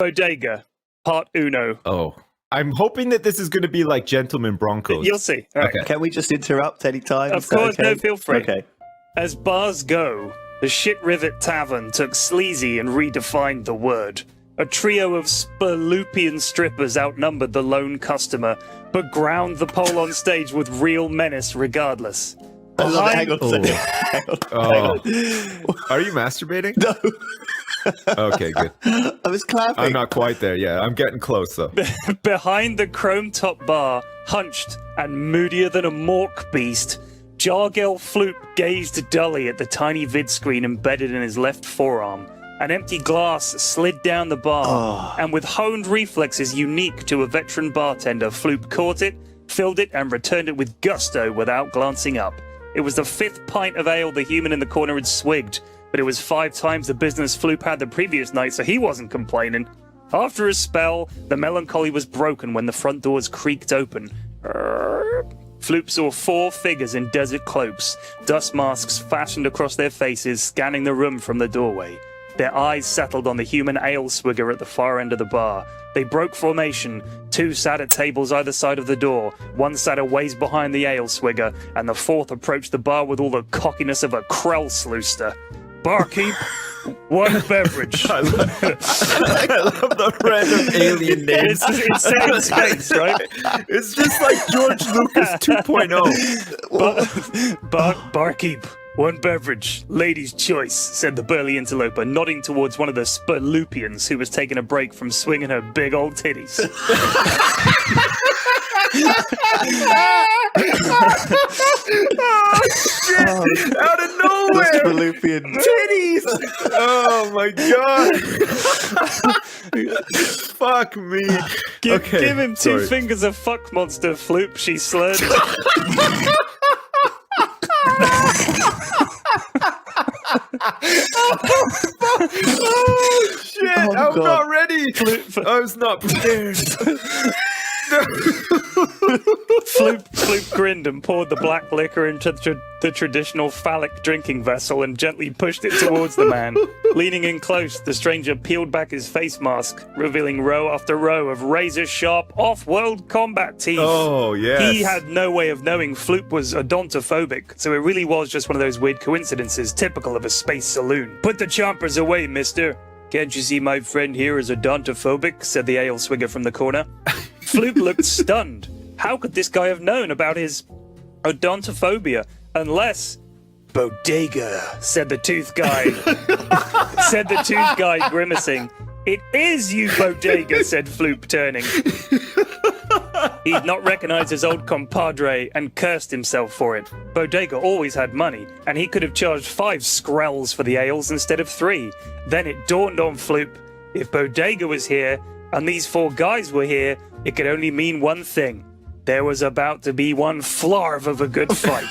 Bodega, part uno. Oh, I'm hoping that this is going to be like Gentleman Broncos. You'll see. All right. Okay. Can we just interrupt anytime? Of course, okay? no, feel free. Okay. As bars go, the Shit Rivet Tavern took sleazy and redefined the word. A trio of Spurloopian strippers outnumbered the lone customer, but ground the pole on stage with real menace regardless. I love it. Hang on a second. Hang on. Are you masturbating? No. Okay, good. I was clapping. I'm not quite there. Yeah, I'm getting close though. Behind the chrome-top bar, hunched and moodier than a mork beast, Jargel Floop gazed dully at the tiny vid screen embedded in his left forearm. An empty glass slid down the bar, and with honed reflexes unique to a veteran bartender, Floop caught it, filled it, and returned it with gusto without glancing up. It was the 5th pint of ale the human in the corner had swigged, but it was 5 times the business Floop had the previous night, so he wasn't complaining. After a spell, the melancholy was broken when the front doors creaked open. Floop saw 4 figures in desert cloaks, dust masks fashioned across their faces, scanning the room from the doorway. Their eyes settled on the human ale swigger at the far end of the bar. They broke formation. 2 sat at tables either side of the door. 1 sat a ways behind the ale swigger, and the 4th approached the bar with all the cockiness of a Krell sleuster. Barkeep, 1 beverage. I love the random alien names. It's set in space, right? It's just like George Lucas 2.0. Barkeep, 1 beverage. Lady's choice, said the burly interloper, nodding towards one of the Spurloopians who was taking a break from swinging her big old titties. Oh, shit! Out of nowhere! Spurloopian. Titties! Oh my god! Fuck me. Give him 2 sorry. fingers of fuck monster, Floop, she slurred. Oh shit! I'm God. not ready. I was not prepared. Floop grinned and poured the black liquor into the traditional phallic drinking vessel and gently pushed it towards the man. Leaning in close, the stranger peeled back his face mask, revealing row after row of razor-sharp, off-world combat teeth. Oh, yes. He had no way of knowing Floop was odontophobic, so it really was just one of those weird coincidences typical of a space saloon. Put the chompers away, mister. Can't you see my friend here is odontophobic? Said the ale swigger from the corner. Floop looked stunned. How could this guy have known about his odontophobia? Unless... Bodega, said the tooth guy. Said the tooth guy, grimacing. It is you, Bodega, said Floop, turning. He'd not recognized his old compadre and cursed himself for it. Bodega always had money, and he could have charged 5 skrells for the ales instead of 3. Then it dawned on Floop. If Bodega was here, and these 4 guys were here, it could only mean one thing. There was about to be one flarv of a good fight.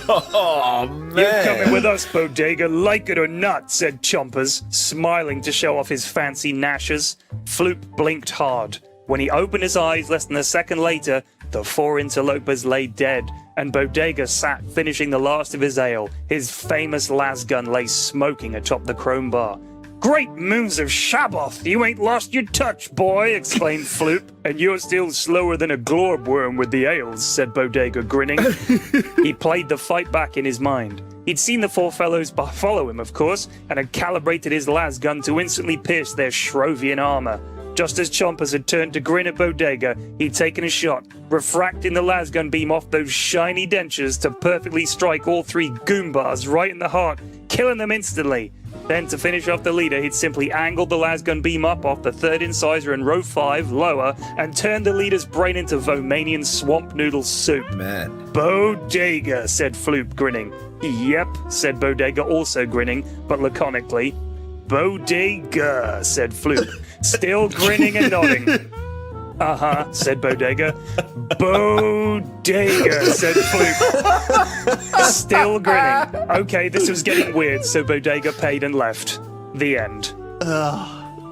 Oh, man. You're coming with us, Bodega, like it or not, said Chompers, smiling to show off his fancy gnashes. Floop blinked hard. When he opened his eyes less than a second later, the 4 interlopers lay dead, and Bodega sat finishing the last of his ale. His famous lasgun lay smoking atop the chrome bar. Great moons of Shabboth! You ain't lost your touch, boy, exclaimed Floop. And you're still slower than a glorb with the ales, said Bodega, grinning. He played the fight back in his mind. He'd seen the 4 fellows follow him, of course, and had calibrated his lasgun to instantly pierce their Shrovian armor. Just as Chompers had turned to grin at Bodega, he'd taken a shot, refracting the lasgun beam off those shiny dentures to perfectly strike all 3 Goombas right in the heart, killing them instantly. Then, to finish off the leader, he'd simply angled the lasgun beam up off the 3rd incisor in row 5, lower, and turned the leader's brain into Vomanian swamp noodle soup. Man. Bodega, said Floop, grinning. Yep, said Bodega, also grinning, but laconically. Bodega, said Floop, still grinning and nodding. Uh-huh, said Bodega. Bodega, said Floop, still grinning. Okay, this was getting weird, so Bodega paid and left. The end.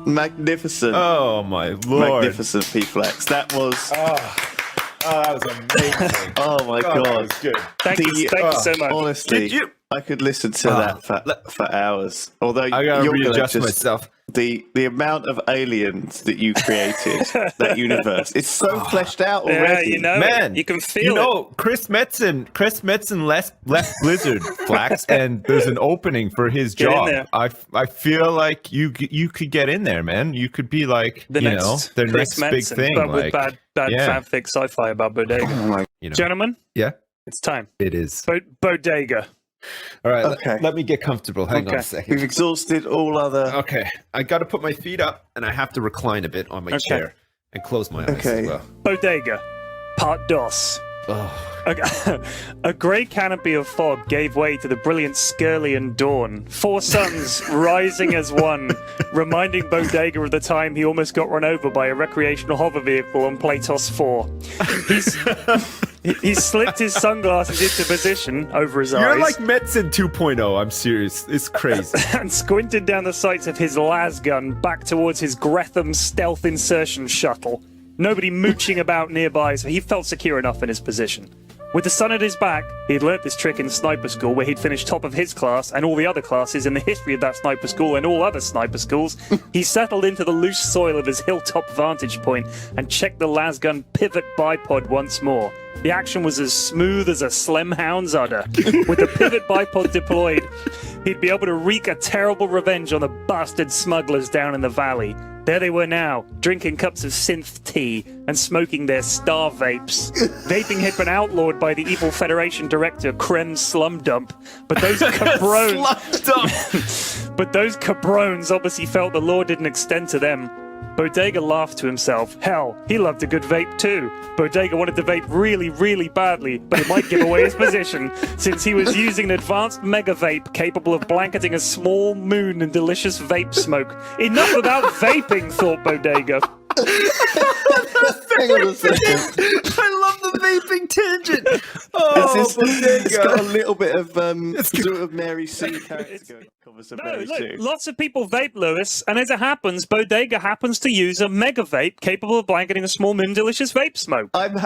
Magnificent. Oh, my lord. Magnificent, P-Flex. That was... Oh, that was amazing. Oh, my God. That was good. Thank you so much. Honestly, Did you... I could listen to that for hours. Although I gotta you're readjust gonna myself. the amount of aliens that you created, that universe, it's so fleshed out Yeah, already. you know, Man, you can feel it. Chris Metzen left Blizzard, Flax, and there's an opening for his Get in job. there. I feel like you could get in there, man. You could be like, The next their Chris next big Metzen, thing. but like, with bad fanfic sci-fi about Bodega. Oh my. Gentlemen, yeah, it's time. it is. Bodega. All right, Okay. let me get comfortable. Hang on a second. We've exhausted all other. Okay, I got to put my feet up, and I have to recline a bit on my chair and close my eyes Okay. as well. Bodega. Part dos. Oh, A grey canopy of fog gave way to the brilliant Skirlian dawn. 4 suns rising as one, reminding Bodega of the time he almost got run over by a recreational hover vehicle on Platos 4. He slipped his sunglasses into position over his you're eyes like Metzen 2.0. I'm serious. It's crazy. and squinted down the sights of his las gun back towards his Gretham stealth insertion shuttle. Nobody mooching about nearby, so he felt secure enough in his position. With the sun at his back, he'd learnt this trick in sniper school where he'd finished top of his class and all the other classes in the history of that sniper school and all other sniper schools. He settled into the loose soil of his hilltop vantage point and checked the lasgun pivot bipod once more. The action was as smooth as a slim hound's udder. With the pivot bipod deployed, he'd be able to wreak a terrible revenge on the bastard smugglers down in the valley. There they were now, drinking cups of synth tea and smoking their star vapes. Vaping had been outlawed by the evil Federation director, Krem Slumdump, but those cabrones obviously felt the law didn't extend to them. Bodega laughed to himself. Hell, he loved a good vape too. Bodega wanted to vape really, really badly, but it might give away his position, since he was using an advanced mega vape capable of blanketing a small moon in delicious vape smoke. Enough about vaping, thought Bodega. Hang on a second. I love the vaping tangent. Oh, It's got a little bit of sort of Mary Sue character going. Covers some No, Mary look, Sue. lots of people vape, Lewis, and as it happens, Bodega happens to use a mega vape capable of blanketing a small moon delicious vape smoke. I'm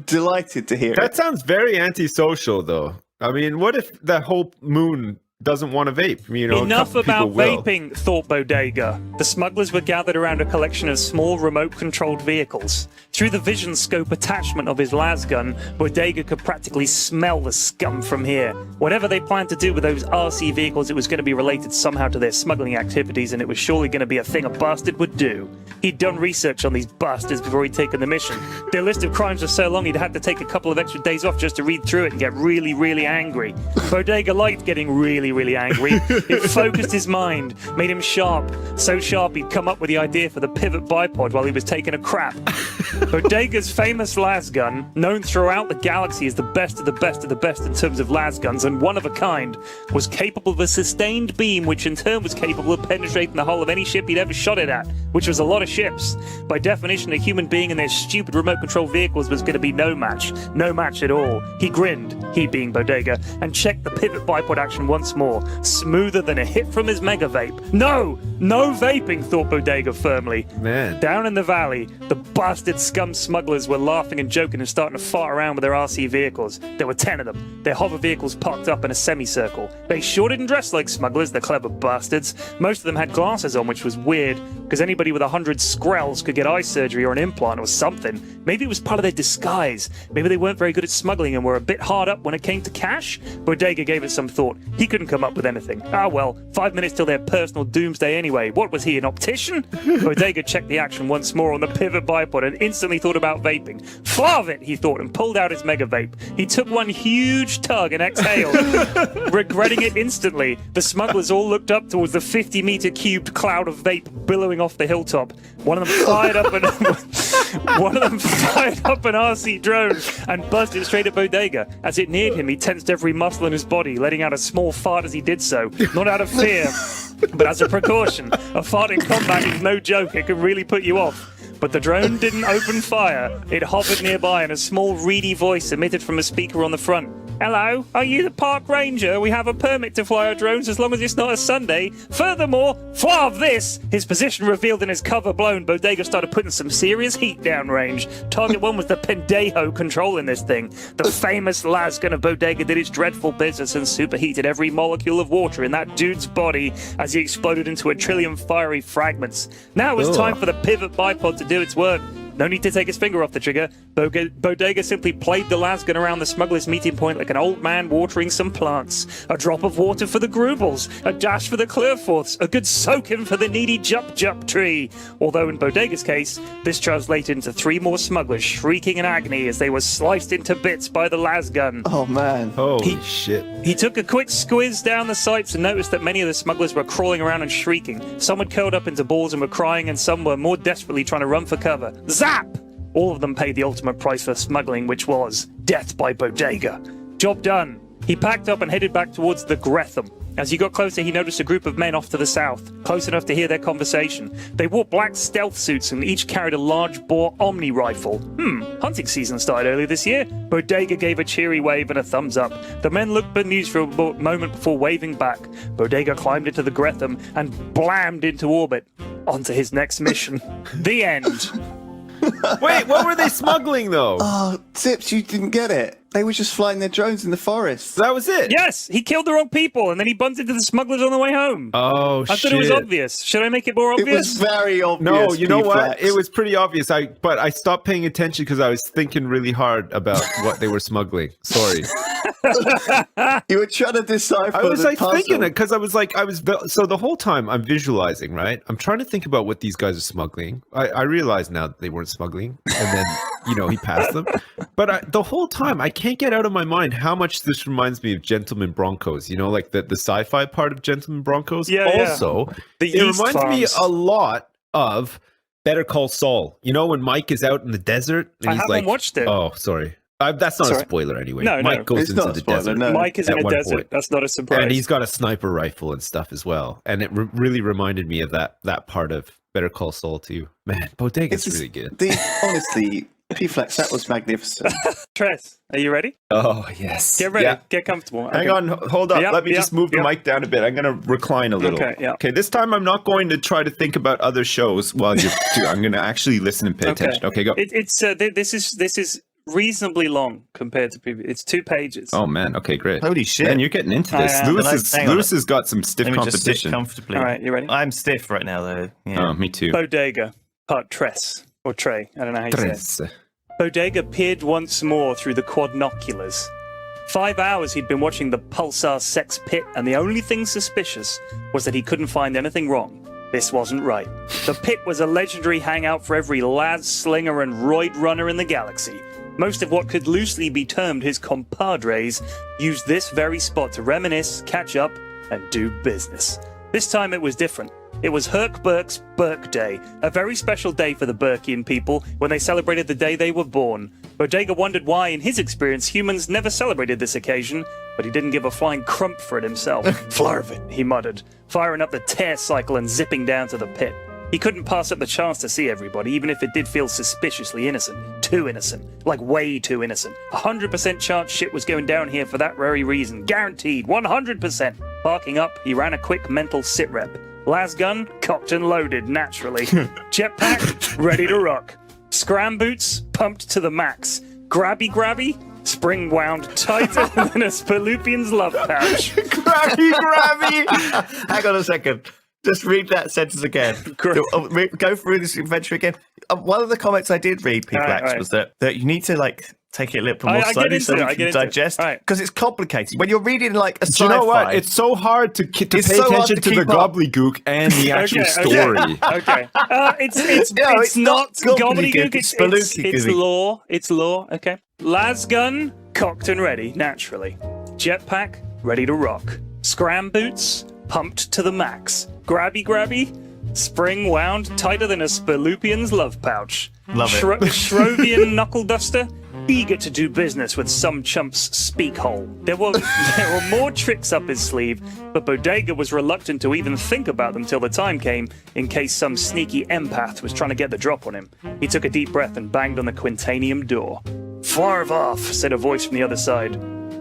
delighted to hear it. That sounds very antisocial, though. I mean, what if the whole moon doesn't want to vape? You know, Enough a couple about people will. vaping, thought Bodega. The smugglers were gathered around a collection of small remote-controlled vehicles. Through the vision scope attachment of his lasgun, Bodega could practically smell the scum from here. Whatever they planned to do with those RC vehicles, it was going to be related somehow to their smuggling activities, and it was surely going to be a thing a bastard would do. He'd done research on these bastards before he'd taken the mission. Their list of crimes was so long he'd had to take a couple of extra days off just to read through it and get really, really angry. Bodega liked getting really, really angry. It focused his mind, made him sharp. So sharp he'd come up with the idea for the pivot bipod while he was taking a crap. Bodega's famous lasgun, known throughout the galaxy as the best of the best of the best in terms of lasguns and one of a kind, was capable of a sustained beam which in turn was capable of penetrating the hull of any ship he'd ever shot it at, which was a lot of ships. By definition, a human being in their stupid remote control vehicles was going to be no match at all. He grinned, he being Bodega, and checked the pivot bipod action once more, smoother than a hit from his mega vape. No vaping, thought Bodega firmly. Man. Down in the valley, the bastard scum smugglers were laughing and joking and starting to fart around with their RC vehicles. There were 10 of them, their hover vehicles parked up in a semicircle. They sure didn't dress like smugglers, the clever bastards. Most of them had glasses on, which was weird, because anybody with 100 skrells could get eye surgery or an implant or something. Maybe it was part of their disguise. Maybe they weren't very good at smuggling and were a bit hard up when it came to cash. Bodega gave it some thought. He couldn't come up with anything. Ah well, 5 minutes till their personal doomsday anyway. What was he, an optician? Bodega checked the action once more on the pivot bipod and instantly thought about vaping. Flav it, he thought, and pulled out his mega vape. He took one huge tug and exhaled, regretting it instantly. The smugglers all looked up towards the 50-meter cubed cloud of vape billowing off the hilltop. One of them fired up an RC drone and buzzed it straight at Bodega. As it neared him, he tensed every muscle in his body, letting out a small fart as he did so, not out of fear, but as a precaution. A fart in combat is no joke, it can really put you off. But the drone didn't open fire. It hovered nearby and a small reedy voice emitted from a speaker on the front. Hello, are you the park ranger? We have a permit to fly our drones as long as it's not a Sunday. Furthermore, flav this! His position revealed and his cover blown, Bodega started putting some serious heat downrange. Target 1 was the Pendejo controlling this thing. The famous lasgun of Bodega did its dreadful business and superheated every molecule of water in that dude's body as he exploded into a trillion fiery fragments. Now it's time for the pivot bipod to do its work. No need to take his finger off the trigger. Bodega simply played the lasgun around the smuggler's meeting point like an old man watering some plants. A drop of water for the Grubels, a dash for the Clearforths, a good soaking for the needy Jup tree. Although in Bodega's case, this translated into 3 more smugglers shrieking in agony as they were sliced into bits by the lasgun. Oh, man. Holy shit. He took a quick squiz down the sights and noticed that many of the smugglers were crawling around and shrieking. Some had curled up into balls and were crying, and some were more desperately trying to run for cover. Zap! All of them paid the ultimate price for smuggling, which was death by Bodega. Job done. He packed up and headed back towards the Gretham. As he got closer, he noticed a group of men off to the south, close enough to hear their conversation. They wore black stealth suits and each carried a large-bore Omni rifle. Hunting season started early this year. Bodega gave a cheery wave and a thumbs up. The men looked bemused for a moment before waving back. Bodega climbed into the Gretham and blammed into orbit. On to his next mission. The end. Wait, what were they smuggling though? Oh, Tips, you didn't get it. They were just flying their drones in the forest. That was it? Yes, he killed the wrong people and then he bumped into the smugglers on the way home. Oh, I thought it was obvious. Should I make it more obvious? It was very obvious. No, you know what? P-Flex. It was pretty obvious. But I stopped paying attention because I was thinking really hard about what they were smuggling. Sorry. You were trying to decipher I was the like puzzle. thinking it because so the whole time I'm visualizing, right? I'm trying to think about what these guys are smuggling. I realized now that they weren't smuggling, and then he passed them. But the whole time I can't get out of my mind how much this reminds me of Gentleman Broncos. Like the sci-fi part of Gentleman Broncos. Yeah. Also, The it yeast reminds me farms. a lot of Better Call Saul. When Mike is out in the desert and I he's haven't like, watched it. "Oh, sorry." That's not Sorry. a spoiler anyway. No, Mike goes it's into not a the spoiler, desert. no. Mike is in at a one desert. point. That's not a surprise. And he's got a sniper rifle and stuff as well. And it really reminded me of that part of Better Call Saul too. Man, Bodega's really good. Honestly, P-Flex, that was magnificent. Tress, are you ready? Oh, yes. Get ready. Yeah. Get comfortable. Hang Okay. on, hold up. Yep, Let me yep, just move the yep. mic down a bit. I'm going to recline a little. Okay, yeah. Okay, this time I'm not going to try to think about other shows while you do. I'm going to actually listen and pay attention. Okay, go. This is reasonably long compared to previous. It's 2 pages. Oh, man. Okay, great. Holy shit. Man, you're getting into this. I am. Lewis has got some stiff Let me just sit competition. comfortably. All right, you ready? I'm stiff right now, though. Yeah. Oh, me too. Bodega, part Tress or Trey. I don't know how you say it. Tres. Bodega peered once more through the quadnoculars. 5 hours he'd been watching the Pulsar sex pit, and the only thing suspicious was that he couldn't find anything wrong. This wasn't right. The pit was a legendary hangout for every lad, slinger, and roid runner in the galaxy. Most of what could loosely be termed his compadres used this very spot to reminisce, catch up, and do business. This time it was different. It was Herc Burke's Burke Day, a very special day for the Burkean people when they celebrated the day they were born. Bodega wondered why, in his experience, humans never celebrated this occasion, but he didn't give a flying crump for it himself. Flarvin, he muttered, firing up the tear cycle and zipping down to the pit. He couldn't pass up the chance to see everybody, even if it did feel suspiciously innocent. Too innocent. Like way too innocent. 100% chance shit was going down here for that very reason. Guaranteed. 100%. Barking up, he ran a quick mental sit rep. Lasgun, cocked and loaded, naturally. Jetpack, ready to rock. Scram boots, pumped to the max. Grabby, spring wound tighter than a Spaloopian's love pouch. Grabby! Hang on a second. Just read that sentence again. Great. Go through this adventure again. One of the comments I did read, P-Flex, Right. was that you need to take it a little more I get slowly into so it, you I can get into it. digest. Right. Because it's complicated. When you're reading like a Do sci-fi... you know what? It's so hard to pay It's so hard attention to to the keep up. gobbledygook and the actual Okay. story. Okay. It's No, it's not not gobbledygook. gobbledygook, it's It's spelunky-gook. law. It's law. Okay. Lasgun, cocked and ready, naturally. Jetpack, ready to rock. Scram boots, pumped to the max. Grabby, spring wound tighter than a Spaloopian's love pouch. Love it. Shrovian knuckle duster, eager to do business with some chump's speak hole. There were more tricks up his sleeve, but Bodega was reluctant to even think about them till the time came, in case some sneaky empath was trying to get the drop on him. He took a deep breath and banged on the Quintanium door. "Flarv off," said a voice from the other side.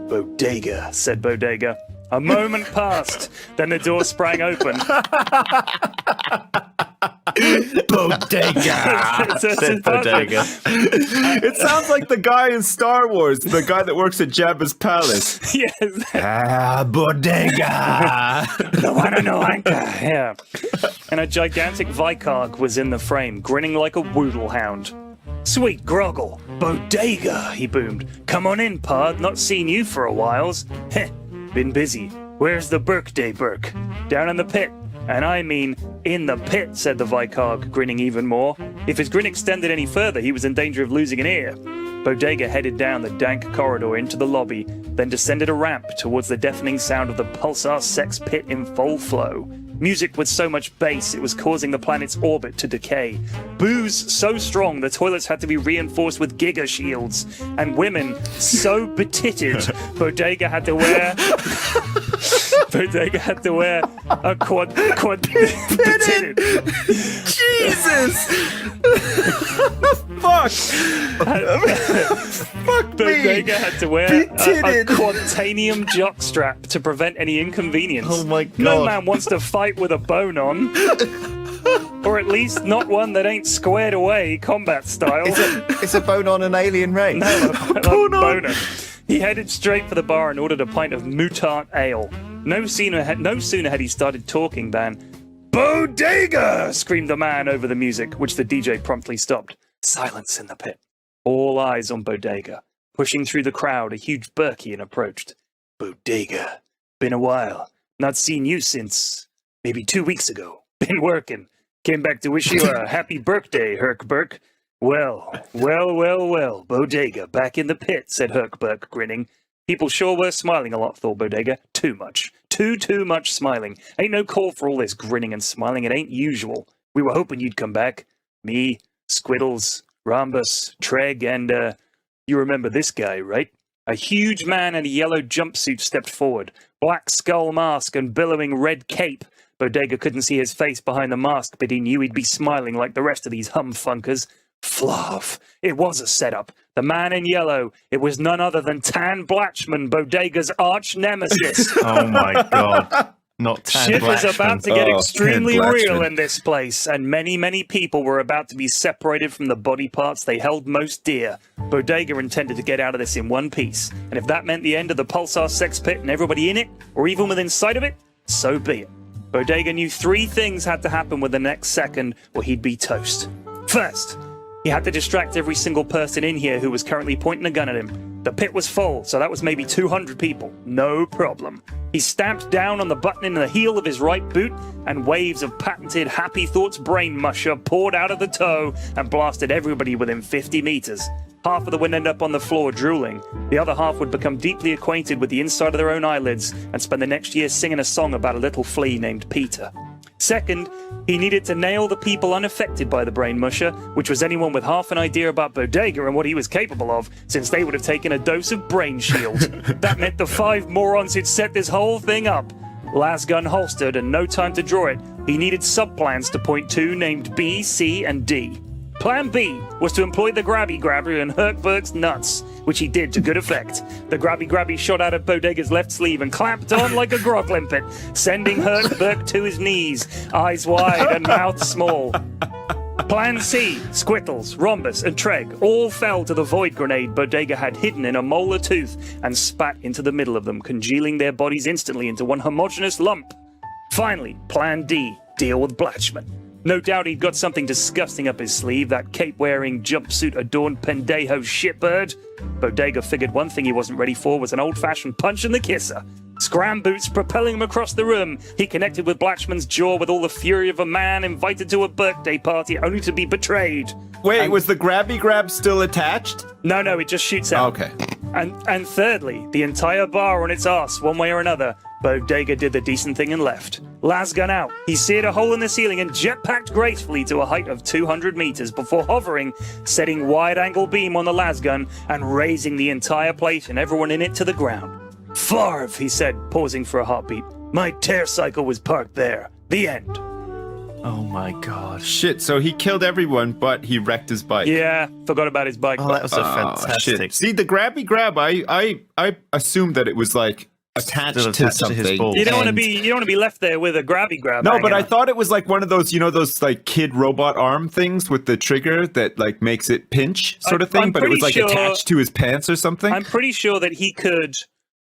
Bodega, said Bodega. A moment passed, then the door sprang open. Bodega. Said Bodega. It sounds like the guy in Star Wars, the guy that works at Jabba's palace. Yes. Bodega. No one, no anchor. Yeah. And a gigantic Vikarg was in the frame, grinning like a woodle hound. Sweet groggle, Bodega, he boomed. Come on in, Pod, not seen you for a whiles. Heh, been busy. Where's the birthday Burke? Down in the pit. And I mean, in the pit, said the Vikarg, grinning even more. If his grin extended any further, he was in danger of losing an ear. Bodega headed down the dank corridor into the lobby, then descended a ramp towards the deafening sound of the pulsar sex pit in full flow. Music with so much bass it was causing the planet's orbit to decay. Booze so strong the toilets had to be reinforced with giga shields. And women so betitted, Bodega had to wear a quad betitted. Jesus! Fuck! Fuck me! Bodega had to wear a quantanium jockstrap to prevent any inconvenience. Oh my God. No man wants to fight with a bone on. Or at least not one that ain't squared away combat style. It's a bone on an alien race. No, boner. He headed straight for the bar and ordered a pint of Mutant Ale. No sooner had he started talking than, Bodega! Screamed the man over the music, which the DJ promptly stopped. Silence in the pit. All eyes on Bodega. Pushing through the crowd, a huge Burkian approached. Bodega. Been a while. Not seen you since maybe 2 weeks ago. Been working. Came back to wish you a happy birthday, Herc Burke. Well. Bodega, back in the pit, said Herc Burke, grinning. People sure were smiling a lot, thought Bodega. Too much. Too much smiling. Ain't no call for all this grinning and smiling. It ain't usual. We were hoping you'd come back. Me, Squiddles, Rhombus, Treg, and, you remember this guy, right? A huge man in a yellow jumpsuit stepped forward. Black skull mask and billowing red cape. Bodega couldn't see his face behind the mask, but he knew he'd be smiling like the rest of these humfunkers. Flav. It was a setup. The man in yellow. It was none other than Tan Blatchman, Bodega's arch nemesis. Oh my God. Not Tan Shit was Blatchman. about to get extremely Tan real Blatchman. in this place, and many people were about to be separated from the body parts they held most dear. Bodega intended to get out of this in one piece, and if that meant the end of the Pulsar sex pit and everybody in it, or even within sight of it, so be it. Bodega knew 3 things had to happen with the next second, or he'd be toast. First, he had to distract every single person in here who was currently pointing a gun at him. The pit was full, so that was maybe 200 people. No problem. He stamped down on the button in the heel of his right boot, and waves of patented Happy Thoughts brain musher poured out of the toe and blasted everybody within 50 meters. Half of them would end up on the floor drooling. The other half would become deeply acquainted with the inside of their own eyelids and spend the next year singing a song about a little flea named Peter. Second, he needed to nail the people unaffected by the brain musher, which was anyone with half an idea about Bodega and what he was capable of, since they would have taken a dose of brain shield. That meant the 5 morons who'd set this whole thing up. Las gun holstered and no time to draw it, he needed subplans to point to named B, C, and D. Plan B was to employ the Grabby Grabber and Herkberg's nuts, which he did to good effect. The Grabby Grabby shot out of Bodega's left sleeve and clamped on like a grog limpet, sending Herkberg to his knees, eyes wide and mouth small. Plan C, Squittles, Rhombus, and Treg all fell to the void grenade Bodega had hidden in a molar tooth and spat into the middle of them, congealing their bodies instantly into one homogeneous lump. Finally, Plan D, deal with Blatchman. No doubt he'd got something disgusting up his sleeve, that cape-wearing, jumpsuit-adorned pendejo shitbird. Bodega figured one thing he wasn't ready for was an old-fashioned punch in the kisser. Scram boots propelling him across the room, he connected with Blatchman's jaw with all the fury of a man invited to a birthday party only to be betrayed. Wait, was the Grabby Grab still attached? No, it just shoots out. Okay. And thirdly, the entire bar on its ass, one way or another, Bodega did the decent thing and left. Lasgun out. He seared a hole in the ceiling and jetpacked gracefully to a height of 200 meters before hovering, setting wide-angle beam on the lasgun and raising the entire place and everyone in it to the ground. Farv, he said, pausing for a heartbeat. My tear cycle was parked there. The end. Oh my god. Shit, so he killed everyone, but he wrecked his bike. Yeah, forgot about his bike. Oh, that was a fantastic. Shit. See, the grabby grab, I assumed that it was like attached Still to attached to his something. balls. You don't want to and- be left there with a grabby grab. No, hanging but I on. thought it was like one of those, those like kid robot arm things with the trigger that like makes it pinch sort of thing, I'm but it was like pretty sure- attached to his pants or something. I'm pretty sure that he could,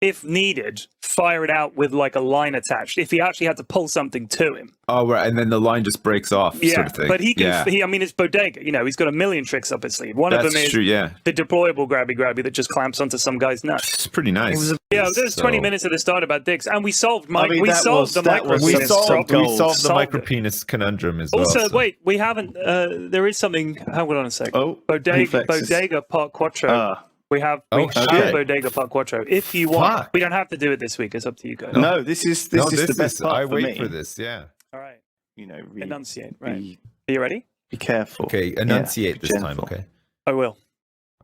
if needed, fire it out with like a line attached. If he actually had to pull something to him. Oh, right, and then the line just breaks off, Yeah, sort of thing. but he can. Yeah. I mean, it's Bodega. He's got a million tricks up his sleeve. One That's of them is true. Yeah, the deployable grabby that just clamps onto some guy's nuts. it's pretty nice. Yeah, there's 20 minutes at the start about dicks, and we solved we that solved was- the that was We micropenis some solved, problem. gold. we solved the Solved it. micropenis conundrum as well. Also, so- wait, we haven't. There is something. Hold on a sec. Oh, Bodega reflexes. Part Quattro. Ah. We have Oh, have shit. Bodega Part Quattro. If you want, Fuck. we don't have to do it this week. It's up to you guys. No, this is the best part I for wait me. for this. Yeah. All right. Really Enunciate. Right. be, Are you ready? be careful. Okay. Enunciate Yeah, this time. gentle. Okay. I will.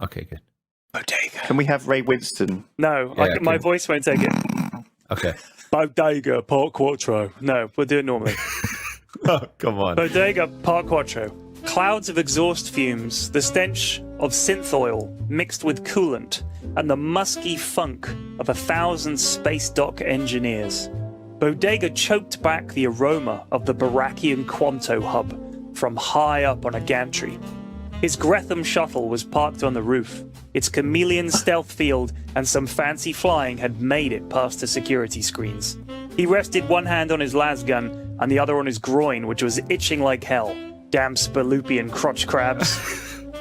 Okay. Good. Bodega. Can we have Ray Winston? No, Yeah, my okay. voice won't take it. Okay. Bodega Part Quattro. No, we'll do it normally. Oh, come on. Bodega Part Quattro. Clouds of exhaust fumes, the stench of synth oil mixed with coolant, and the musky funk of 1,000 space dock engineers. Bodega choked back the aroma of the Barakian Quanto hub from high up on a gantry. His Gretham shuttle was parked on the roof. Its chameleon stealth field and some fancy flying had made it past the security screens. He rested one hand on his las gun and the other on his groin, which was itching like hell. Damn Spalupian crotch crabs.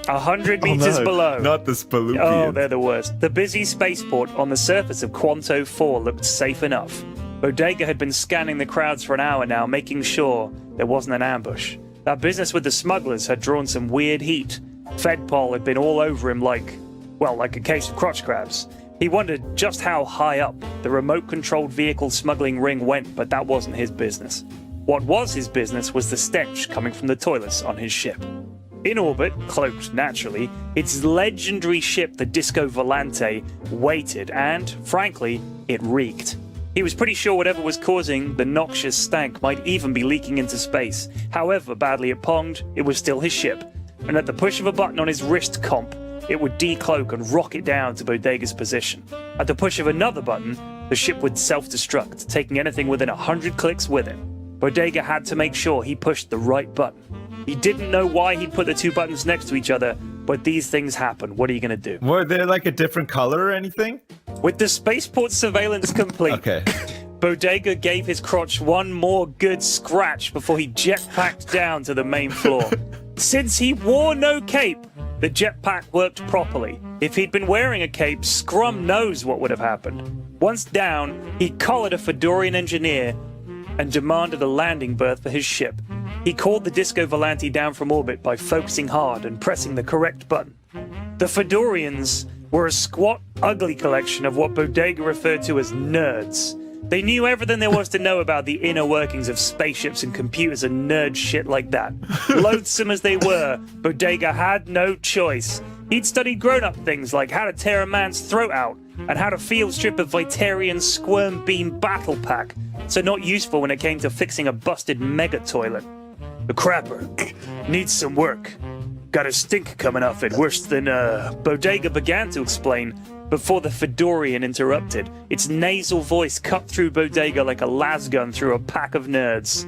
100 meters below. Not the Spalupians. Oh, they're the worst. The busy spaceport on the surface of Quanto 4 looked safe enough. Bodega had been scanning the crowds for an hour now, making sure there wasn't an ambush. That business with the smugglers had drawn some weird heat. Fedpol had been all over him like a case of crotch crabs. He wondered just how high up the remote-controlled vehicle smuggling ring went, but that wasn't his business. What was his business was the stench coming from the toilets on his ship. In orbit, cloaked naturally, its legendary ship, the Disco Volante, waited and, frankly, it reeked. He was pretty sure whatever was causing the noxious stank might even be leaking into space. However badly it ponged, it was still his ship. And at the push of a button on his wrist comp, it would decloak and rocket down to Bodega's position. At the push of another button, the ship would self-destruct, taking anything within 100 clicks with it. Bodega had to make sure he pushed the right button. He didn't know why he'd put the two buttons next to each other, but these things happen. What are you going to do? Were they like a different color or anything? With the spaceport surveillance complete, Okay. Bodega gave his crotch one more good scratch before he jetpacked down to the main floor. Since he wore no cape, the jetpack worked properly. If he'd been wearing a cape, Scrum knows what would have happened. Once down, he collared a Fedorian engineer and demanded a landing berth for his ship. He called the Disco Volante down from orbit by focusing hard and pressing the correct button. The Fedorians were a squat, ugly collection of what Bodega referred to as nerds. They knew everything there was to know about the inner workings of spaceships and computers and nerd shit like that. Loathsome as they were, Bodega had no choice. He'd studied grown-up things like how to tear a man's throat out and how to field strip a Vitarian squirm beam battle pack, so not useful when it came to fixing a busted mega toilet. The crapper needs some work. Got a stink coming off it, worse than, Bodega began to explain before the Fedorian interrupted. Its nasal voice cut through Bodega like a lasgun through a pack of nerds.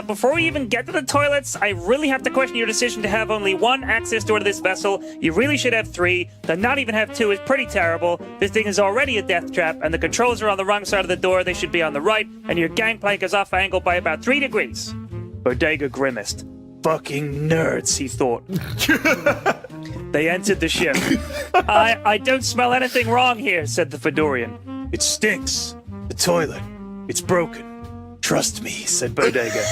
Before we even get to the toilets, I really have to question your decision to have only one access door to this vessel. You really should have three. To not even have two is pretty terrible. This thing is already a death trap, and the controls are on the wrong side of the door. They should be on the right, and your gangplank is off angle by about 3 degrees. Bodega grimaced. Fucking nerds, he thought. They entered the ship. I don't smell anything wrong here, said the Fedorian. It stinks. The toilet. It's broken. Trust me, said Bodega.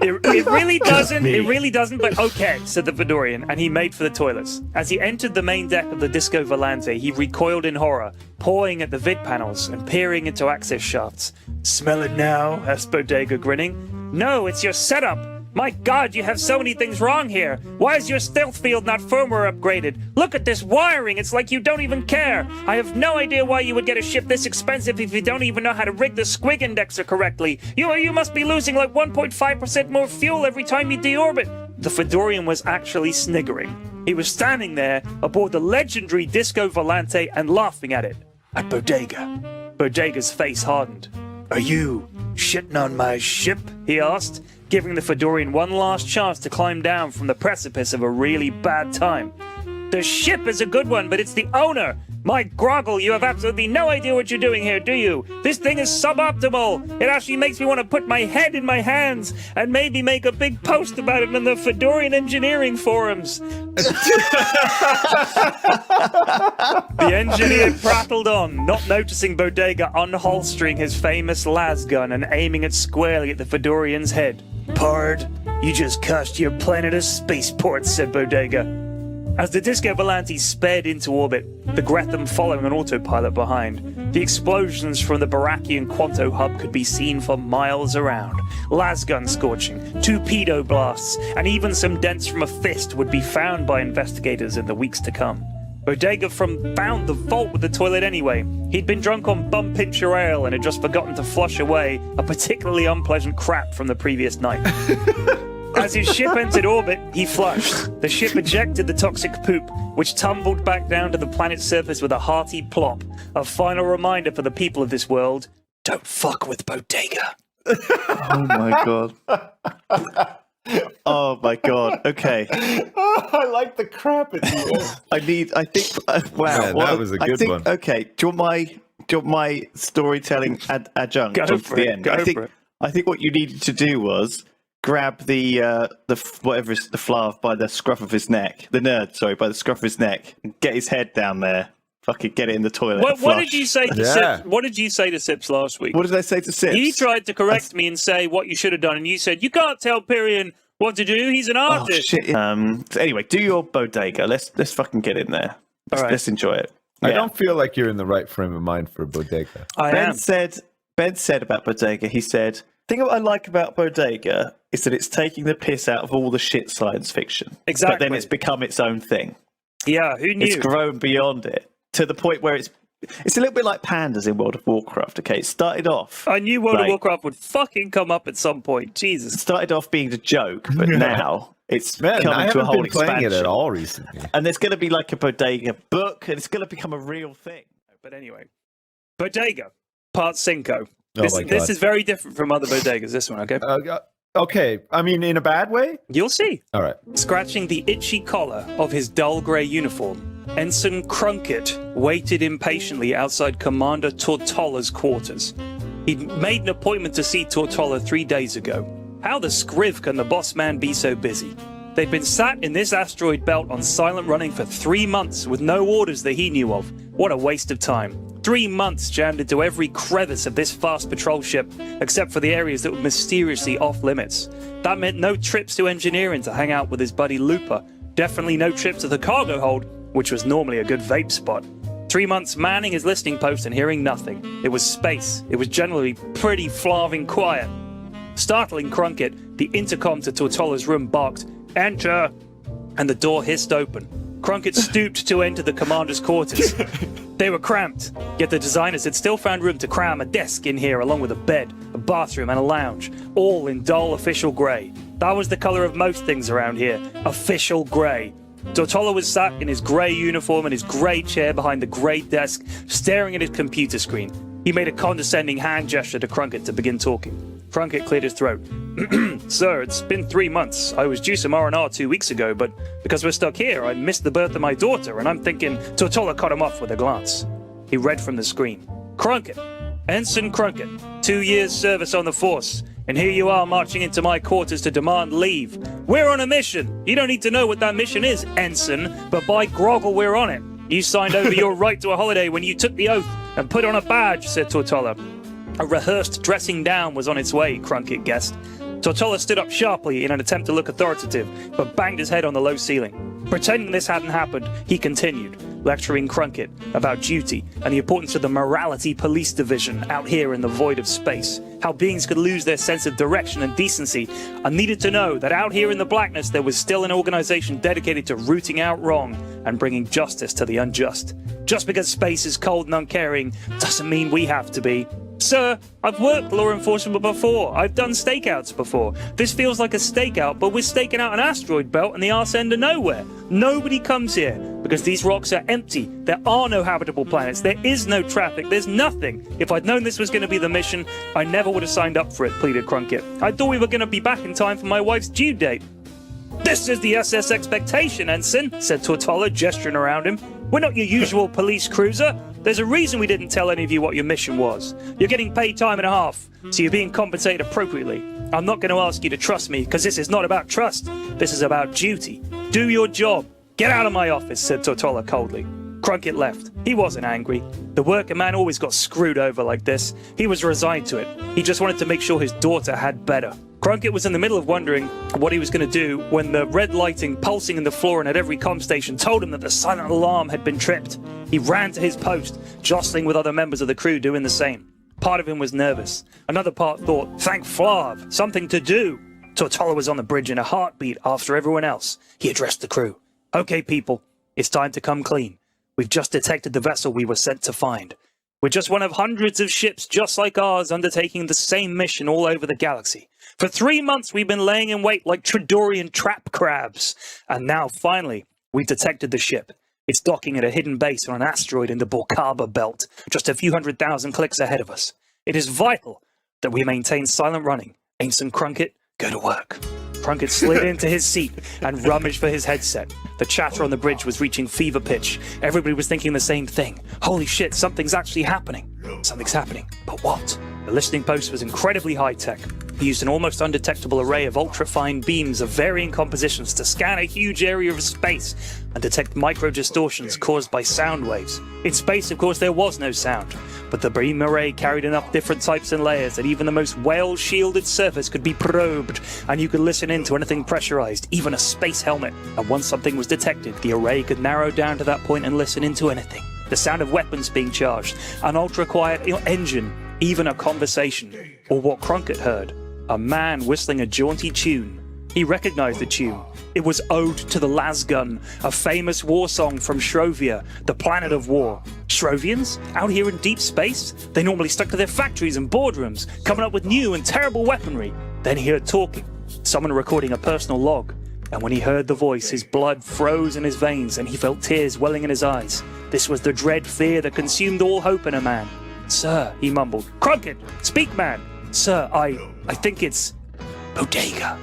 It really doesn't. It really doesn't, but okay, said the Fedorian, and he made for the toilets. As he entered the main deck of the Disco Volante, he recoiled in horror, pawing at the vid panels and peering into access shafts. Smell it now? Asked Bodega, grinning. No, it's your setup. My God, you have so many things wrong here. Why is your stealth field not firmware upgraded? Look at this wiring. It's like you don't even care. I have no idea why you would get a ship this expensive if you don't even know how to rig the squig indexer correctly. You must be losing like 1.5% more fuel every time you deorbit. The Fedorian was actually sniggering. He was standing there aboard the legendary Disco Volante and laughing at it. At Bodega. Bodega's face hardened. Are you shitting on my ship? He asked, giving the Fedorian one last chance to climb down from the precipice of a really bad time. The ship is a good one, but it's the owner. My Groggle, you have absolutely no idea what you're doing here, do you? This thing is suboptimal. It actually makes me want to put my head in my hands and maybe make a big post about it on the Fedorian engineering forums. The engineer prattled on, not noticing Bodega unholstering his famous las gun and aiming it squarely at the Fedorian's head. Pard, you just cost your planet a spaceport, said Bodega. As the Disco Volante sped into orbit, the Gretham following on autopilot behind, the explosions from the Barakian Quanto hub could be seen for miles around. Lasgun scorching, torpedo blasts, and even some dents from a fist would be found by investigators in the weeks to come. Bodega found the vault with the toilet anyway. He'd been drunk on bum pincher ale and had just forgotten to flush away a particularly unpleasant crap from the previous night. As his ship entered orbit, he flushed. The ship ejected the toxic poop, which tumbled back down to the planet's surface with a hearty plop. A final reminder for the people of this world, don't fuck with Bodega. Oh my god. Oh my god. Okay. I like the crap at the end. I think. Wow. Man, that was a good one. Okay. Do you want my storytelling adjunct Go to for the it, end? go I think. for it. I think what you needed to do was grab the whatever is the Flav by the scruff of his neck, the nerd, sorry, by the scruff of his neck, and get his head down there. Fucking get it in the toilet. What did you say to Yeah. Sips? What did you say to Sips last week? What did I say to Sips? He tried to correct me and say what you should have done, and you said you can't tell Pyrian what to do. He's an Oh artist. shit! So anyway, do your Bodega. Let's fucking get in there. All right. Let's enjoy it. I Yeah. don't feel like you're in the right frame of mind for Bodega. I am. Ben said about Bodega, he said, the thing what I like about Bodega is that it's taking the piss out of all the shit science fiction. Exactly. But then it's become its own thing. Yeah, who knew? It's grown beyond it to the point where it's a little bit like pandas in World of Warcraft, okay? It started off... I knew World of like- Warcraft would fucking come up at some point. Jesus. It started off being a joke, but now it's Man, I coming to a haven't whole been playing expansion. it at all recently. And there's going to be like a Bodega book, and it's going to become a real thing. But anyway, Bodega, Part Cinco. Oh This, my this God. is very different from other bodegas, this one, okay? Okay, I mean, in a bad way? You'll see. All right. Scratching the itchy collar of his dull grey uniform, Ensign Crunkett waited impatiently outside Commander Tortolla's quarters. He'd made an appointment to see Tortolla 3 days ago. How the scriv can the boss man be so busy? They'd been sat in this asteroid belt on silent running for 3 months with no orders that he knew of. What a waste of time. 3 months jammed into every crevice of this fast patrol ship, except for the areas that were mysteriously off limits. That meant no trips to engineering to hang out with his buddy Looper. Definitely no trips to the cargo hold, which was normally a good vape spot. 3 months manning his listening post and hearing nothing. It was space. It was generally pretty flaving quiet. Startling Crunkett, the intercom to Tortolla's room barked, "Enter!" and the door hissed open. Crunkett stooped to enter the commander's quarters. They were cramped, yet the designers had still found room to cram a desk in here along with a bed, a bathroom and a lounge, all in dull official grey. That was the colour of most things around here, official grey. Tortolla was sat in his grey uniform and his grey chair behind the grey desk, staring at his computer screen. He made a condescending hand gesture to Crunkett to begin talking. Crunkett cleared his throat. Sir, it's been 3 months. I was due some R&R 2 weeks ago, but because we're stuck here, I missed the birth of my daughter, and I'm thinking Tortolla cut him off with a glance. He read from the screen. Crunkett, Ensign Crunkett, 2 years service on the force, and here you are marching into my quarters to demand leave. We're on a mission. You don't need to know what that mission is, Ensign, but by Groggle, we're on it. You signed over your right to a holiday when you took the oath and put on a badge, said Tortolla. A rehearsed dressing down was on its way, Crunkett guessed. Tortolla stood up sharply in an attempt to look authoritative, but banged his head on the low ceiling. Pretending this hadn't happened, he continued. lecturing Crunkett about duty and the importance of the morality police division out here in the void of space. How beings could lose their sense of direction and decency, and needed to know that out here in the blackness there was still an organization dedicated to rooting out wrong and bringing justice to the unjust. Just because space is cold and uncaring doesn't mean we have to be. Sir, I've worked law enforcement before. I've done stakeouts before. This feels like a stakeout, but we're staking out an asteroid belt in the arse end of nowhere. Nobody comes here because these rocks are empty. There are no habitable planets. There is no traffic. There's nothing. If I'd known this was going to be the mission, I never would have signed up for it, pleaded Crunkett. I thought we were going to be back in time for my wife's due date. This is the SS Expectation, Ensign, said Tortola, gesturing around him. We're not your usual police cruiser. There's a reason we didn't tell any of you what your mission was. You're getting paid time and a half, so you're being compensated appropriately. I'm not going to ask you to trust me, because this is not about trust. This is about duty. Do your job. Get out of my office, said Tortola coldly. Crunkett left. He wasn't angry. The working man always got screwed over like this. He was resigned to it. He just wanted to make sure his daughter had better. Crunkett was in the middle of wondering what he was going to do when the red lighting pulsing in the floor and at every comm station told him that the silent alarm had been tripped. He ran to his post, jostling with other members of the crew doing the same. Part of him was nervous. Another part thought, thank Flav, something to do. Tortola was on the bridge in a heartbeat after everyone else. He addressed the crew. Okay, people, it's time to come clean. We've just detected the vessel we were sent to find. We're just one of hundreds of ships just like ours undertaking the same mission all over the galaxy. For 3 months, we've been laying in wait like Tridorian trap crabs. And now, finally, we've detected the ship. It's docking at a hidden base on an asteroid in the Borkaba belt, just a few 100,000 clicks ahead of us. It is vital that we maintain silent running. Ensign Crunkett, go to work. Crunkett slid into his seat and rummaged for his headset. The chatter on the bridge was reaching fever pitch. Everybody was thinking the same thing. Holy shit, something's actually happening. Something's happening. But what? The listening post was incredibly high-tech. He used an almost undetectable array of ultra-fine beams of varying compositions to scan a huge area of space and detect micro-distortions caused by sound waves. In space, of course, there was no sound, but the beam array carried enough different types and layers that even the most well-shielded surface could be probed, and you could listen in to anything pressurized, even a space helmet. And once something was detected, the array could narrow down to that point and listen into anything. The sound of weapons being charged, an ultra-quiet engine, even a conversation, or what Crunkett heard. A man whistling a jaunty tune. He recognized the tune. It was Ode to the Lasgun, a famous war song from Shrovia, the planet of war. Shrovians? Out here in deep space? They normally stuck to their factories and boardrooms, coming up with new and terrible weaponry. Then he heard talking, someone recording a personal log. And when he heard the voice, his blood froze in his veins and he felt tears welling in his eyes. This was the dread fear that consumed all hope in a man. Sir, he mumbled. Crunkett, speak, man. Sir, I think it's Bodega.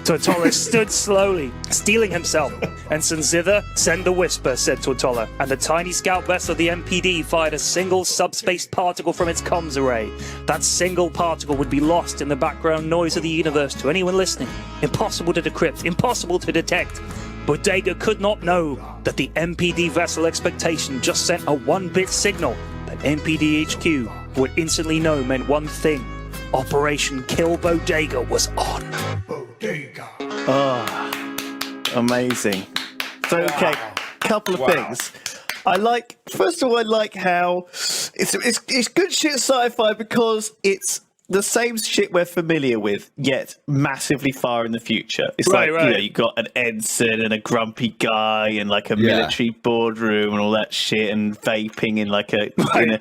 Tortola stood slowly, steeling himself. Ensign Zither, send the whisper, said Tortola, and the tiny scout vessel of the MPD fired a single subspace particle from its comms array. That single particle would be lost in the background noise of the universe to anyone listening. Impossible to decrypt, impossible to detect. Bodega could not know that the MPD vessel Expectation just sent a 1-bit signal that MPD HQ would instantly know meant one thing. Operation Kill Bodega was on. Bodega. Oh, amazing. So, okay, couple of things. First of all, I like how it's good shit sci-fi because it's the same shit we're familiar with, yet massively far in the future. It's Right. you know, you got an ensign and a grumpy guy and like a military boardroom and all that shit and vaping in like a. And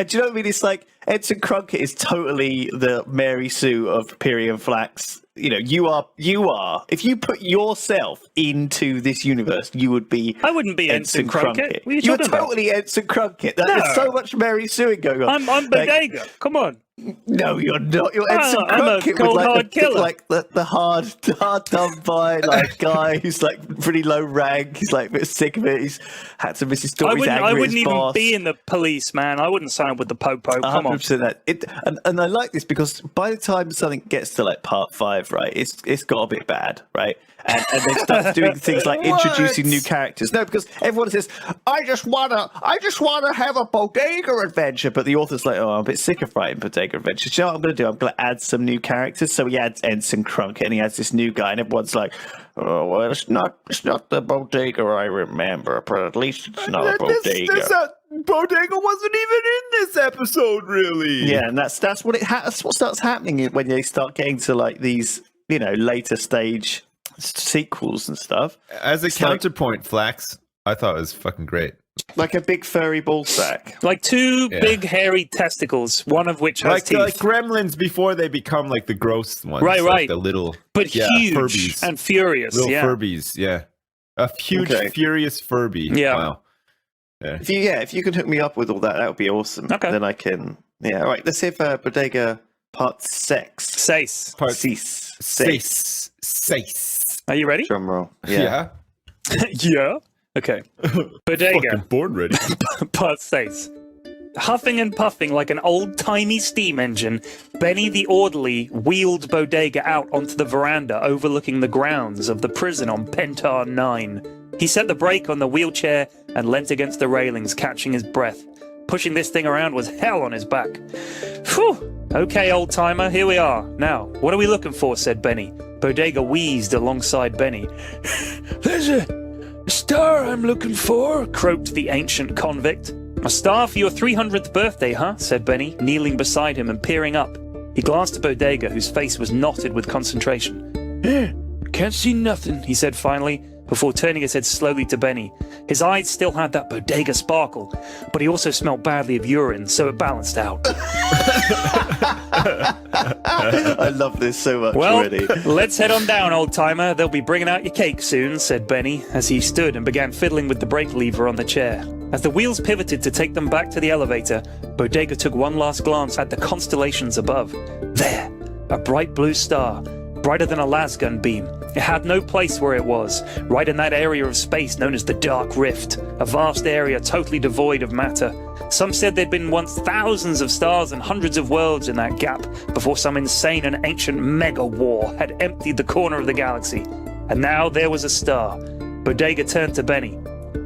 do you know what I mean? It's like Ensign Crunkett is totally the Mary Sue of Pyrian Flax. You know, you are. If you put yourself into this universe, you would be. I wouldn't be Ensign Crunkett. What are you You're talking about? totally Ensign Crunkett. There's so much Mary Sueing going on. I'm Bodega. Come on. No, you're not. You're Ensign I'm a Crunkett cold, with hard killer. like the hard done by like guy who's like pretty low rank. He's like a bit sick of it. He's had to miss his story. I wouldn't even boss. be in the police, man. I wouldn't sign up with the Popo. Come on. 100% that. And I like this because by the time something gets to like part 5, right, it's got a bit bad, right? and then starts doing things like introducing new characters. No, because everyone says, I just wanna have a bodega adventure, but the author's like, oh, I'm a bit sick of writing bodega adventures. You know what I'm gonna do? I'm gonna add some new characters. So he adds Ensign Crunkett, and he adds this new guy, and everyone's like, oh, well, it's not the bodega I remember, but at least it's not a bodega. Bodega wasn't even in this episode, really. Yeah, and that's what that's what starts happening when they start getting to like these, later stage sequels and stuff. As a counterpoint, Flax, I thought it was fucking great. Like a big furry ball sack. Like two big hairy testicles, one of which has teeth. Like gremlins before they become like the gross ones. Right. Like the little, but huge Furbies. and furious. Little Furbies, yeah. A huge, furious Furby. Yeah. Wow. Yeah. If you can hook me up with all that, that would be awesome. Okay. Then I can. Yeah. All right. Let's see if Bodega Part 6. Seis. Part 6. 6. Are you ready? Drum roll. Yeah. Yeah. Okay. Bodega. Fucking board ready. Part 6. Huffing and puffing like an old-timey steam engine, Benny the orderly wheeled Bodega out onto the veranda overlooking the grounds of the prison on Pentar 9. He set the brake on the wheelchair and leant against the railings, catching his breath. Pushing this thing around was hell on his back. Phew! Okay, old-timer, here we are. Now, what are we looking for, said Benny. Bodega wheezed alongside Benny. There's a star I'm looking for, croaked the ancient convict. A star for your 300th birthday, huh? Said Benny, kneeling beside him and peering up. He glanced at Bodega, whose face was knotted with concentration. Can't see nothing, he said finally, before turning his head slowly to Benny. His eyes still had that Bodega sparkle, but he also smelled badly of urine, so it balanced out. I love this so much Well, already. let's head on down, old-timer. They'll be bringing out your cake soon, said Benny, as he stood and began fiddling with the brake lever on the chair. As the wheels pivoted to take them back to the elevator, Bodega took one last glance at the constellations above. There, a bright blue star, brighter than a lasgun beam. It had no place where it was, right in that area of space known as the Dark Rift, a vast area totally devoid of matter. Some said there'd been once thousands of stars and hundreds of worlds in that gap before some insane and ancient mega-war had emptied the corner of the galaxy. And now there was a star. Bodega turned to Benny.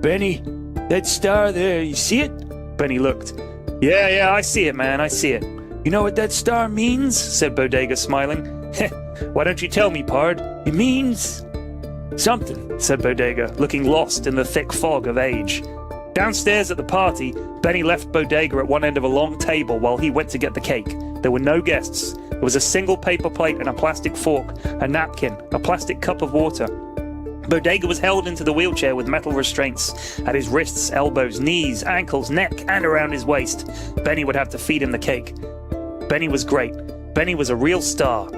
Benny, that star there, you see it? Benny looked. Yeah, I see it, man, I see it. You know what that star means? Said Bodega, smiling. Why don't you tell me, Pard? It means something, said Bodega, looking lost in the thick fog of age. Downstairs at the party, Benny left Bodega at one end of a long table while he went to get the cake. There were no guests. There was a single paper plate and a plastic fork, a napkin, a plastic cup of water. Bodega was held into the wheelchair with metal restraints at his wrists, elbows, knees, ankles, neck, and around his waist. Benny would have to feed him the cake. Benny was great. Benny was a real star.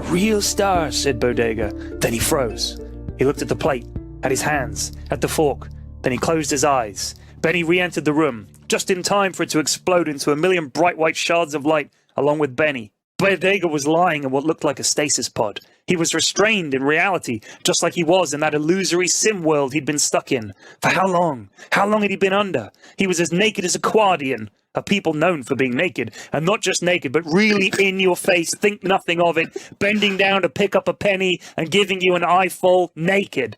Real star, said Bodega. Then he froze. He looked at the plate, at his hands, at the fork. Then he closed his eyes. Benny re-entered the room, just in time for it to explode into a million bright white shards of light, along with Benny. Bodega was lying in what looked like a stasis pod. He was restrained in reality, just like he was in that illusory sim world he'd been stuck in. For how long? How long had he been under? He was as naked as a Quadian, a people known for being naked, and not just naked, but really in your face, think nothing of it, bending down to pick up a penny and giving you an eyeful naked.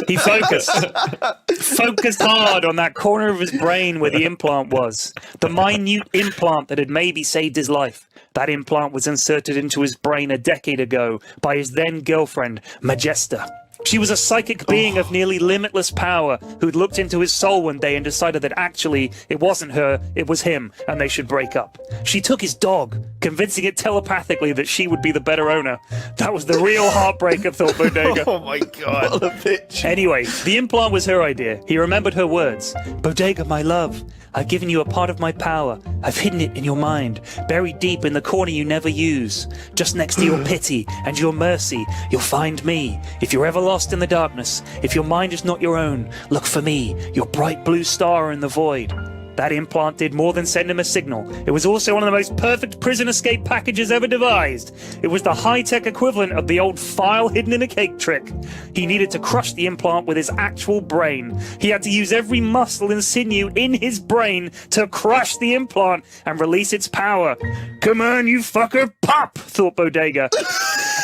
He focused hard on that corner of his brain where the implant was, the minute implant that had maybe saved his life. That implant was inserted into his brain a decade ago by his then girlfriend, Majesta. She was a psychic being of nearly limitless power who'd looked into his soul one day and decided that actually it wasn't her, it was him, and they should break up. She took his dog, convincing it telepathically that she would be the better owner. That was the real heartbreaker, thought Bodega. Oh my god. What a bitch. Anyway, the implant was her idea. He remembered her words. Bodega, my love, I've given you a part of my power. I've hidden it in your mind, buried deep in the corner you never use. Just next to your pity and your mercy, you'll find me. If you're ever lost in the darkness, if your mind is not your own, look for me, your bright blue star in the void. That implant did more than send him a signal. It was also one of the most perfect prison escape packages ever devised. It was the high-tech equivalent of the old file hidden in a cake trick. He needed to crush the implant with his actual brain. He had to use every muscle and sinew in his brain to crush the implant and release its power. Come on, you fucker, pop, thought Bodega.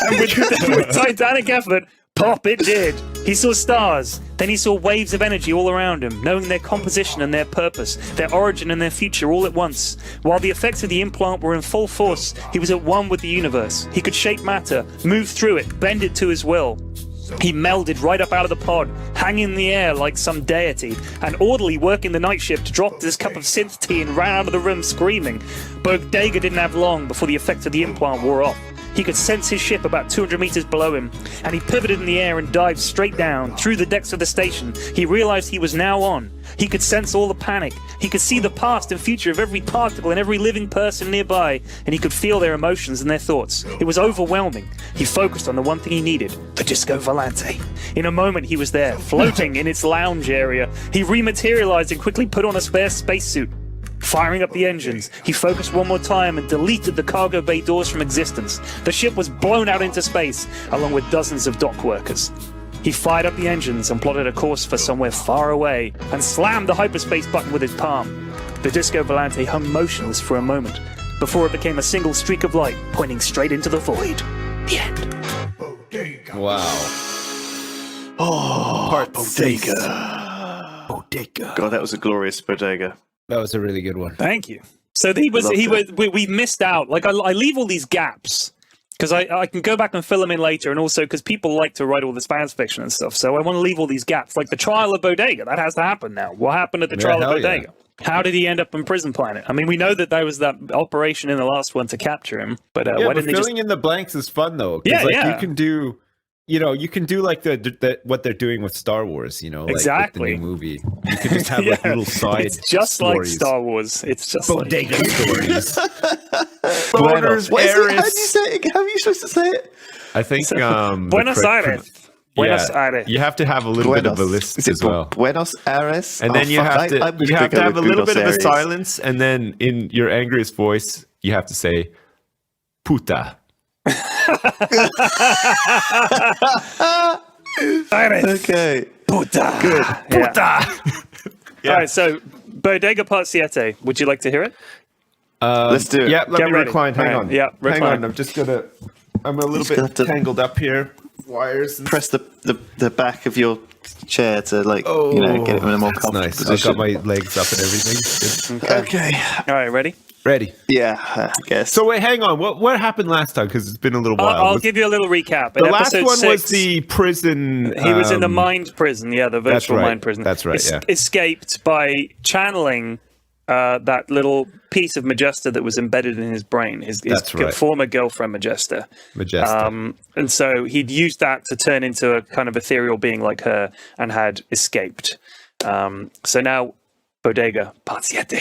And with titanic effort, pop it did. He saw stars. Then he saw waves of energy all around him, knowing their composition and their purpose, their origin and their future all at once. While the effects of the implant were in full force, he was at one with the universe. He could shape matter, move through it, bend it to his will. He melded right up out of the pod, hanging in the air like some deity, and orderly working the night shift dropped his cup of synth tea and ran out of the room screaming. Bodega didn't have long before the effects of the implant wore off. He could sense his ship about 200 meters below him, and he pivoted in the air and dived straight down, through the decks of the station. He realized he was now on. He could sense all the panic. He could see the past and future of every particle and every living person nearby, and he could feel their emotions and their thoughts. It was overwhelming. He focused on the one thing he needed, the Disco Volante. In a moment, he was there, floating in its lounge area. He rematerialized and quickly put on a spare spacesuit. Firing up the engines, he focused one more time and deleted the cargo bay doors from existence. The ship was blown out into space, along with dozens of dock workers. He fired up the engines and plotted a course for somewhere far away, and slammed the hyperspace button with his palm. The Disco Volante hung motionless for a moment, before it became a single streak of light, pointing straight into the void. The end. Wow. Oh, Part Bodega. Bodega. God, that was a glorious Bodega. That was a really good one. Thank you. So we missed out. Like, I leave all these gaps because I can go back and fill them in later, and also because people like to write all this fans fiction and stuff. So I want to leave all these gaps, like the trial of Bodega. That has to happen now. What happened at the trial of Bodega? Yeah. How did he end up in Prison Planet? I mean, we know that there was that operation in the last one to capture him, but why didn't they filling in the blanks is fun though. Yeah, like, yeah. You can do like the what they're doing with Star Wars, like exactly. with the new movie. You can just have like little side It's just stories. like Star Wars. It's just Bodega stories. Buenos Aires. How do you say it? How are you supposed to say it? I think Buenos Aires. Buenos Aires. You have to have a little bit of a lisp as well. Buenos Aires. And then you have to have a little bit of a silence, and then in your angriest voice, you have to say puta. Okay. Puta. Good. Puta. Yeah. All right, so Bodega Part 7. Would you like to hear it? Let's do it. Yeah, let Get me ready. recline. Hang All on. right, yeah, Hang recline. on. I'm a little Just gonna bit have to- tangled up here. Wires. Press the back of your chair to get it in a more That's comfortable nice. I've position. got my legs up and everything. Good. Okay. All right, ready? Ready. Yeah, I guess. So wait, hang on. What happened last time? Because it's been a little while. I'll give you a little recap. the In last episode one 6, was the prison. he was in the mind prison, the virtual right. mind prison. That's right, yeah. Escaped by channeling that little piece of Majesta that was embedded in his brain, his right. former girlfriend Majesta. And so he'd used that to turn into a kind of ethereal being like her and had escaped. So now, Bodega Part 7.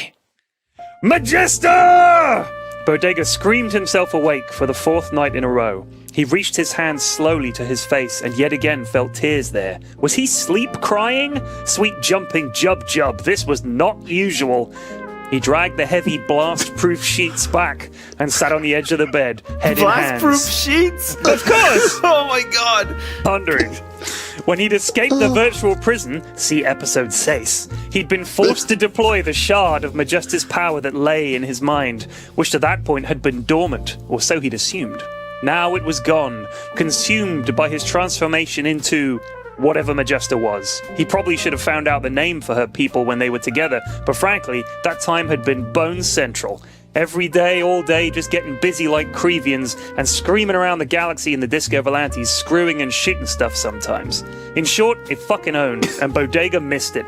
Majesta! Bodega screamed himself awake for the 4th night in a row. He reached his hand slowly to his face and yet again felt tears there. Was he sleep crying? Sweet jumping jub. This was not usual. He dragged the heavy blast-proof sheets back and sat on the edge of the bed, head in hands. Blast-proof sheets? Of course! Oh my god! Pondering. When he'd escaped the virtual prison, see episode 6, he'd been forced to deploy the shard of Majesta's power that lay in his mind, which to that point had been dormant, or so he'd assumed. Now it was gone, consumed by his transformation into whatever Majesta was. He probably should have found out the name for her people when they were together, but frankly, that time had been bone central. Every day, all day, just getting busy like Crevians and screaming around the galaxy in the Disco Volantes, screwing and shooting stuff sometimes. In short, it fucking owned, and Bodega missed it.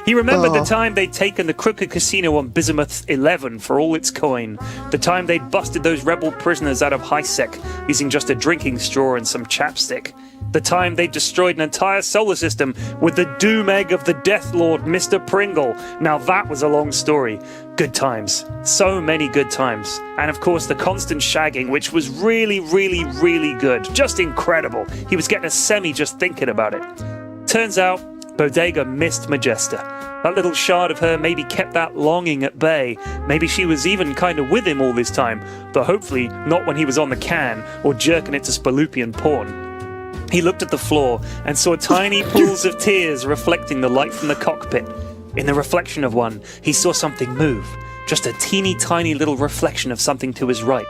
He remembered the time they'd taken the crooked casino on Bismuth 11 for all its coin, the time they'd busted those rebel prisoners out of High-Sec using just a drinking straw and some chapstick, the time they destroyed an entire solar system with the doom egg of the Death Lord, Mr. Pringle. Now that was a long story. Good times. So many good times. And of course the constant shagging, which was really, really, really good. Just incredible. He was getting a semi just thinking about it. Turns out, Bodega missed Majesta. That little shard of her maybe kept that longing at bay. Maybe she was even kind of with him all this time, but hopefully not when he was on the can or jerking it to Spalupian porn. He looked at the floor and saw tiny pools of tears reflecting the light from the cockpit. In the reflection of one, he saw something move. Just a teeny tiny little reflection of something to his right.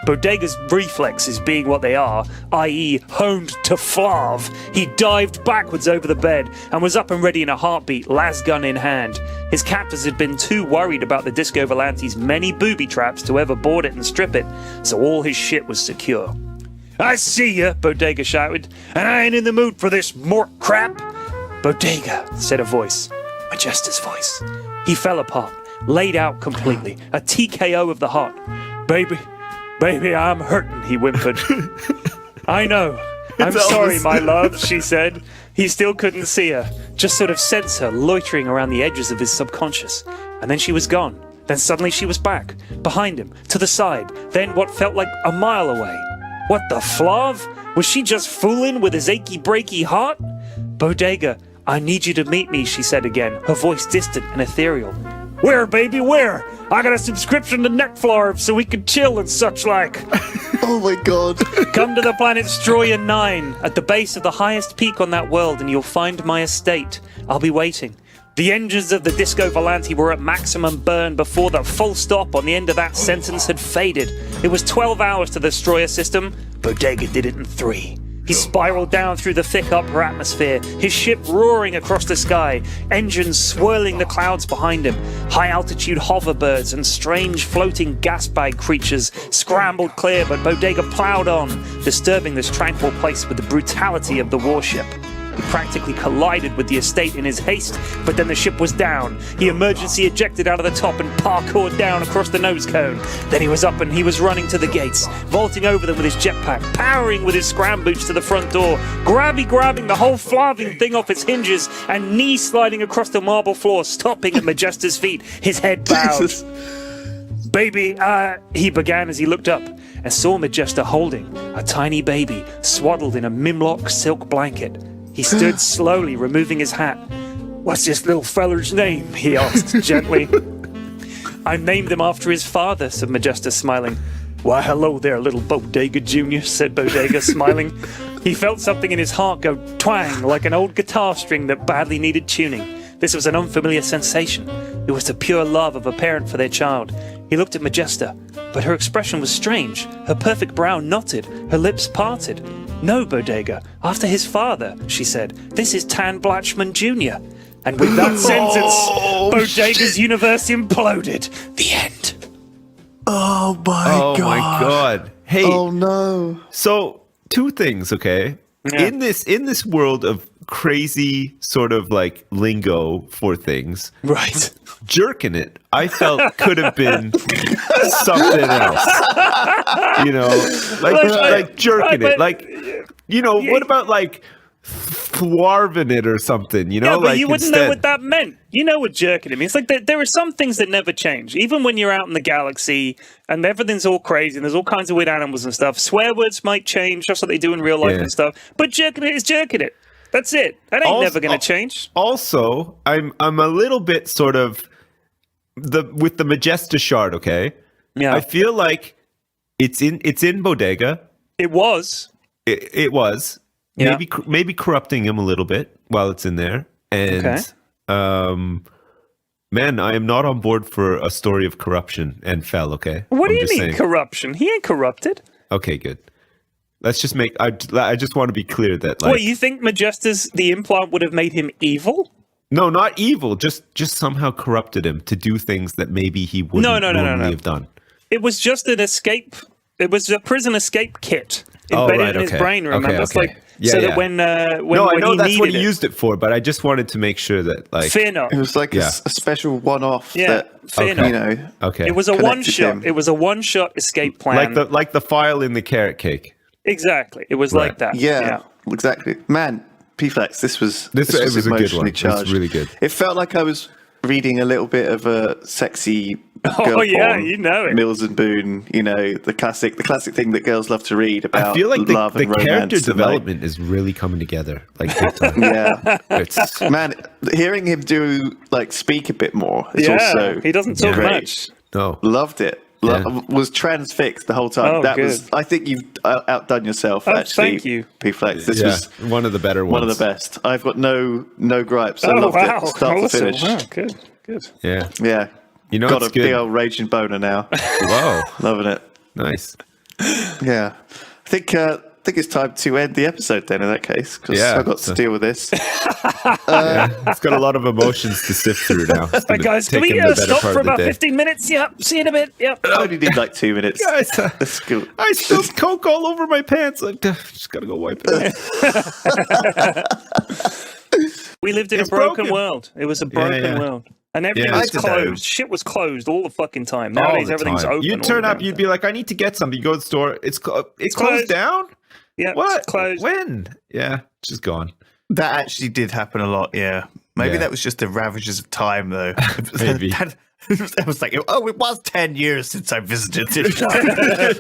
Bodega's reflexes being what they are, i.e. honed to flav, he dived backwards over the bed and was up and ready in a heartbeat, las gun in hand. His captors had been too worried about the Disco Volante's many booby traps to ever board it and strip it, so all his shit was secure. "I see ya," Bodega shouted, "and I ain't in the mood for this mort crap." "Bodega," said a voice. Majesta's voice. He fell apart, laid out completely, a TKO of the heart. Baby, I'm hurting," he whimpered. "I know. I'm sorry, my love," she said. He still couldn't see her, just sort of sense her loitering around the edges of his subconscious. And then she was gone. Then suddenly she was back, behind him, to the side, then what felt like a mile away. What the flav? Was she just fooling with his achy-breaky heart? "Bodega, I need you to meet me," she said again, her voice distant and ethereal. "Where, baby, where? I got a subscription to Netflix so we can chill and such like." Oh my god. "Come to the planet Stroya 9, at the base of the highest peak on that world, and you'll find my estate. I'll be waiting." The engines of the Disco Volante were at maximum burn before the full stop on the end of that sentence had faded. It was 12 hours to the Stroya system. Bodega did it in 3. He spiraled down through the thick upper atmosphere, his ship roaring across the sky, engines swirling the clouds behind him. High-altitude hoverbirds and strange floating gas bag creatures scrambled clear, but Bodega plowed on, disturbing this tranquil place with the brutality of the warship. He practically collided with the estate in his haste, but then the ship was down. He emergency ejected out of the top and parkoured down across the nose cone. Then he was up and he was running to the gates, vaulting over them with his jetpack, powering with his scram boots to the front door, grabbing the whole flaving thing off its hinges, and knee sliding across the marble floor, stopping at Majesta's feet, his head bowed. Jesus. "Baby, he began as he looked up and saw Majesta holding a tiny baby swaddled in a Mimlock silk blanket. He stood slowly, removing his hat. "What's this little feller's name?" he asked gently. "I named him after his father," said Majesta, smiling. "Why, hello there, little Bodega Jr., said Bodega, smiling. He felt something in his heart go twang like an old guitar string that badly needed tuning. This was an unfamiliar sensation. It was the pure love of a parent for their child. He looked at Majesta, but her expression was strange. Her perfect brow knotted, her lips parted. "No, Bodega, after his father," she said. "This is Tan Blatchman Jr." And with that sentence, Bodega's universe imploded. The end. Oh my god. Hey. Oh no. So 2 things, okay? Yeah. In this world of crazy sort of like lingo for things, Right. jerking it, I felt could have been something else. You know, like jerking it. Like, you know, what about like thwarving it or something, you know? Yeah, but like you wouldn't instead, know what that meant. You know what jerking it means. It's like there are some things that never change. Even when you're out in the galaxy and everything's all crazy and there's all kinds of weird animals and stuff, swear words might change just like they do in real life and stuff. But jerking it is jerking it. That's it. That ain't never going to change. Also, I'm a little bit sort of with the Majesta shard, okay? Yeah. I feel like it's in Bodega. It was. It was. Yeah. Maybe corrupting him a little bit while it's in there. And man, I am not on board for a story of corruption and fell, okay? What do I'm you just mean saying. corruption? He ain't corrupted. Okay, good. Let's just make I just want to be clear that like What, you think Majesta's the implant would have made him evil? no, not evil, just somehow corrupted him to do things that maybe he wouldn't normally have done. It was just an escape. It was a prison escape kit embedded in his brain. Remember, it's like that when no, I know he that's what he needed used it for, but I just wanted to make sure that like Fear not. It was like a special one-off. Yeah, that, fear you not. know. okay, It was a Connected one-shot. him. It was a one-shot escape plan. like the file in the carrot cake. Exactly. It was like that. Yeah, exactly. Man, P-Flex, this was It was a good one. emotionally It was charged. really good. It felt like I was reading a little bit of a sexy Oh, girl yeah, porn, you know it. Mills and Boone, you know, the classic thing that girls love to read about I feel like love the and romance. character and, like, development is really coming together. Like big time. yeah, It's man, hearing him speak a bit more is Yeah, also he doesn't talk great. much. no. Loved it. Yeah. Was transfixed the whole time. Oh, that good. was. I think you've outdone yourself. Oh, actually, thank you. P-Flex. This Yeah, was one of the better ones. one of the best. I've got no gripes. I Oh, loved wow. it, start to Awesome. finish. Wow, good. Yeah. Yeah, You know got it's a big good. old raging boner now. Whoa. Loving it. Nice. Yeah. I think it's time to end the episode then in that case, because I've got to deal with this. It's got a lot of emotions to sift through now. It's Right, guys, can we stop for about 15 minutes? Yep, see you in a bit. Yep. I only need like 2 minutes. Guys, Let's go. I spilled Coke all over my pants. Like, just gotta go wipe it off. We lived in a It's broken broken. world. It was a broken world. And everything was I did that. closed. Shit was closed all the fucking time. All Nowadays, the everything's time. open. You all turn the up, damn you'd be like, I need to get something. You go to the store, it's closed. closed down? Yeah, What? it's closed. When? Yeah, it's just gone. That actually did happen a lot, yeah. Maybe Yeah. that was just the ravages of time, though. Maybe. I was like, oh, it was 10 years since I visited this. Yeah,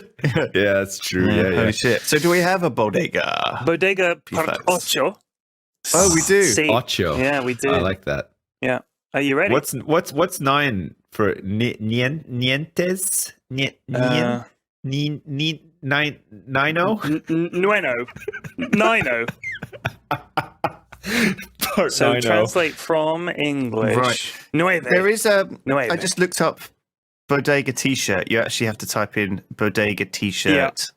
that's true. Yeah, Holy shit. So do we have a bodega? Bodega Facts. Ocho. Oh, we do. Sí. Ocho. Yeah, we do. I like that. Yeah. Are you ready? What's 9 for nientes? Nino? Nueno. Nino. Part So nino. translate from English. Right. Nueve. There is a. Nueve. I just looked up bodega t-shirt. You actually have to type in bodega t-shirt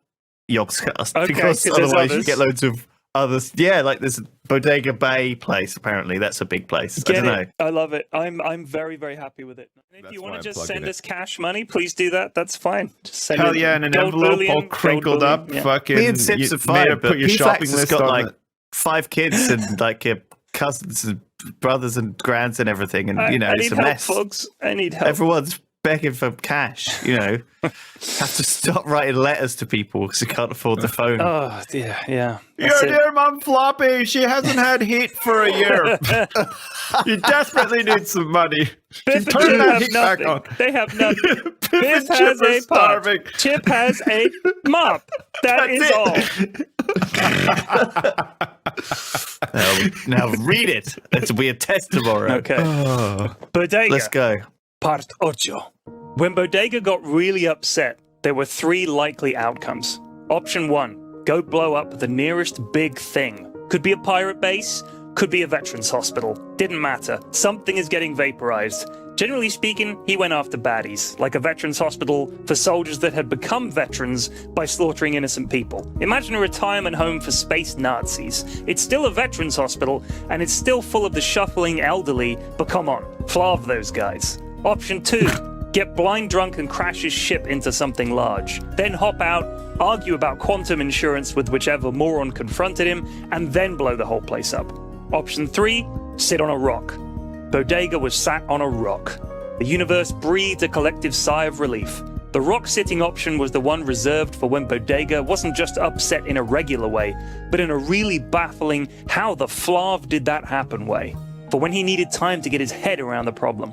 Yogscast Okay, because 'cause there's otherwise you others. get loads of others. Yeah, like there's a Bodega Bay place. Apparently, that's a big place. I don't know. I love it. I'm very, very happy with it. And if That's you why want I'm to just plugging send it. us cash money, please do that. That's fine. Just send Hell it. yeah, in an Gold envelope bullion, all gold crinkled bullion, up. yeah. Fucking. Me and Sips you are may fine, have but put your P-Fax shopping has list got on like it. 5 kids and like cousins and brothers and grands and everything, and I it's need a help, mess. folks. I need help. Everyone's begging for cash. Have to stop writing letters to people because they can't afford the phone. Oh dear, yeah. Your That's it. dear mum Floppy, she hasn't had heat for a year. You desperately need some money. Biff and Turn Chip that have heat back nothing. on. They have nothing. Biff Biff and Chip has are a pot. starving. Chip has a mop. That's all. Now read it. It'll be a test tomorrow. Okay. Bodega. Let's go. Part ocho. When Bodega got really upset, there were 3 likely outcomes. Option 1, go blow up the nearest big thing. Could be a pirate base, could be a veterans hospital. Didn't matter. Something is getting vaporized. Generally speaking, he went after baddies, like a veterans hospital for soldiers that had become veterans by slaughtering innocent people. Imagine a retirement home for space Nazis. It's still a veterans hospital, and it's still full of the shuffling elderly, but come on, flav those guys. Option 2, get blind drunk and crash his ship into something large. Then hop out, argue about quantum insurance with whichever moron confronted him, and then blow the whole place up. Option 3, sit on a rock. Bodega was sat on a rock. The universe breathed a collective sigh of relief. The rock-sitting option was the one reserved for when Bodega wasn't just upset in a regular way, but in a really baffling how the flav did that happen way, for when he needed time to get his head around the problem.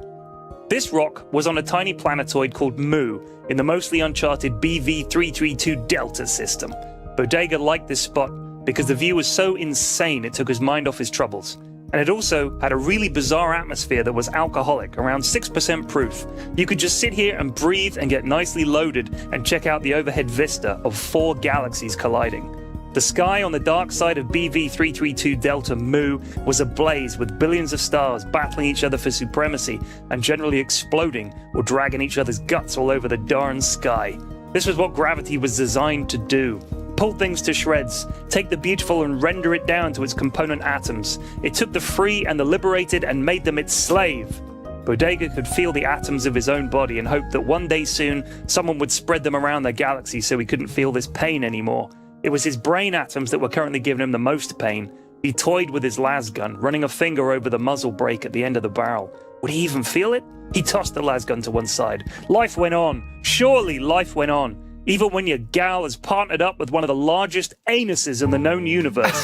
This rock was on a tiny planetoid called Mu in the mostly uncharted BV332 Delta system. Bodega liked this spot because the view was so insane it took his mind off his troubles. And it also had a really bizarre atmosphere that was alcoholic, around 6% proof. You could just sit here and breathe and get nicely loaded and check out the overhead vista of 4 galaxies colliding. The sky on the dark side of BV332 Delta Mu was ablaze with billions of stars battling each other for supremacy and generally exploding or dragging each other's guts all over the darn sky. This was what gravity was designed to do. Pull things to shreds, take the beautiful and render it down to its component atoms. It took the free and the liberated and made them its slave. Bodega could feel the atoms of his own body and hoped that one day soon someone would spread them around the galaxy so he couldn't feel this pain anymore. It was his brain atoms that were currently giving him the most pain. He toyed with his lasgun, running a finger over the muzzle brake at the end of the barrel. Would he even feel it? He tossed the lasgun to one side. Life went on. Surely life went on. Even when your gal is partnered up with one of the largest anuses in the known universe.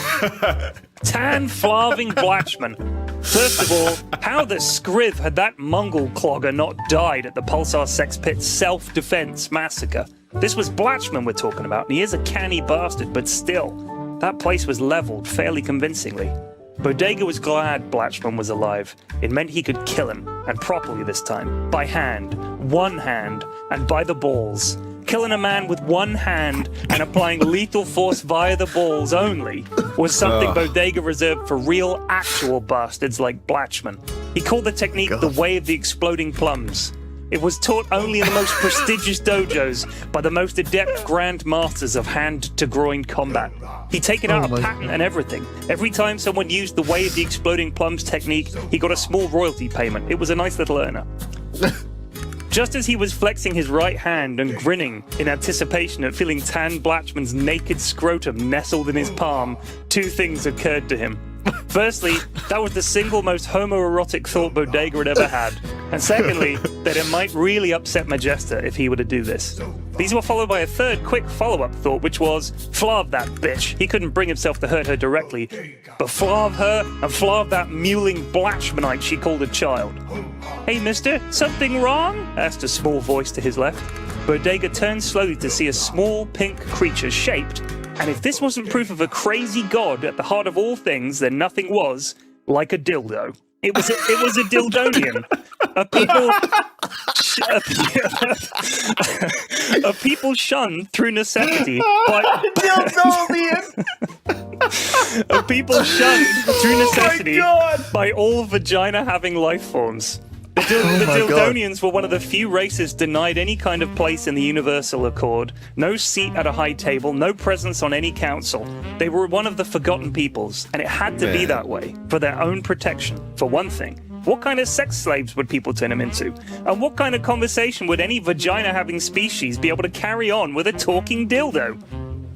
Tan flaving Blatchman. First of all, how the scriv had that Mongol clogger not died at the Pulsar Sex Pit self-defense massacre? This was Blatchman we're talking about, and he is a canny bastard, but still, that place was leveled fairly convincingly. Bodega was glad Blatchman was alive. It meant he could kill him, and properly this time, by hand, one hand, and by the balls. Killing a man with one hand and applying lethal force via the balls only was something Bodega reserved for real, actual bastards like Blatchman. He called the technique the way of the exploding plums. It was taught only in the most prestigious dojos by the most adept grandmasters of hand-to-groin combat. He'd taken out a patent and everything. Every time someone used the Way of the Exploding Plums technique, he got a small royalty payment. It was a nice little earner. Just as he was flexing his right hand and grinning in anticipation at feeling Tan Blatchman's naked scrotum nestled in his palm, two things occurred to him. Firstly, that was the single most homoerotic thought Bodega had ever had. And secondly, that it might really upset Majesta if he were to do this. These were followed by a third quick follow-up thought, which was, flarv that bitch. He couldn't bring himself to hurt her directly, but flarv her and flarv that mewling Blatchmanite she called a child. Hey, mister, something wrong? Asked a small voice to his left. Bodega turned slowly to see a small pink creature shaped, and if this wasn't proof of a crazy god at the heart of all things, then nothing was, like a dildo. It was a dildonian. A people shunned through necessity by a people shunned through necessity by all vagina-having life forms. The Dildonians were one of the few races denied any kind of place in the universal accord, no seat at a high table, no presence on any council. They were one of the forgotten peoples, and it had to be that way, for their own protection. For one thing, what kind of sex slaves would people turn them into? And what kind of conversation would any vagina-having species be able to carry on with a talking dildo?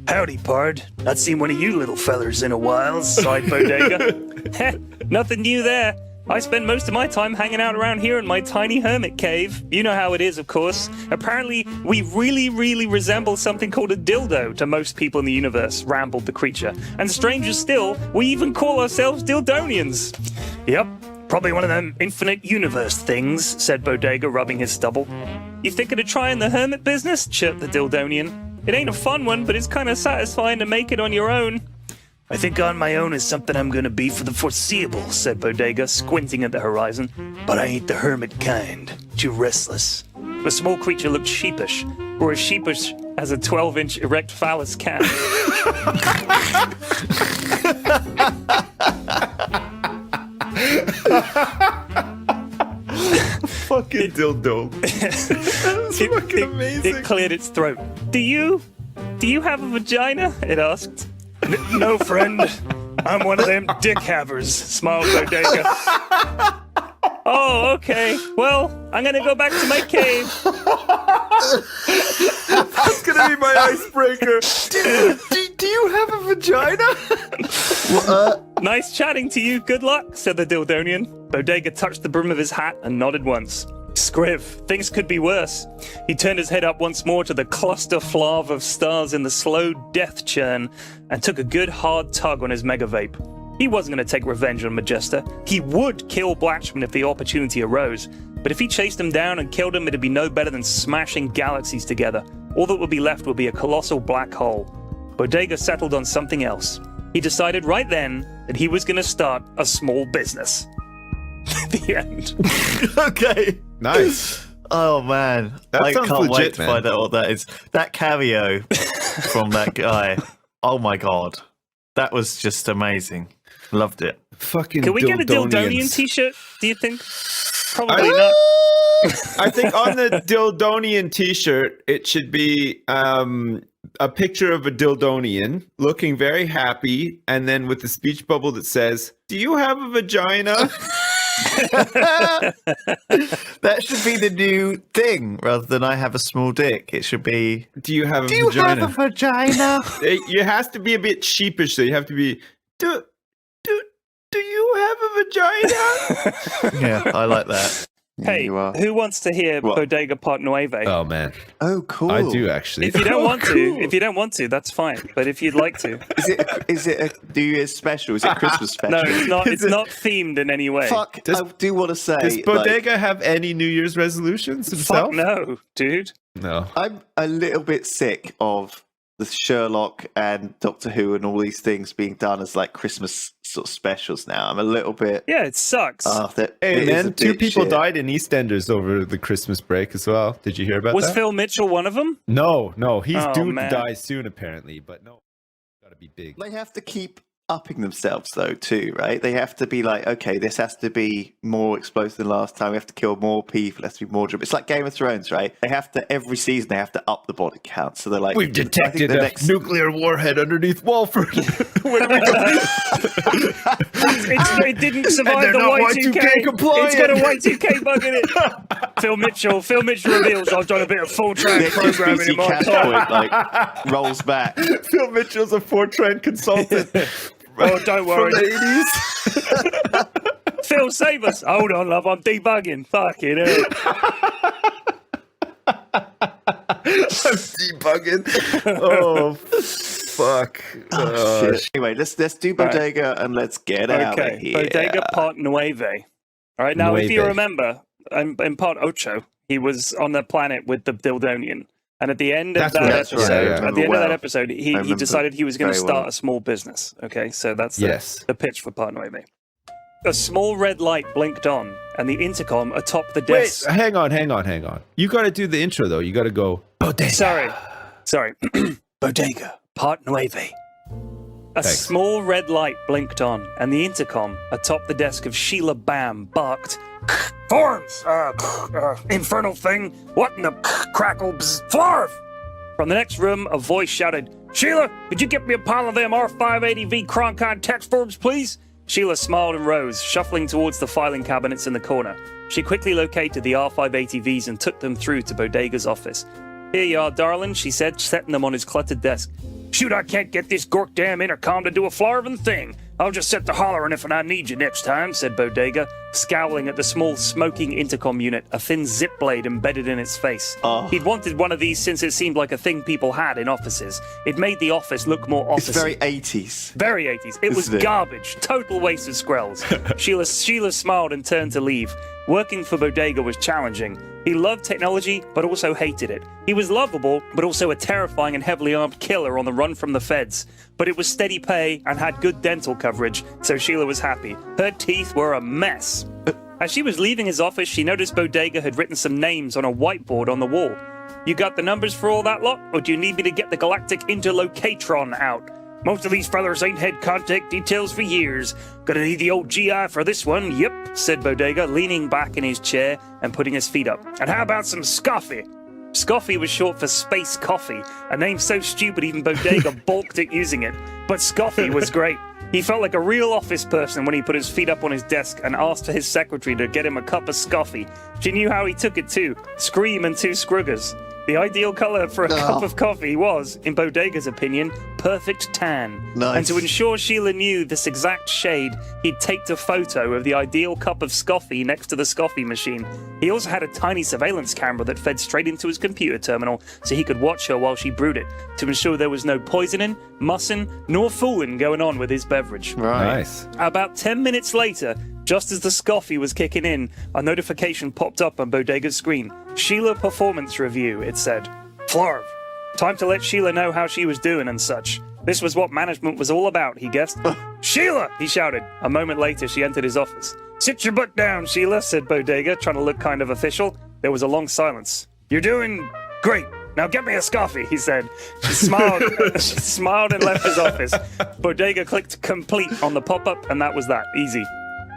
Howdy, pard. Not seen one of you little fellers in a while, sighed Bodega. Nothing new there. I spend most of my time hanging out around here in my tiny hermit cave. You know how it is, of course. Apparently, we really resemble something called a dildo to most people in the universe, rambled the creature. And stranger still, we even call ourselves Dildonians. Yep, probably one of them infinite universe things, said Bodega, rubbing his stubble. You thinking of trying the hermit business? Chirped the Dildonian. It ain't a fun one, but it's kind of satisfying to make it on your own. I think on my own is something I'm gonna be for the foreseeable, said Bodega, squinting at the horizon. But I ain't the hermit kind. Too restless. The small creature looked sheepish, or as sheepish as a 12-inch erect phallus can. Fucking dildo. That's fucking amazing. It cleared its throat. Do you have a vagina? It asked. No, friend. I'm one of them dick-havers, smiled Bodega. Oh, okay. Well, I'm gonna go back to my cave. That's gonna be my icebreaker. Do you have a vagina? Nice chatting to you. Good luck, said the Dildonian. Bodega touched the brim of his hat and nodded once. Scriv, things could be worse. He turned his head up once more to the cluster flarv of stars in the slow death churn and took a good hard tug on his mega vape. He wasn't going to take revenge on Majesta. He would kill Blatchman if the opportunity arose, but if he chased him down and killed him, it'd be no better than smashing galaxies together. All that would be left would be a colossal black hole. Bodega settled on something else. He decided right then that he was going to start a small business. The end. Okay. Nice. Oh man, That I sounds can't wait legit, to man. find out what that is. That cameo from that guy. Oh my god, that was just amazing. Loved it. Fucking Can we get a Dildonian Dildonians. t-shirt, do you think? Probably not. I think on the Dildonian t-shirt, it should be a picture of a Dildonian looking very happy, and then with the speech bubble that says, "Do you have a vagina?" That should be the new thing rather than I have a small dick. It should be, Do you have a do you vagina? have a vagina? It has to be a bit sheepish, so you have to be, do you have a vagina? Yeah, I like that. Hey, You are. who wants to hear What? Bodega Part Nueve? Oh man, Oh, cool. I do actually. If you don't want Cool. to, that's fine. But if you'd like to, Is it a New Year's special? Is it Christmas special? no, it's not. It's Is it- not themed in any way. Fuck, Does- I do want to say, Does like, Bodega have any New Year's resolutions himself? Fuck no, dude. No. I'm a little bit sick of the Sherlock and Doctor Who and all these things being done as like Christmas sort of specials now. I'm a little bit. Yeah, it sucks. That Hey it is a man, two bit people shit. died in EastEnders over the Christmas break as well. Did you hear about Was that? Phil Mitchell one of them? No, he's Oh, due man. to die soon apparently, but no, gotta be big. They have to keep upping themselves though too, right? They have to be like, okay, this has to be more explosive than last time. We have to kill more people. It has to be more drama. It's like Game of Thrones, right? They have to every season. They have to up the body count. So they're like, We've detected a nuclear warhead underneath Walford. Where do we go? It didn't survive the Y2K. It's got a Y2K bug in it. Phil Mitchell reveals I've done a bit of full-track programming in my time. Like rolls back. Phil Mitchell's a Fortran consultant. Oh, don't worry. From the 80s. Phil, save us. Hold on, love. I'm debugging. Fucking hell. I'm debugging. Oh, fuck. Oh, shit. Anyway, let's do Bodega and let's get out of here. Bodega Part Nueve. All right, now if you remember, in Part Ocho, he was on the planet with the Dildonian. And at the end of that episode, he decided he was going to start a small business. Okay, so that's the pitch for Part Nueve. A small red light blinked on, and the intercom atop the desk. Wait, hang on. You got to do the intro, though. You got to go, Bodega. Sorry. Bodega, Part Nueve. A small red light blinked on, and the intercom atop the desk of Sheila Bam barked, "Forms! Infernal thing! What in the crackle flarf?" From the next room, a voice shouted, "Sheila, could you get me a pile of them R580V Croncon text forms, please?" Sheila smiled and rose, shuffling towards the filing cabinets in the corner. She quickly located the R580Vs and took them through to Bodega's office. "Here you are, darling," she said, setting them on his cluttered desk. "Shoot, I can't get this gork-damn intercom to do a flarvin' thing. I'll just set to hollering if I need you next time," said Bodega, scowling at the small smoking intercom unit, a thin zip blade embedded in its face. He'd wanted one of these since it seemed like a thing people had in offices. It made the office look more officey. It's very 80s. Very 80s. It was garbage. Total waste of skrells. Sheila smiled and turned to leave. Working for Bodega was challenging. He loved technology, but also hated it. He was lovable, but also a terrifying and heavily armed killer on the run from the feds. But it was steady pay and had good dental coverage, so Sheila was happy. Her teeth were a mess. As she was leaving his office, she noticed Bodega had written some names on a whiteboard on the wall. "You got the numbers for all that lot, or do you need me to get the galactic interlocatron out? Most of these fellers ain't had contact details for years. Gonna need the old GI for this one, yep," said Bodega, leaning back in his chair and putting his feet up. "And how about some scoffy?" Scoffy was short for Space Coffee, a name so stupid even Bodega balked at using it. But Scoffy was great. He felt like a real office person when he put his feet up on his desk and asked his secretary to get him a cup of Scoffy. She knew how he took it too. Scream and 2 scruggers. The ideal color for a cup of coffee was, in Bodega's opinion, perfect tan. Nice. And to ensure Sheila knew this exact shade, he'd taped a photo of the ideal cup of Scoffy next to the Scoffy machine. He also had a tiny surveillance camera that fed straight into his computer terminal so he could watch her while she brewed it, to ensure there was no poisoning, mussing, nor fooling going on with his beverage. Right. Nice. About 10 minutes later, just as the Scoffy was kicking in, a notification popped up on Bodega's screen. Sheila Performance Review, it said. "Flarv. Time to let Sheila know how she was doing and such." This was what management was all about, he guessed. "Sheila!" he shouted. A moment later, she entered his office. "Sit your butt down, Sheila," said Bodega, trying to look kind of official. There was a long silence. "You're doing great. Now get me a Scoffy," he said. She smiled. She smiled and left his office. Bodega clicked complete on the pop-up, and that was that. Easy.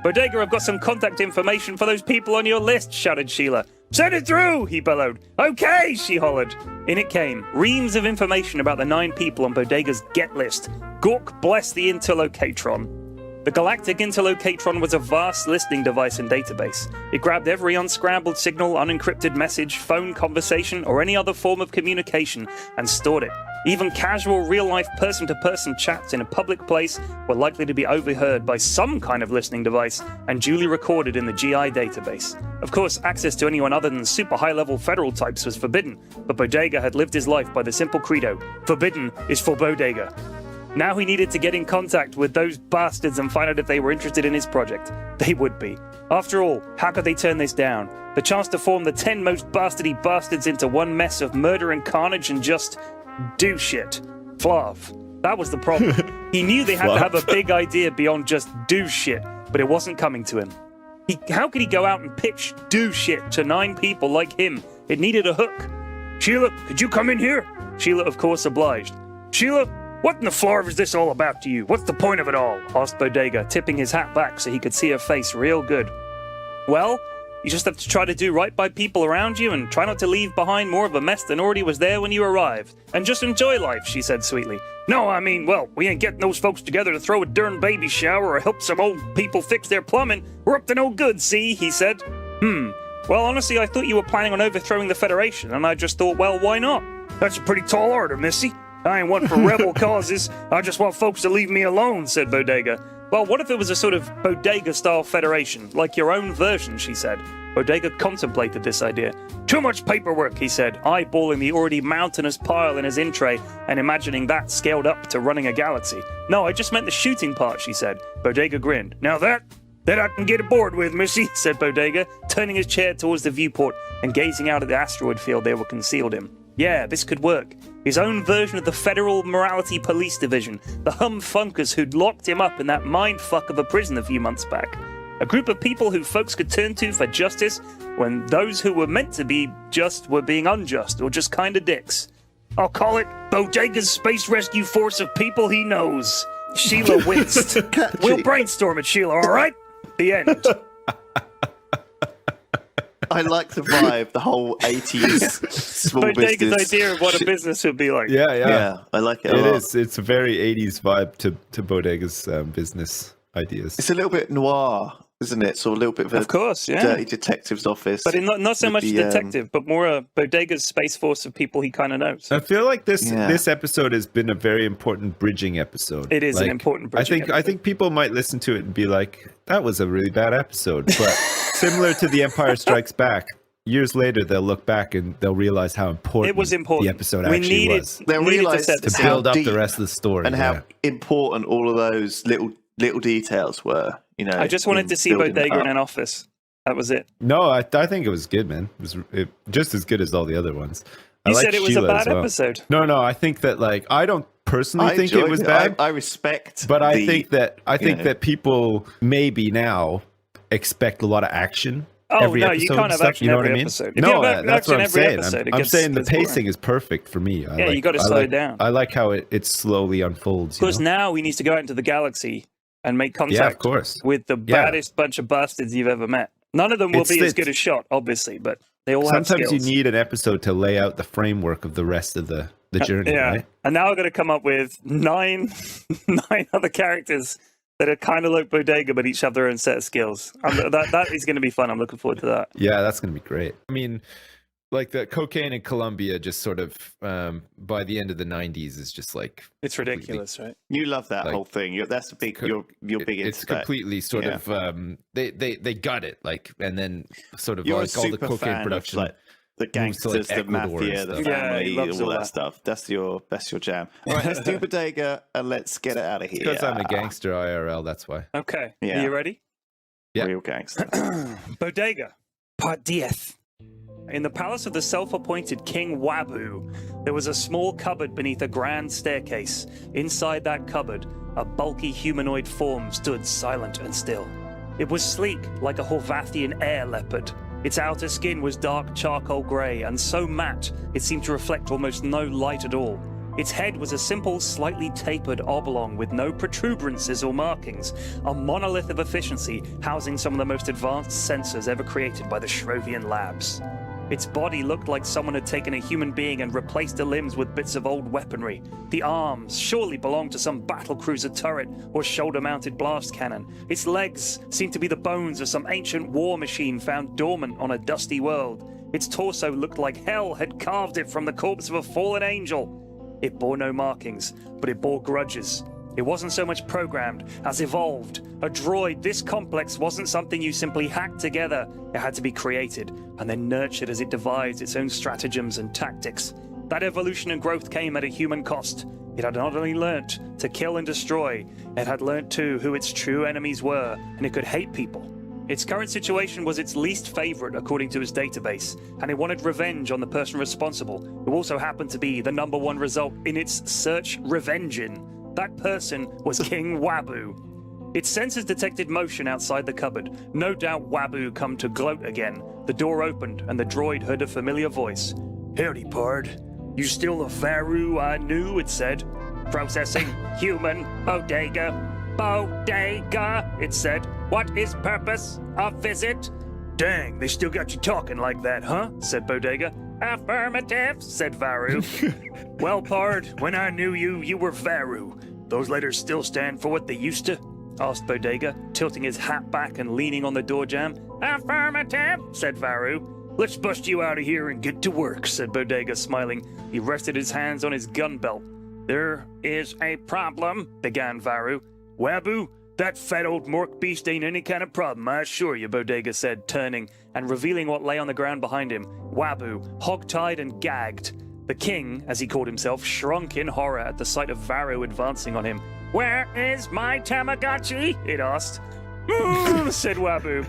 "Bodega, I've got some contact information for those people on your list," shouted Sheila. "Send it through," he bellowed. "Okay," she hollered. In it came, reams of information about the 9 people on Bodega's get list. Gork bless the interlocatron. The Galactic Interlocatron was a vast listening device and database. It grabbed every unscrambled signal, unencrypted message, phone conversation, or any other form of communication and stored it. Even casual, real-life, person-to-person chats in a public place were likely to be overheard by some kind of listening device and duly recorded in the GI database. Of course, access to anyone other than super high-level federal types was forbidden, but Bodega had lived his life by the simple credo, "Forbidden is for Bodega." Now he needed to get in contact with those bastards and find out if they were interested in his project. They would be. After all, how could they turn this down? The chance to form the 10 most bastardy bastards into one mess of murder and carnage and just do shit. Flav. That was the problem. He knew they had to have a big idea beyond just do shit, but it wasn't coming to him. How could he go out and pitch do shit to 9 people like him? It needed a hook. "Sheila, could you come in here?" Sheila, of course, obliged. "Sheila, What in the floor is this all about to you? What's the point of it all? Asked Bodega, tipping his hat back so he could see her face real good. Well, you just have to try to do right by people around you and try not to leave behind more of a mess than already was there when you arrived. And just enjoy life, she said sweetly. No, I mean, well, we ain't getting those folks together to throw a darn baby shower or help some old people fix their plumbing. We're up to no good, see, he said. Well, honestly, I thought you were planning on overthrowing the Federation, and I just thought, well, why not? That's a pretty tall order, missy. I ain't one for rebel causes. I just want folks to leave me alone, said Bodega. Well, what if it was a sort of Bodega-style federation, like your own version, she said. Bodega contemplated this idea. Too much paperwork, he said, eyeballing the already mountainous pile in his in tray and imagining that scaled up to running a galaxy. No, I just meant the shooting part, she said. Bodega grinned. Now that I can get aboard with, missy, said Bodega, turning his chair towards the viewport and gazing out at the asteroid field they were concealed in. Yeah, this could work. His own version of the Federal Morality Police Division, the humfunkers who'd locked him up in that mindfuck of a prison a few months back. A group of people who folks could turn to for justice when those who were meant to be just were being unjust or just kinda dicks. I'll call it Bodega's Space Rescue Force of People He Knows. Sheila winced. We'll brainstorm it, Sheila, alright? The end. I like the vibe, the whole 80s small Bodega's business. idea of what a business would be like. Yeah. I like it a lot. It's a very 80s vibe to Bodega's business ideas. It's a little bit noir, isn't it? So a little bit of a Of course, yeah. dirty detective's office. But not so with much the, detective, but more a Bodega's space force of people he kind of knows. I feel like this Yeah. this episode has been a very important bridging episode. It is an important bridging I think people might listen to it and be like, that was a really bad episode. But similar to The Empire Strikes Back, years later they'll look back and they'll realize how important It was important. the episode actually was. They'll needed to realise set the To how build up deep the rest of the story. and how important all of those little details were. You know, I just wanted to see building it Bodega in up. an office. That was it. No, I think it was good, man. It was just as good as all the other ones. You I said liked it was Sheila a as bad well. episode. No, I think that I don't personally I think it enjoyed was bad. I respect, But I the- think that know. that people maybe now expect a lot of action. Oh, every no, episode you can't and have stuff, action you know every what I mean? episode. If you No, have that's action what I'm every saying. episode, it I'm gets- saying the it's boring. pacing is perfect for me. Yeah, you gotta slow it down. I like how it slowly unfolds. Because now he needs to go out into the galaxy and make yeah, of contact course. with the Yeah. baddest bunch of bastards you've ever met. None of them will It's be as the- good as Shot, obviously, but they all have Sometimes skills. you need an episode to lay out the framework of the rest of the journey, Yeah, right? and now I've got to come up with nine other characters that are kind of like Bodega, but each have their own set of skills. That is going to be fun. I'm looking forward to that. Yeah, that's going to be great. I mean, like the cocaine in Colombia just sort of by the end of the 90s is just like It's ridiculous, right? You love that Like, whole thing. That's a big. You're big into it's that. completely sort Yeah. of they got it, like, and then sort of You're a like all the super cocaine fan production. of like the moves to, gangsters, like, the Ecuador and mafia, the stuff. Yeah, family, he loves all all that that. stuff. That's your jam. All right, let's do Bodega and let's get it out of here. Because I'm a gangster IRL, that's why. Okay, Yeah. are you ready? Yeah. Real gangster. Bodega, Part 10. In the palace of the self-appointed King Wabu, there was a small cupboard beneath a grand staircase. Inside that cupboard, a bulky humanoid form stood silent and still. It was sleek, like a Horvathian air leopard. Its outer skin was dark charcoal grey and so matte it seemed to reflect almost no light at all. Its head was a simple, slightly tapered oblong with no protuberances or markings, a monolith of efficiency housing some of the most advanced sensors ever created by the Shrovian labs. Its body looked like someone had taken a human being and replaced the limbs with bits of old weaponry. The arms surely belonged to some battlecruiser turret or shoulder-mounted blast cannon. Its legs seemed to be the bones of some ancient war machine found dormant on a dusty world. Its torso looked like hell had carved it from the corpse of a fallen angel. It bore no markings, but it bore grudges. It wasn't so much programmed as evolved. A droid this complex wasn't something you simply hacked together. It had to be created and then nurtured as it devised its own stratagems and tactics. That evolution and growth came at a human cost. It had not only learnt to kill and destroy, it had learnt too who its true enemies were, and it could hate people. Its current situation was its least favorite according to its database, and it wanted revenge on the person responsible, who also happened to be the #1 result in its search revengin. That person was King Wabu. Its sensors detected motion outside the cupboard. No doubt Wabu come to gloat again. The door opened, and the droid heard a familiar voice. "Howdy, pard. You still the Faru I knew," it said. Processing. Human. Bodega. Bodega, it said. What is purpose of visit? Dang, they still got you talking like that, huh? Said Bodega. Affirmative, said Varu. Well, Pard, when I knew you, you were Varu. Those letters still stand for what they used to? Asked Bodega, tilting his hat back and leaning on the door jamb. Affirmative, said Varu. Let's bust you out of here and get to work, said Bodega, smiling. He rested his hands on his gun belt. There is a problem, began Varu. Wabu, that fat old mork beast ain't any kind of problem, I assure you, Bodega said, turning and revealing what lay on the ground behind him. Wabu, hog-tied and gagged. The king, as he called himself, shrunk in horror at the sight of Varu advancing on him. Where is my Tamagotchi? It asked. Said Wabu.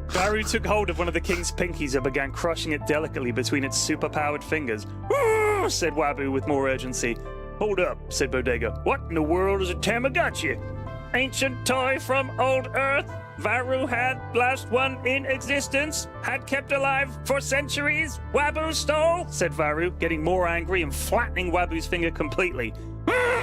Varu took hold of one of the king's pinkies and began crushing it delicately between its super-powered fingers. Said Wabu with more urgency. Hold up, said Bodega. What in the world is a Tamagotchi? Ancient toy from old Earth. Varu had last one in existence. Had kept alive for centuries. Wabu stole, said Varu, getting more angry and flattening Wabu's finger completely.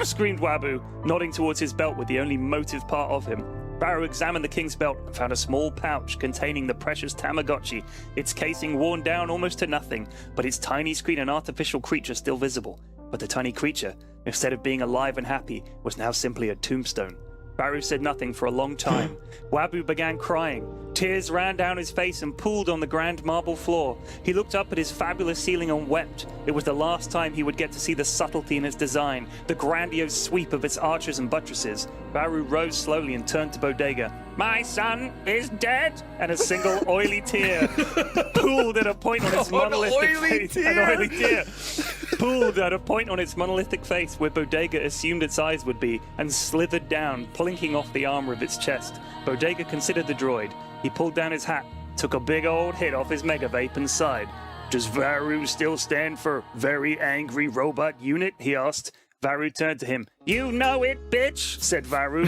Screamed Wabu, nodding towards his belt with the only motive part of him. Varu examined the king's belt and found a small pouch containing the precious Tamagotchi, its casing worn down almost to nothing, but its tiny screen and artificial creature still visible. But the tiny creature, instead of being alive and happy, was now simply a tombstone. Varu said nothing for a long time. Wabu began crying. Tears ran down his face and pooled on the grand marble floor. He looked up at his fabulous ceiling and wept. It was the last time he would get to see the subtlety in its design, the grandiose sweep of its arches and buttresses. Varu rose slowly and turned to Bodega. My son is dead! And a single oily tear pooled at a point on its monolithic face. An oily tear pooled at a point on its monolithic face where Bodega assumed its eyes would be and slithered down, plinking off the armor of its chest. Bodega considered the droid. He pulled down his hat, took a big old hit off his mega vape and sighed. Does Varu still stand for Very Angry Robot Unit? He asked. Varu turned to him. You know it, bitch, said Varu,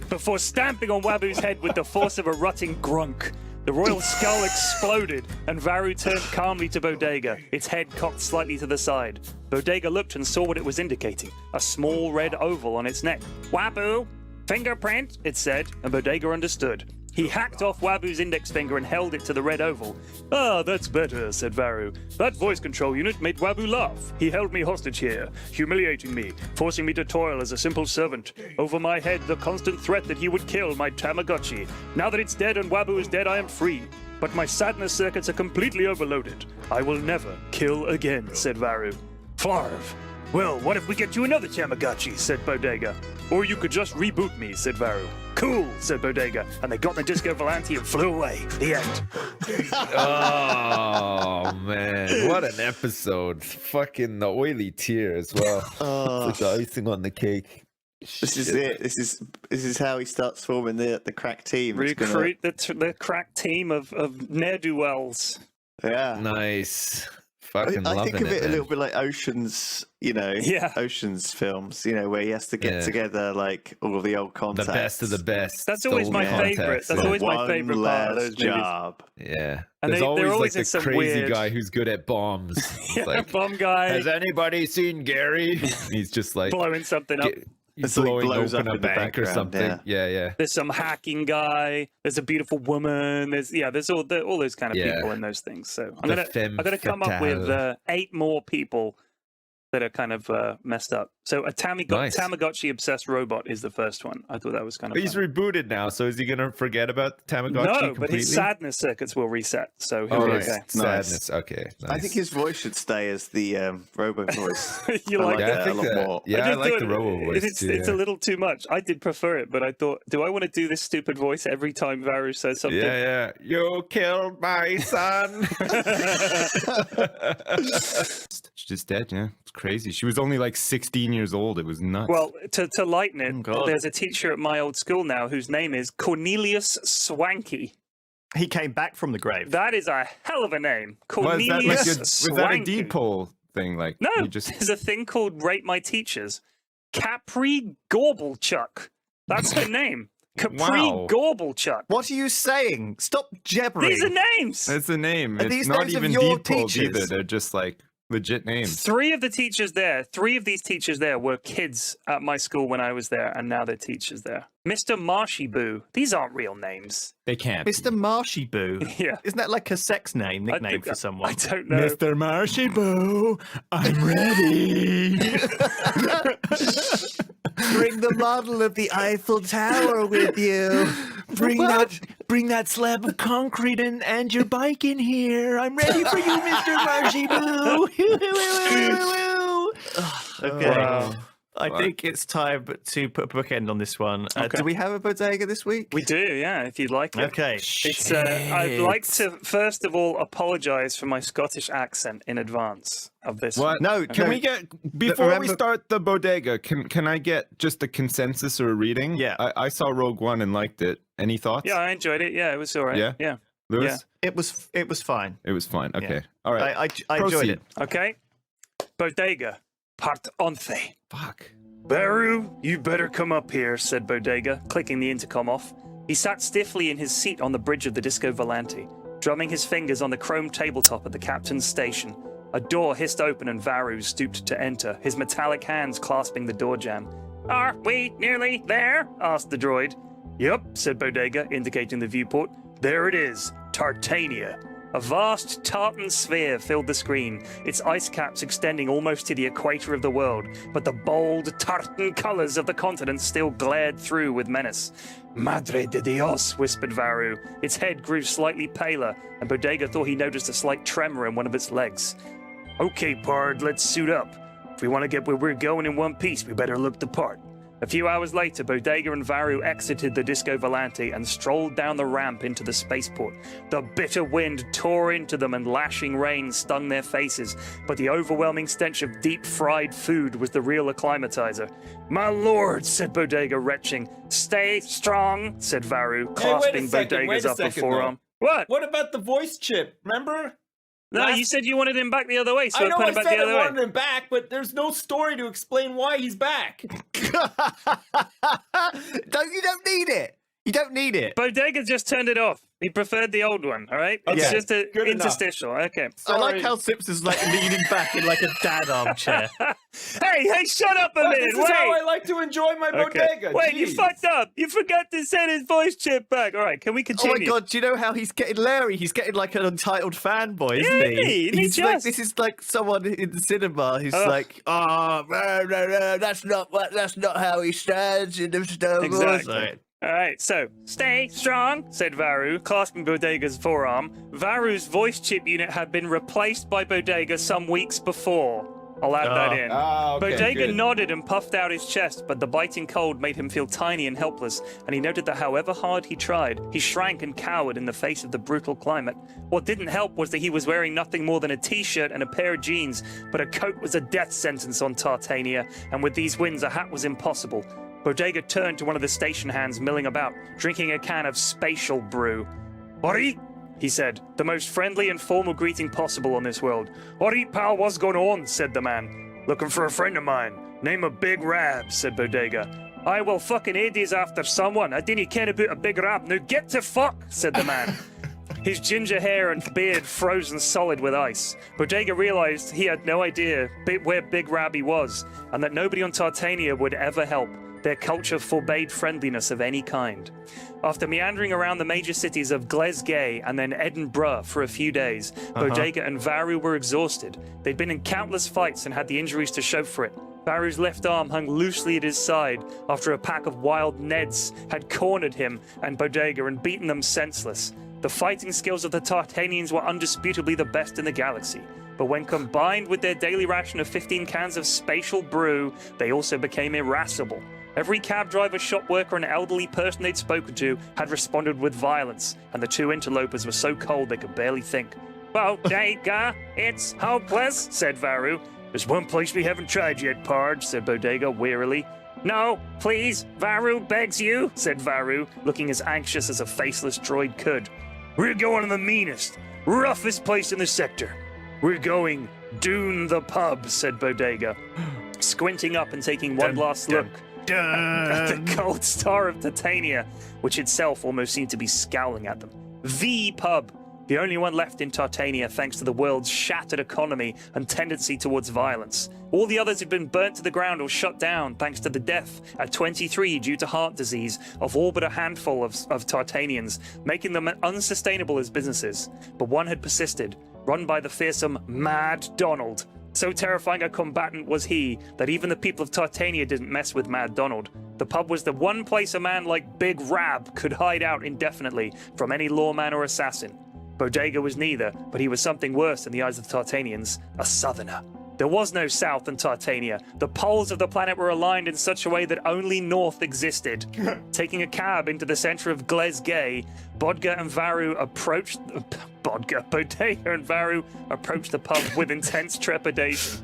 before stamping on Wabu's head with the force of a rutting grunk. The royal skull exploded, and Varu turned calmly to Bodega, its head cocked slightly to the side. Bodega looked and saw what it was indicating, a small red oval on its neck. Wabu! Fingerprint, it said, and Bodega understood. He hacked off Wabu's index finger and held it to the red oval. Ah, that's better, said Varu. That voice control unit made Wabu laugh. He held me hostage here, humiliating me, forcing me to toil as a simple servant. Over my head, the constant threat that he would kill my Tamagotchi. Now that it's dead and Wabu is dead, I am free. But my sadness circuits are completely overloaded. I will never kill again, said Varu. Flarv. Well, what if we get you another Tamagotchi, said Bodega. Or you could just reboot me, said Varu. Cool, said Bodega, and they got in the Disco Volante and flew away. The end. Oh, man. What an episode. Fucking the oily tear as well. It's like the icing on the cake. This is it. This is how he starts forming the crack team. Recruit the crack team of ne'er-do-wells. Yeah. Nice. Fucking I loving think of it man. a little bit like Ocean's, Ocean's films, where he has to get together like all of the old contacts. The best of the best. That's always my favorite. That's always my favorite part of those job. movies. Yeah. And There's always like the crazy weird... guy who's good at bombs. Like, bomb guy. Has anybody seen Gary? He's just like blowing something up. He's blowing blows open up a in the bank or something. Yeah. There's some hacking guy. There's a beautiful woman. There's all those kind of people in those things. So I'm gonna come up with 8 more people that are kind of messed up. So a Tamagotchi obsessed robot is the first one. I thought that was kind of. But he's rebooted now, so is he going to forget about the Tamagotchi completely? But his sadness circuits will reset. So he'll be okay. Sadness. Okay, nice. I think his voice should stay as the robo voice. You like that? I like more. Yeah, I like the robo voice. It's a little too much. I did prefer it, but I thought, do I want to do this stupid voice every time Varu says something? Yeah. You killed my son. She's just dead. Yeah, it's crazy. She was only like 16 years old. It was nuts. Well, to lighten it, there's a teacher at my old school now whose name is Cornelius Swanky. He came back from the grave. That is a hell of a name. was that Swanky. a depot thing? Like, no, there's a thing called Rate My Teachers. Capri Gorbelchuk. That's her name. Capri Gorbelchuk. What are you saying? Stop jabbering. These are names. It's a name. Are it's these not names of even your deep pulled teachers? either. They're just like Legit names. Three of these teachers there were kids at my school when I was there, and now they're teachers there. Mr. Marshy Boo. These aren't real names. They can't. Mr. Marshy Boo. Yeah. Isn't that like a sex nickname for someone? I don't know. Mr. Marshy Boo, I'm ready. Bring the model of the Eiffel Tower with you. Bring that slab of concrete and your bike in here. I'm ready for you, Mr. Marshy Boo. Okay. Wow. I think it's time to put a bookend on this one. Okay. Do we have a bodega this week? We do, yeah, if you'd like it. Okay. It's, I'd like to, first of all, apologise for my Scottish accent in advance of this. What? No, Can no. we get before we Remember- start the bodega? Can I get just a consensus or a reading? Yeah. I saw Rogue One and liked it. Any thoughts? Yeah, I enjoyed it. Yeah, it was all right. Yeah? Yeah. Lewis? It was fine. It was fine. Okay. Yeah. All right. I enjoyed Proceed. it. Okay. Bodega. Part 11. Fuck. Baru, you better come up here, said Bodega, clicking the intercom off. He sat stiffly in his seat on the bridge of the Disco Volante, drumming his fingers on the chrome tabletop at the captain's station. A door hissed open and Varu stooped to enter, his metallic hands clasping the door jamb. Are we nearly there? Asked the droid. Yep, said Bodega, indicating the viewport. There it is, Tartania. A vast tartan sphere filled the screen, its ice caps extending almost to the equator of the world, but the bold tartan colors of the continent still glared through with menace. Madre de Dios, whispered Varu. Its head grew slightly paler, and Bodega thought he noticed a slight tremor in one of its legs. Okay, Pard, let's suit up. If we want to get where we're going in one piece, we better look the part. A few hours later, Bodega and Varu exited the Disco Volante and strolled down the ramp into the spaceport. The bitter wind tore into them and lashing rain stung their faces, but the overwhelming stench of deep-fried food was the real acclimatizer. My lord, said Bodega, retching. Stay strong, said Varu, clasping Bodega's upper forearm. What? What about the voice chip? Remember? No, you said you wanted him back the other way, so I know put I him back said the I other way. wanted him back, but there's no story to explain why he's back. You don't need it. You don't need it. Bodega just turned it off. He preferred the old one, all right? It's Yeah, just an good enough. interstitial. Okay. I like how Simpson's like leaning back in like a dad armchair. Hey, shut up a minute. This is Wait. how I like to enjoy my bodega. Wait, you Jeez. fucked up. You forgot to send his voice chip back. All right, can we Oh continue? my god, do you know how he's getting Larry? He's getting like an untitled fanboy, isn't Yeah, he? isn't he He's like, just? this is like someone in the cinema who's Ugh. like, oh, no, that's not how he stands in the Star Wars. Exactly. All right, so stay strong, said Varu, clasping Bodega's forearm. Varu's voice chip unit had been replaced by Bodega some weeks before. I'll add that in. Okay, Bodega good. nodded and puffed out his chest, but the biting cold made him feel tiny and helpless, and he noted that however hard he tried, he shrank and cowered in the face of the brutal climate. What didn't help was that he was wearing nothing more than a t-shirt and a pair of jeans, but a coat was a death sentence on Tartania, and with these winds a hat was impossible. Bodega turned to one of the station hands milling about, drinking a can of spatial brew. Ori, he said, the most friendly and formal greeting possible on this world. Ori, pal, what's going on? Said the man. Looking for a friend of mine. Name of Big Rab, said Bodega. I will fucking Hades after someone. I didn't care about a big rab. Now get to fuck, said the man. His ginger hair and beard frozen solid with ice. Bodega realized he had no idea where Big Rabby was, and that nobody on Tartania would ever help. Their culture forbade friendliness of any kind. After meandering around the major cities of Glasgow and then Edinburgh for a few days, Bodega and Varu were exhausted. They'd been in countless fights and had the injuries to show for it. Varu's left arm hung loosely at his side after a pack of wild Neds had cornered him and Bodega and beaten them senseless. The fighting skills of the Tartanians were undisputably the best in the galaxy. But when combined with their daily ration of 15 cans of spatial brew, they also became irascible. Every cab driver, shop worker, and elderly person they'd spoken to had responded with violence, and the two interlopers were so cold they could barely think. Bodega, it's hopeless, said Varu. There's one place we haven't tried yet, Pard, said Bodega wearily. No, please, Varu begs you, said Varu, looking as anxious as a faceless droid could. We're going to the meanest, roughest place in the sector. We're going Dune the pub, said Bodega, squinting up and taking one last look at the cold star of Titania, which itself almost seemed to be scowling at them. The pub. the only one left in Tartania thanks to the world's shattered economy and tendency towards violence. All the others had been burnt to the ground or shut down thanks to the death at 23 due to heart disease of all but a handful of Tartanians, making them unsustainable as businesses. But one had persisted, run by the fearsome Mad Donald. So terrifying a combatant was he that even the people of Tartania didn't mess with Mad Donald. The pub was the one place a man like Big Rab could hide out indefinitely from any lawman or assassin. Bodega was neither, but he was something worse in the eyes of the Tartanians, a southerner. There was no south in Tartania. The poles of the planet were aligned in such a way that only north existed. Taking a cab into the center of Glesgay, Bodega and Varu approached the pub with intense trepidation.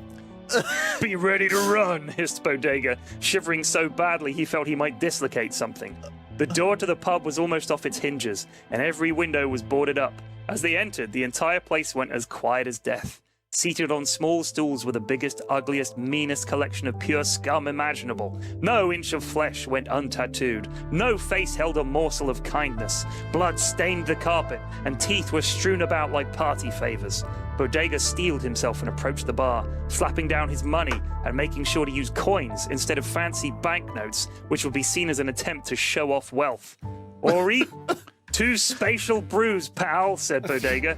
Be ready to run, hissed Bodega, shivering so badly he felt he might dislocate something. The door to the pub was almost off its hinges, and every window was boarded up. As they entered, the entire place went as quiet as death. Seated on small stools were the biggest, ugliest, meanest collection of pure scum imaginable. No inch of flesh went untattooed. No face held a morsel of kindness. Blood stained the carpet, and teeth were strewn about like party favors. Bodega steeled himself and approached the bar, slapping down his money and making sure to use coins instead of fancy banknotes, which would be seen as an attempt to show off wealth. Ori, 2 spatial brews, pal, said Bodega.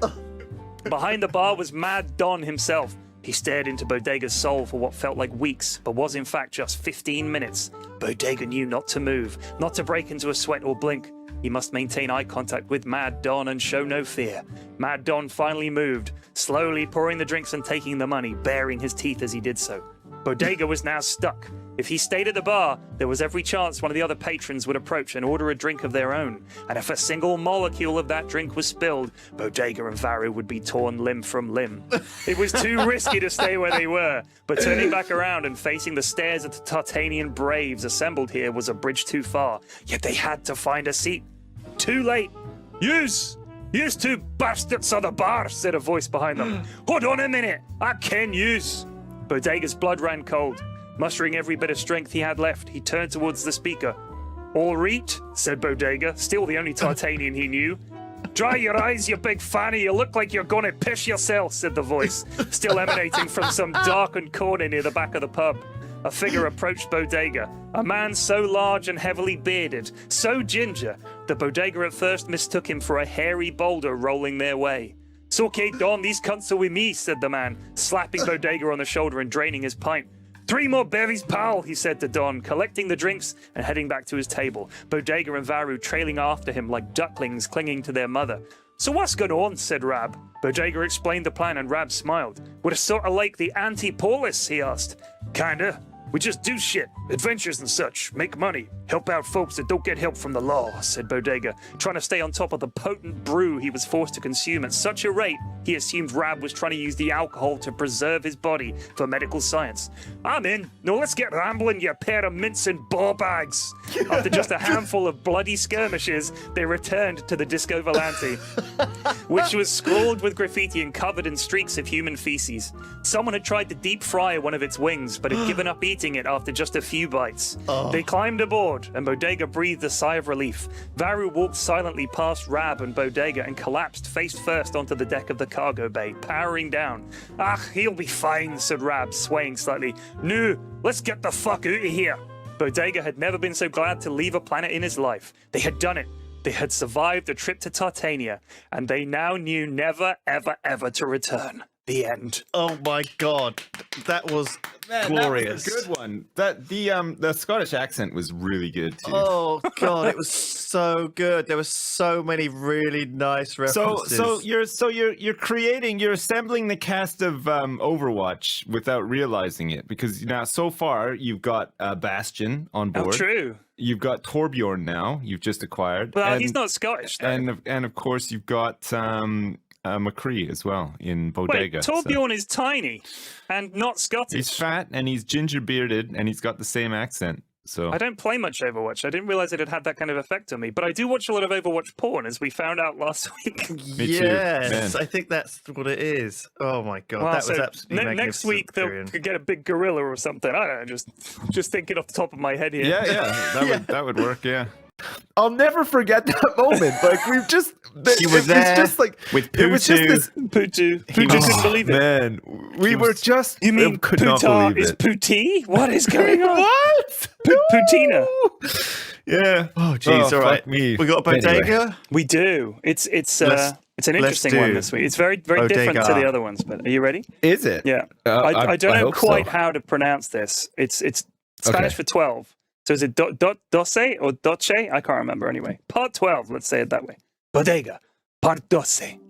Behind the bar was Mad Don himself. He stared into Bodega's soul for what felt like weeks, but was in fact just 15 minutes. Bodega knew not to move, not to break into a sweat or blink. He must maintain eye contact with Mad Don and show no fear. Mad Don finally moved, slowly pouring the drinks and taking the money, baring his teeth as he did so. Bodega was now stuck. If he stayed at the bar, there was every chance one of the other patrons would approach and order a drink of their own. And if a single molecule of that drink was spilled, Bodega and Varu would be torn limb from limb. It was too risky to stay where they were, but turning back around and facing the stares of the Tartanian braves assembled here was a bridge too far. Yet they had to find a seat. Too late. Yous 2 bastards of the bar, said a voice behind them. Hold on a minute, I can use. Bodega's blood ran cold. Mustering every bit of strength he had left, he turned towards the speaker. All right, said Bodega, still the only Tartanian he knew. Dry your eyes, you big fanny, you look like you're gonna piss yourself, said the voice, still emanating from some darkened corner near the back of the pub. A figure approached Bodega, a man so large and heavily bearded, so ginger, that Bodega at first mistook him for a hairy boulder rolling their way. It's okay, Don, these cunts are with me, said the man, slapping Bodega on the shoulder and draining his pint. 3 more bevies, pal, he said to Don, collecting the drinks and heading back to his table, Bodega and Varu trailing after him like ducklings clinging to their mother. So what's going on, said Rab. Bodega explained the plan and Rab smiled. We're sort of like the anti-polis, he asked. Kinda. We just do shit, adventures and such, make money, help out folks that don't get help from the law, said Bodega, trying to stay on top of the potent brew he was forced to consume at such a rate he assumed Rab was trying to use the alcohol to preserve his body for medical science. I'm in. Now let's get rambling, you pair of mincing ball bags. After just a handful of bloody skirmishes, they returned to the Disco Volante, which was scrawled with graffiti and covered in streaks of human feces. Someone had tried to deep fry one of its wings, but had given up eating it after just a few bites. They climbed aboard, and Bodega breathed a sigh of relief. Varu walked silently past Rab and Bodega and collapsed face first onto the deck of the cargo bay, powering down. Ah, he'll be fine, said Rab, swaying slightly. No, let's get the fuck out of here. Bodega had never been so glad to leave a planet in his life. They had done it. They had survived the trip to Tartania, and they now knew never, ever, ever to return. The end. Oh my god, that was glorious. That was a good one. The Scottish accent was really good too. Oh god, it was so good. There were so many really nice references. So you're assembling the cast of Overwatch without realizing it, because now so far you've got Bastion on board. Oh, true. You've got Torbjorn now. You've just acquired. Well, he's not Scottish, though. And of course you've got McCree as well in Bodega. Wait, Torbjorn is tiny and not Scottish. He's fat and he's ginger bearded and he's got the same accent. So I don't play much Overwatch. I didn't realize it had had that kind of effect on me. But I do watch a lot of Overwatch porn, as we found out last week. Yes, I think that's what it is. Oh my god, Well, that was so absolutely next week they'll Tyrion. get a big gorilla or something. I don't know. Just thinking off the top of my head here. yeah, that would work. Yeah. I'll never forget that moment. Like we've just, You were there just like with it was just Putu. this. Putu. He Putu was- couldn't believe it. Man, we were just. You mean could not Puta believe is it. Puti? What is going on? What? Putina. Yeah. Oh, jeez. Oh, All right. fuck me. We got a bodega. Anyway. We do. It's an Let's interesting do one this week. It's very different to Bodega. the other ones. But are you ready? Is it? Yeah. I don't know hope quite so. how to pronounce this. It's Spanish Okay. for 12. So is it doce or doce? I can't remember anyway. Part 12, let's say it that way. Bodega, part doce.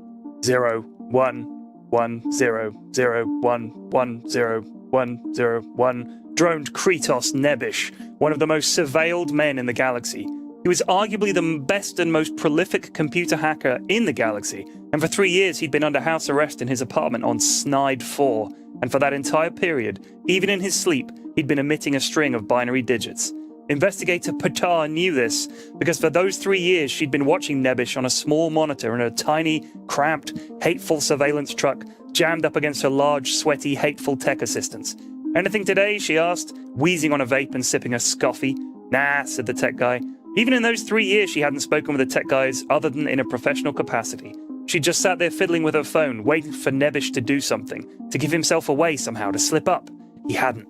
0, 1, 1, 0, 0, 1, 1, 0, 1, 0, 1. Droned Kritos Nebish, one of the most surveilled men in the galaxy. He was arguably the best and most prolific computer hacker in the galaxy, and for 3 years he'd been under house arrest in his apartment on Snide 4. And for that entire period, even in his sleep, he'd been emitting a string of binary digits. Investigator Patar knew this because for those 3 years she'd been watching Nebish on a small monitor in a tiny, cramped, hateful surveillance truck jammed up against her large, sweaty, hateful tech assistants. Anything today? She asked, wheezing on a vape and sipping a scoffy. Nah, said the tech guy. Even in those 3 years she hadn't spoken with the tech guys other than in a professional capacity. She just sat there fiddling with her phone, waiting for Nebish to do something, to give himself away somehow, to slip up. He hadn't.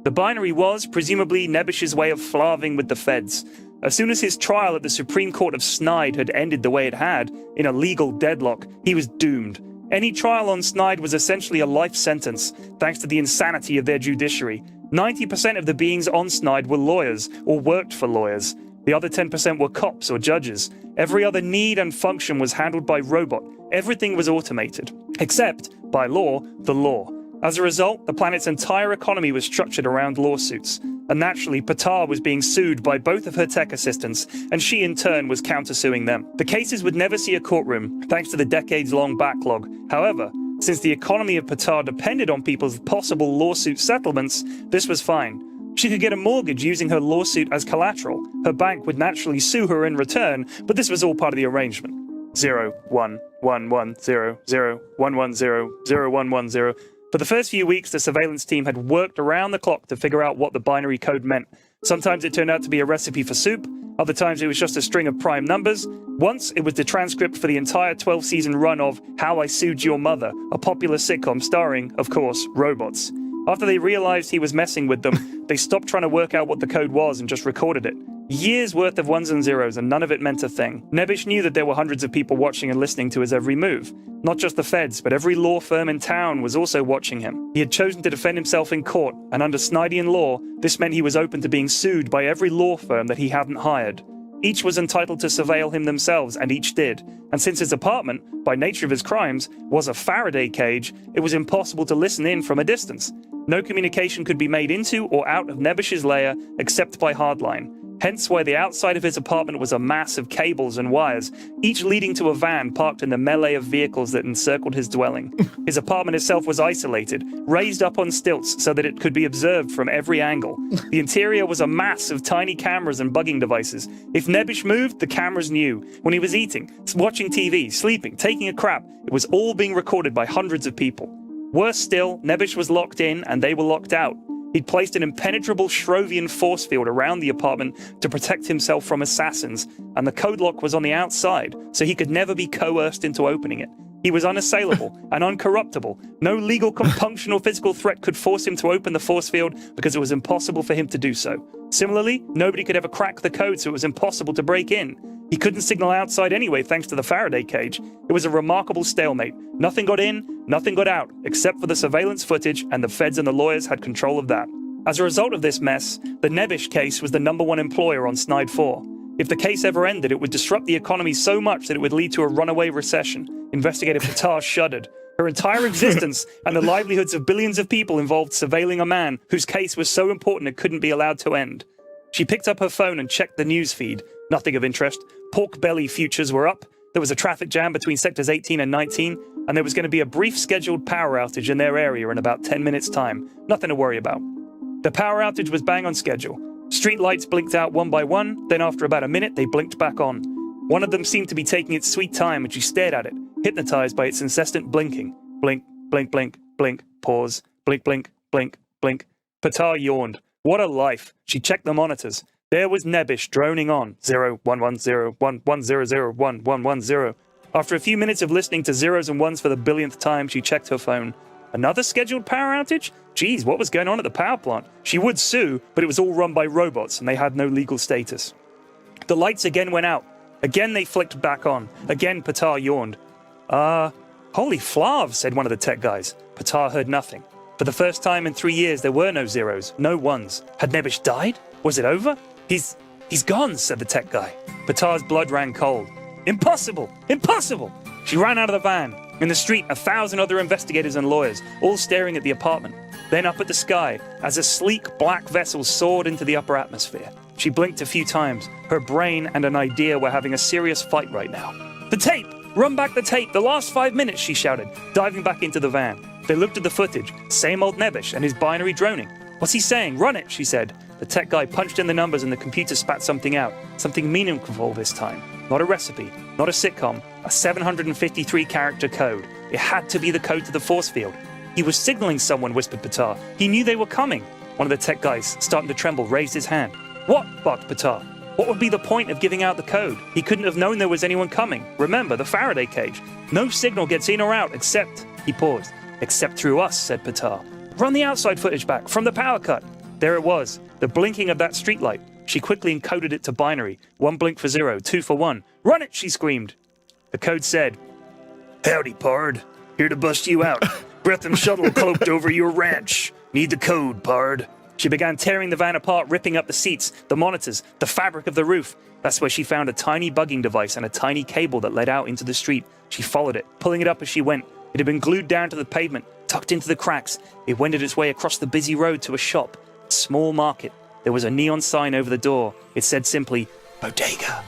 The binary was, presumably, Nebish's way of flarving with the feds. As soon as his trial at the Supreme Court of Snide had ended the way it had, in a legal deadlock, he was doomed. Any trial on Snide was essentially a life sentence, thanks to the insanity of their judiciary. 90% of the beings on Snide were lawyers, or worked for lawyers. The other 10% were cops or judges. Every other need and function was handled by robot. Everything was automated. Except, by law, the law. As a result, the planet's entire economy was structured around lawsuits. And naturally, Patar was being sued by both of her tech assistants, and she in turn was countersuing them. The cases would never see a courtroom, thanks to the decades-long backlog. However, since the economy of Patar depended on people's possible lawsuit settlements, this was fine. She could get a mortgage using her lawsuit as collateral. Her bank would naturally sue her in return, but this was all part of the arrangement. 0, 1, 1, 1, 0, 0, 1, 1, 0, 0, 1, 1, 0. For the first few weeks, the surveillance team had worked around the clock to figure out what the binary code meant. Sometimes it turned out to be a recipe for soup. Other times it was just a string of prime numbers. Once, it was the transcript for the entire 12-season run of How I Sued Your Mother, a popular sitcom starring, of course, robots. After they realized he was messing with them, they stopped trying to work out what the code was and just recorded it. Years worth of ones and zeros, and none of it meant a thing. Nebish knew that there were hundreds of people watching and listening to his every move. Not just the feds, but every law firm in town was also watching him. He had chosen to defend himself in court, and under Snydian law, this meant he was open to being sued by every law firm that he hadn't hired. Each was entitled to surveil him themselves, and each did. And since his apartment, by nature of his crimes, was a Faraday cage, it was impossible to listen in from a distance. No communication could be made into or out of Nebish's lair except by hardline. Hence why the outside of his apartment was a mass of cables and wires, each leading to a van parked in the melee of vehicles that encircled his dwelling. His apartment itself was isolated, raised up on stilts so that it could be observed from every angle. The interior was a mass of tiny cameras and bugging devices. If Nebish moved, the cameras knew. When he was eating, watching TV, sleeping, taking a crap, it was all being recorded by hundreds of people. Worse still, Nebish was locked in and they were locked out. He'd placed an impenetrable Shrovian force field around the apartment to protect himself from assassins, and the code lock was on the outside, so he could never be coerced into opening it. He was unassailable and uncorruptible. No legal compunction or physical threat could force him to open the force field because it was impossible for him to do so. Similarly, nobody could ever crack the code, so it was impossible to break in. He couldn't signal outside anyway thanks to the Faraday cage. It was a remarkable stalemate. Nothing got in, nothing got out, except for the surveillance footage, and the feds and the lawyers had control of that. As a result of this mess, the Nebish case was the #1 employer on Snide 4. If the case ever ended, it would disrupt the economy so much that it would lead to a runaway recession. Investigator Patar shuddered. Her entire existence and the livelihoods of billions of people involved surveilling a man whose case was so important it couldn't be allowed to end. She picked up her phone and checked the news feed. Nothing of interest. Pork belly futures were up. There was a traffic jam between sectors 18 and 19, and there was going to be a brief scheduled power outage in their area in about 10 minutes' time. Nothing to worry about. The power outage was bang on schedule. Street lights blinked out one by one, then after about a minute, they blinked back on. One of them seemed to be taking its sweet time, and she stared at it, hypnotized by its incessant blinking. Blink, blink, blink, blink, pause, blink, blink, blink, blink. Patar yawned. What a life. She checked the monitors. There was Nebish droning on, 011011001110. After a few minutes of listening to zeros and ones for the billionth time, she checked her phone. Another scheduled power outage? Geez, what was going on at the power plant? She would sue, but it was all run by robots, and they had no legal status. The lights again went out. Again they flicked back on. Again Patar yawned. Holy flav, said one of the tech guys. Patar heard nothing. For the first time in 3 years, there were no zeros, no ones. Had Nebish died? Was it over? He's gone, said the tech guy. Patar's blood ran cold. Impossible! Impossible! She ran out of the van. In the street, 1,000 other investigators and lawyers, all staring at the apartment. Then up at the sky, as a sleek black vessel soared into the upper atmosphere. She blinked a few times. Her brain and an idea were having a serious fight right now. The tape! Run back the tape! The last 5 minutes, she shouted, diving back into the van. They looked at the footage. Same old Nebish and his binary droning. What's he saying? Run it, she said. The tech guy punched in the numbers and the computer spat something out. Something meaningful this time. Not a recipe, not a sitcom, a 753-character code. It had to be the code to the force field. He was signaling someone, whispered Patar. He knew they were coming. One of the tech guys, starting to tremble, raised his hand. What? Barked Patar. What would be the point of giving out the code? He couldn't have known there was anyone coming. Remember, the Faraday cage. No signal gets in or out except... He paused. Except through us, said Patar. Run the outside footage back, from the power cut. There it was, the blinking of that streetlight. She quickly encoded it to binary. 1 blink for 0, 2 for 1. Run it, she screamed. The code said, Howdy, Pard. Here to bust you out. Breatham shuttle cloaked over your ranch. Need the code, Pard. She began tearing the van apart, ripping up the seats, the monitors, the fabric of the roof. That's where she found a tiny bugging device and a tiny cable that led out into the street. She followed it, pulling it up as she went. It had been glued down to the pavement, tucked into the cracks. It wended its way across the busy road to a shop. A small market. There was a neon sign over the door. It said simply, Bodega.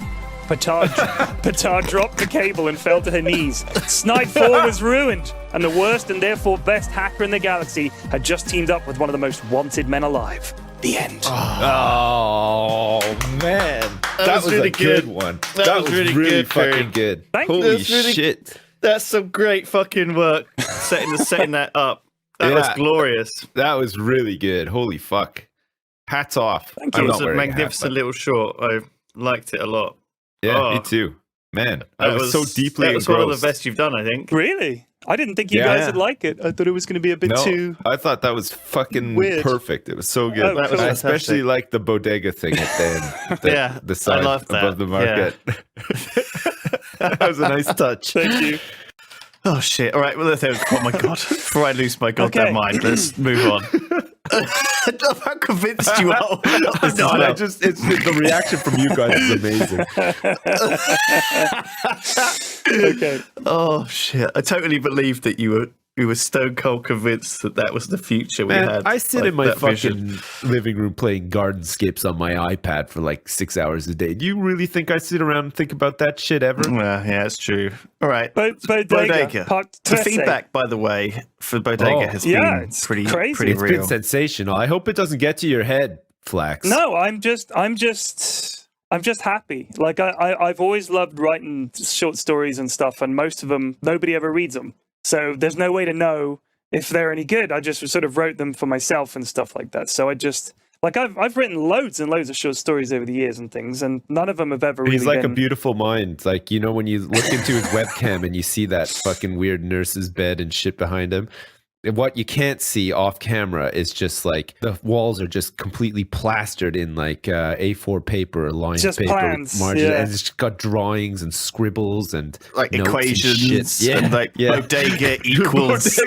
Patar dropped the cable and fell to her knees. Snipe 4 was ruined, and the worst and therefore best hacker in the galaxy had just teamed up with one of the most wanted men alive. The end. Oh man, that was really a good one. That was really good, fucking good. Holy shit. That's some great fucking work setting that up. That was glorious. That was really good. Holy fuck. Hats off. Thank you. It was a magnificent little short. I liked it a lot. Yeah, me too. Man, I was so deeply engrossed. That was one of the best you've done, I think. Really? I didn't think you guys would like it. I thought it was going to be a bit too... I thought that was fucking weird. Perfect. It was so good. Oh, cool. I especially liked the bodega thing at the end. The sign above the market. Yeah. That was a nice touch. Thank you. Oh, shit. All right. Well, oh, my God. Before I lose my goddamn mind, let's move on. How convinced you are? It's the reaction from you guys is amazing. Okay. Oh shit! I totally believed that you were stone cold convinced that was the future we had. I sit in my fucking living room playing Gardenscapes on my iPad for like 6 hours a day. Do you really think I sit around and think about that shit ever? Yeah, it's true. All right, Bodega. The feedback, by the way, for Bodega has been pretty crazy. Pretty it's real. Been sensational. I hope it doesn't get to your head, Flax. No, I'm just happy. Like I've always loved writing short stories and stuff, and most of them nobody ever reads them. So there's no way to know if they're any good. I just sort of wrote them for myself and stuff like that. So I just I've written loads and loads of short stories over the years and things, and none of them have ever really He's like been... a beautiful mind. Like, you know, when you look into his webcam and you see that fucking weird nurse's bed and shit behind him. What you can't see off camera is just like the walls are just completely plastered in like A4 paper, lined just paper, plans, margin, and it's got drawings and scribbles and like equations, and like bodega equals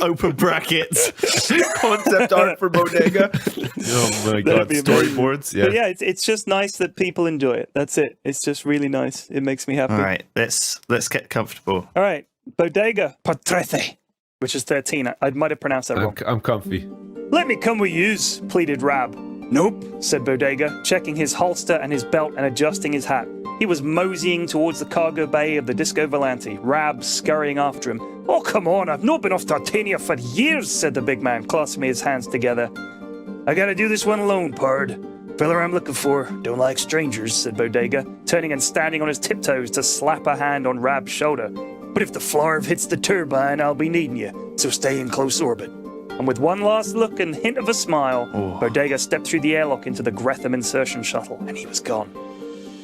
open brackets, concept art for bodega. Oh my god, storyboards. Yeah, but yeah, it's just nice that people enjoy it. That's it. It's just really nice. It makes me happy. All right, let's get comfortable. All right, Bodega Patrece. Which is 13. I might have pronounced that wrong. I'm comfy. Let me come with yous, pleaded Rab. Nope, said Bodega, checking his holster and his belt and adjusting his hat. He was moseying towards the cargo bay of the Disco Volante, Rab scurrying after him. Oh, come on, I've not been off Tartania for years, said the big man, clasping his hands together. I gotta do this one alone, Pard. Fella I'm looking for. Don't like strangers, said Bodega, turning and standing on his tiptoes to slap a hand on Rab's shoulder. But if the flarv hits the turbine, I'll be needing you, so stay in close orbit. And with one last look and hint of a smile, Bodega stepped through the airlock into the Gretham insertion shuttle, and he was gone.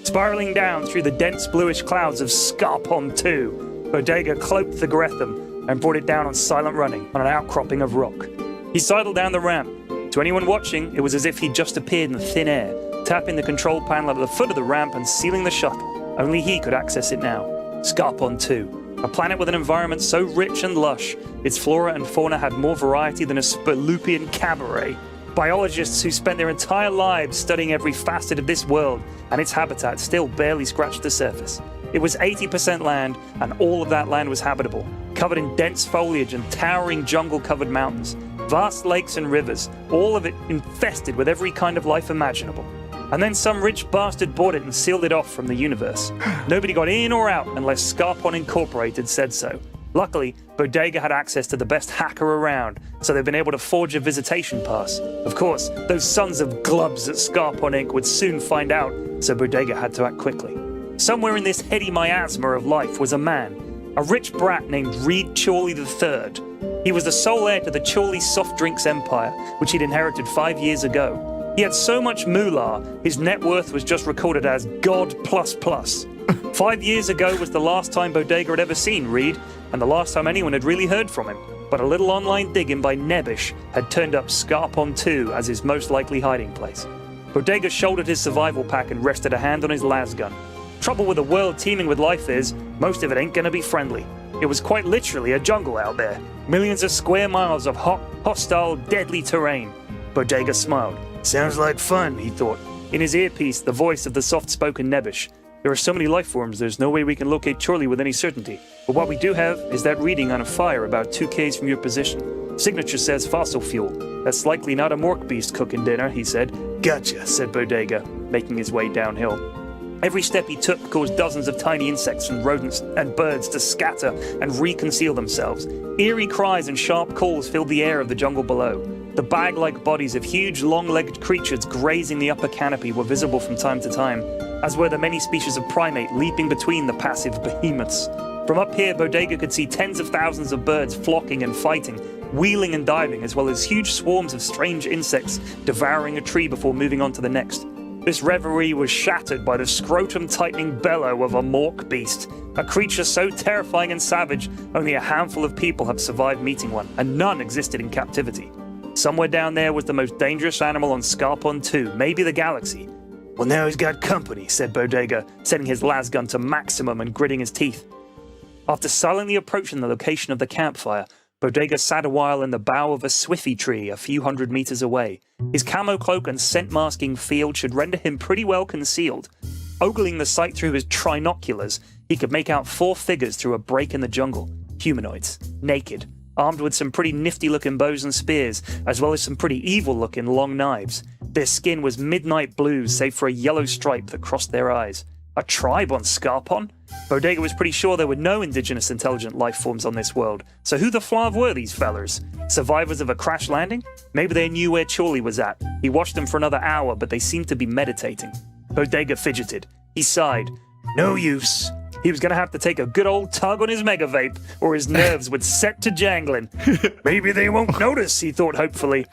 Spiraling down through the dense bluish clouds of Scarpon 2, Bodega cloaked the Gretham and brought it down on silent running on an outcropping of rock. He sidled down the ramp. To anyone watching, it was as if he'd just appeared in thin air, tapping the control panel at the foot of the ramp and sealing the shuttle. Only he could access it now. Scarpon 2, a planet with an environment so rich and lush, its flora and fauna had more variety than a Spurlupian cabaret. Biologists who spent their entire lives studying every facet of this world and its habitat still barely scratched the surface. It was 80% land, and all of that land was habitable, covered in dense foliage and towering jungle-covered mountains, vast lakes and rivers, all of it infested with every kind of life imaginable. And then some rich bastard bought it and sealed it off from the universe. Nobody got in or out unless Scarpon Incorporated said so. Luckily, Bodega had access to the best hacker around, so they've been able to forge a visitation pass. Of course, those sons of glubs at Scarpon Inc. would soon find out, so Bodega had to act quickly. Somewhere in this heady miasma of life was a man, a rich brat named Reed Chorley III. He was the sole heir to the Chorley soft drinks empire, which he'd inherited 5 years ago. He had so much moolah, his net worth was just recorded as God++. 5 years ago was the last time Bodega had ever seen Reed, and the last time anyone had really heard from him. But a little online digging by Nebbish had turned up Scarpon 2 as his most likely hiding place. Bodega shouldered his survival pack and rested a hand on his lasgun. Trouble with a world teeming with life is, most of it ain't gonna be friendly. It was quite literally a jungle out there. Millions of square miles of hot, hostile, deadly terrain. Bodega smiled. Sounds like fun, he thought. In his earpiece, the voice of the soft-spoken Nebbish. There are so many life forms, there's no way we can locate Chorley with any certainty. But what we do have is that reading on a fire about 2 k's from your position. Signature says fossil fuel. That's likely not a mork beast cooking dinner, he said. Gotcha, said Bodega, making his way downhill. Every step he took caused dozens of tiny insects and rodents and birds to scatter and reconceal themselves. Eerie cries and sharp calls filled the air of the jungle below. The bag-like bodies of huge, long-legged creatures grazing the upper canopy were visible from time to time, as were the many species of primate leaping between the passive behemoths. From up here, Bodega could see tens of thousands of birds flocking and fighting, wheeling and diving, as well as huge swarms of strange insects devouring a tree before moving on to the next. This reverie was shattered by the scrotum-tightening bellow of a mork beast, a creature so terrifying and savage only a handful of people have survived meeting one, and none existed in captivity. Somewhere down there was the most dangerous animal on Scarpon 2, maybe the galaxy. Well, now he's got company, said Bodega, setting his lasgun to maximum and gritting his teeth. After silently approaching the location of the campfire, Bodega sat a while in the bough of a swiffy tree a few hundred meters away. His camo cloak and scent-masking field should render him pretty well concealed. Ogling the sight through his trinoculars, he could make out 4 figures through a break in the jungle. Humanoids, naked, armed with some pretty nifty-looking bows and spears, as well as some pretty evil-looking long knives. Their skin was midnight blue, save for a yellow stripe that crossed their eyes. A tribe on Scarpon? Bodega was pretty sure there were no indigenous intelligent life forms on this world, so who the flav were these fellers? Survivors of a crash landing? Maybe they knew where Chorley was at. He watched them for another hour, but they seemed to be meditating. Bodega fidgeted. He sighed. No use. He was going to have to take a good old tug on his mega vape, or his nerves would set to jangling. Maybe they won't notice, he thought hopefully.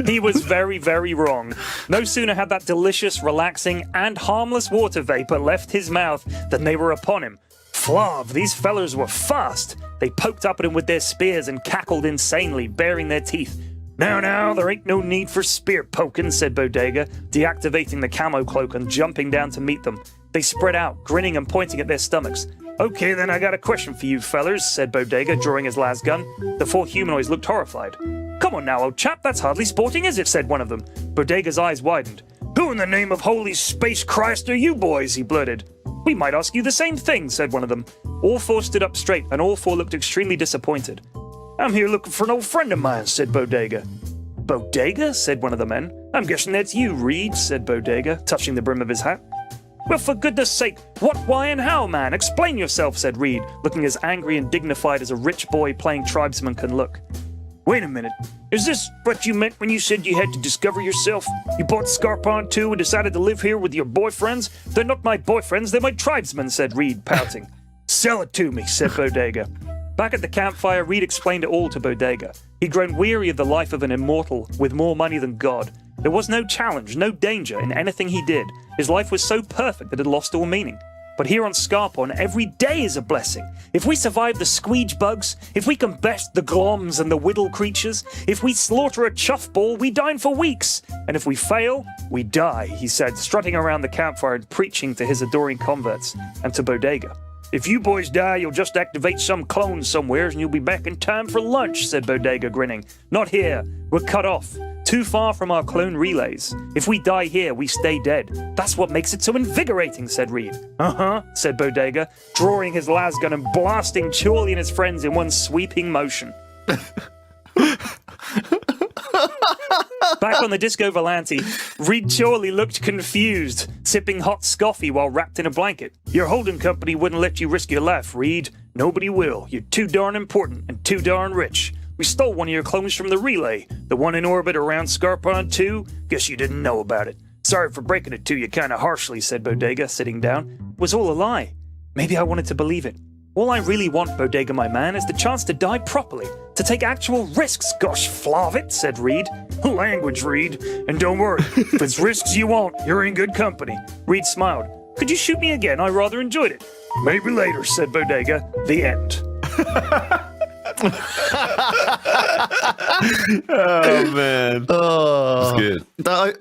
He was very, very wrong. No sooner had that delicious, relaxing, and harmless water vapor left his mouth than they were upon him. Flav, these fellers were fast. They poked up at him with their spears and cackled insanely, baring their teeth. Now, there ain't no need for spear poking, said Bodega, deactivating the camo cloak and jumping down to meet them. They spread out, grinning and pointing at their stomachs. Okay, then I got a question for you fellers, said Bodega, drawing his lasgun. The 4 humanoids looked horrified. Come on now, old chap, that's hardly sporting, is it? Said one of them. Bodega's eyes widened. Who in the name of holy space Christ are you boys? He blurted. We might ask you the same thing, said one of them. All 4 stood up straight, and all 4 looked extremely disappointed. I'm here looking for an old friend of mine, said Bodega. Bodega? Said one of the men. I'm guessing that's you, Reed, said Bodega, touching the brim of his hat. Well, for goodness sake, what, why, and how, man? Explain yourself, said Reed, looking as angry and dignified as a rich boy playing tribesman can look. Wait a minute. Is this what you meant when you said you had to discover yourself? You bought Scarpon 2 and decided to live here with your boyfriends? They're not my boyfriends, they're my tribesmen, said Reed, pouting. Sell it to me, said Bodega. Back at the campfire, Reed explained it all to Bodega. He'd grown weary of the life of an immortal with more money than God. There was no challenge, no danger in anything he did. His life was so perfect that it lost all meaning. But here on Scarpon, every day is a blessing. If we survive the squeege bugs, if we can best the gloms and the whittle creatures, if we slaughter a chuff ball, we dine for weeks. And if we fail, we die, he said, strutting around the campfire and preaching to his adoring converts and to Bodega. If you boys die, you'll just activate some clone somewheres and you'll be back in time for lunch, said Bodega, grinning. Not here. We're cut off. Too far from our clone relays. If we die here, we stay dead. That's what makes it so invigorating, said Reed. Uh-huh, said Bodega, drawing his lasgun and blasting Chorley and his friends in one sweeping motion. Back on the Disco Volante, Reed Chorley looked confused, sipping hot scoffy while wrapped in a blanket. Your holding company wouldn't let you risk your life, Reed. Nobody will. You're too darn important and too darn rich. We stole one of your clones from the relay. The one in orbit around Scarpon 2? Guess you didn't know about it. Sorry for breaking it to you kind of harshly, said Bodega, sitting down. It was all a lie. Maybe I wanted to believe it. All I really want, Bodega, my man, is the chance to die properly. To take actual risks, gosh flav it, said Reed. Language, Reed. And don't worry, if it's risks you want, you're in good company. Reed smiled. Could you shoot me again? I rather enjoyed it. Maybe later, said Bodega. The end. Oh man, Oh, that's good.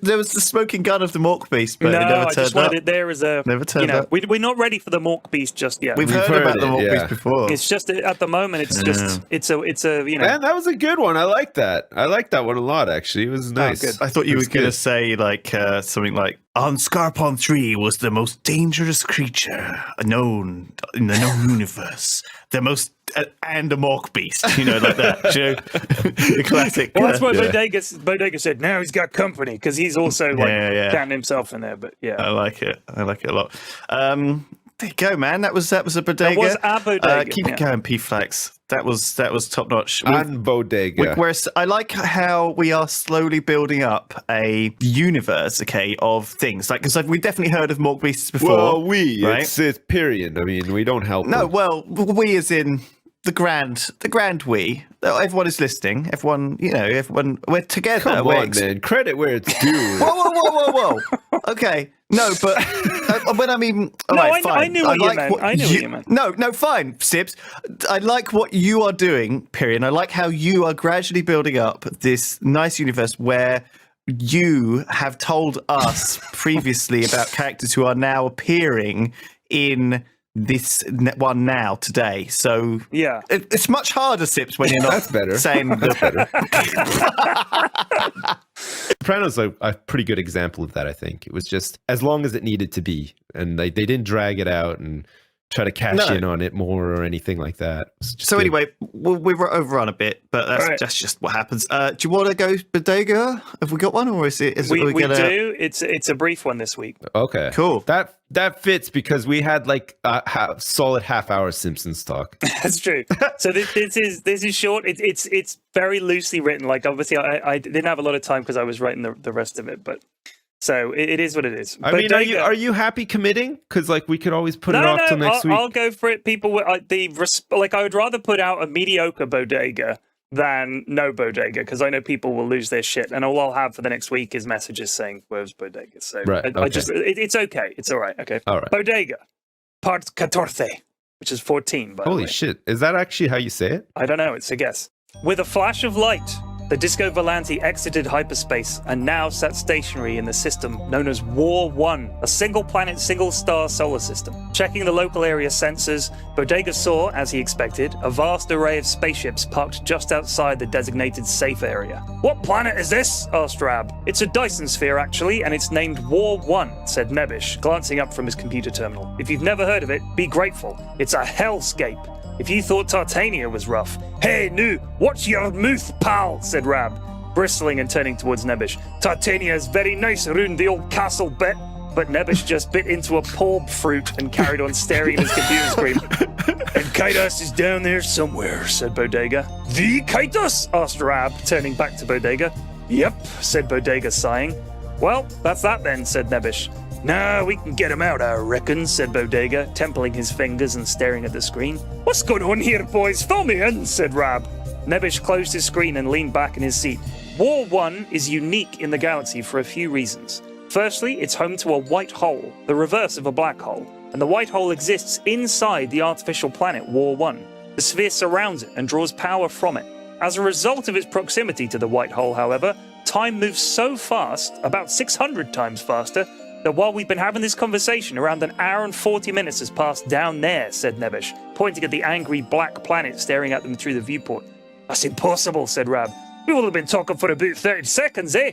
There was the smoking gun of the Mork Beast, but it never I turned just wanted up. it there as a... Never turned up. We're not ready for the Mork Beast just yet. We've heard about the it, Mork yeah. Beast before. It's just, at the moment, it's just, it's a, Man, that was a good one. I like that. I like that one a lot. Actually, it was nice. good. I thought you were That's going to good. say like something like on Scarpon 3 was the most dangerous creature known in the known universe. The most and a Mork Beast, like that. You know? The classic. Well, that's what Yeah. Bodega said. Now he's got company because he's also counting himself in there. But yeah, I like it. I like it a lot. There you go, man. That was a bodega. That was a bodega, Keep it going, P-Flax. That was top notch. And Bodega. Whereas I like how we are slowly building up a universe, of things. Like, because we definitely heard of Mork Beasts before. Well, right? it's period. I mean, we don't help. No, them. well, we as in the grand we. Everyone is listening. Everyone, everyone. We're together. Come we're on, man. Credit where it's due. Whoa. Okay. No, but when I mean, all right, fine. I knew what you meant. I knew what you meant. No, fine, Sibs. I like what you are doing, period. I like how you are gradually building up this nice universe where you have told us previously about characters who are now appearing in this one now today. So yeah, it's much harder, Sips, when you're not That's better. saying That's better. Sopranos are a pretty good example of that. I think it was just as long as it needed to be, and they didn't drag it out and try to cash in on it more or anything like that. So anyway, we were overrun a bit, but that's just what happens. Do you want to go Bodega? Have we got one, or is it? We do. It's a brief one this week. Okay, cool. That fits because we had like a solid half-hour Simpsons talk. That's true. So this is short. It's very loosely written. Like obviously, I didn't have a lot of time because I was writing the rest of it, but. So it is what it is. I mean, are you happy committing? Because like we could always put it off till next week. I'll go for it. People, I would rather put out a mediocre Bodega than no Bodega because I know people will lose their shit, and all I'll have for the next week is messages saying "Where's Bodega?" So right, it's okay. It's all right. Okay. All right. Bodega, part 14, which is 14. By the way. Holy shit! Is that actually how you say it? I don't know. It's a guess. With a flash of light, the Disco Volante exited hyperspace and now sat stationary in the system known as War 1, a single-planet, single-star solar system. Checking the local area sensors, Bodega saw, as he expected, a vast array of spaceships parked just outside the designated safe area. "What planet is this?" asked Rab. "It's a Dyson sphere, actually, and it's named War 1, said Nebish, glancing up from his computer terminal. "If you've never heard of it, be grateful. It's a hellscape. If you thought Tartania was rough." "Hey, Nu, what's your mouth, pal?" said Rab, bristling and turning towards Nebish. "Tartania is very nice around the old castle bit." But Nebish just bit into a pulp fruit and carried on staring at his computer screen. "And Kaitos is down there somewhere," said Bodega. "The Kaitos?" asked Rab, turning back to Bodega. "Yep," said Bodega, sighing. "Well, that's that then," said Nebish. "Nah, we can get him out, I reckon," said Bodega, templing his fingers and staring at the screen. "What's going on here, boys? Fill me in," said Rab. Nebish closed his screen and leaned back in his seat. War 1 is unique in the galaxy for a few reasons. Firstly, it's home to a white hole, the reverse of a black hole, and the white hole exists inside the artificial planet War 1. The sphere surrounds it and draws power from it. As a result of its proximity to the white hole, however, time moves so fast, about 600 times faster, that while we've been having this conversation, around an hour and 40 minutes has passed down there, said Nebish, pointing at the angry black planet staring at them through the viewport. That's impossible, said Rab. We will have been talking for about 30 seconds, eh?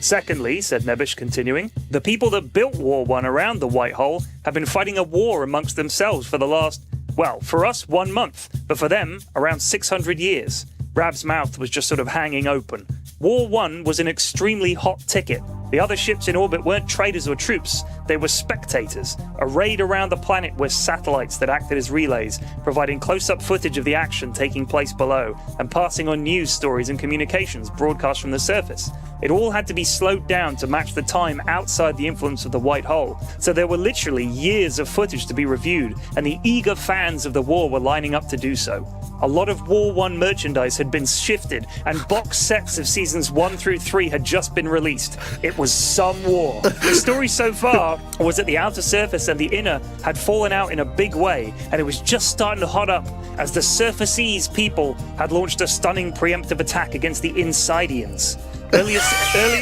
Secondly, said Nebish, continuing, the people that built War 1 around the white hole have been fighting a war amongst themselves for the last, well, for us, 1 month, but for them, around 600 years. Rab's mouth was just sort of hanging open. War 1 was an extremely hot ticket. The other ships in orbit weren't traders or troops, they were spectators, arrayed around the planet were satellites that acted as relays, providing close-up footage of the action taking place below, and passing on news stories and communications broadcast from the surface. It all had to be slowed down to match the time outside the influence of the white hole, so there were literally years of footage to be reviewed, and the eager fans of the war were lining up to do so. A lot of War 1 merchandise had been shifted, and box sets of seasons 1 through 3 had just been released. It was some war. The story so far was that the outer surface and the inner had fallen out in a big way, and it was just starting to hot up as the Surfaceese people had launched a stunning preemptive attack against the Insidians. Early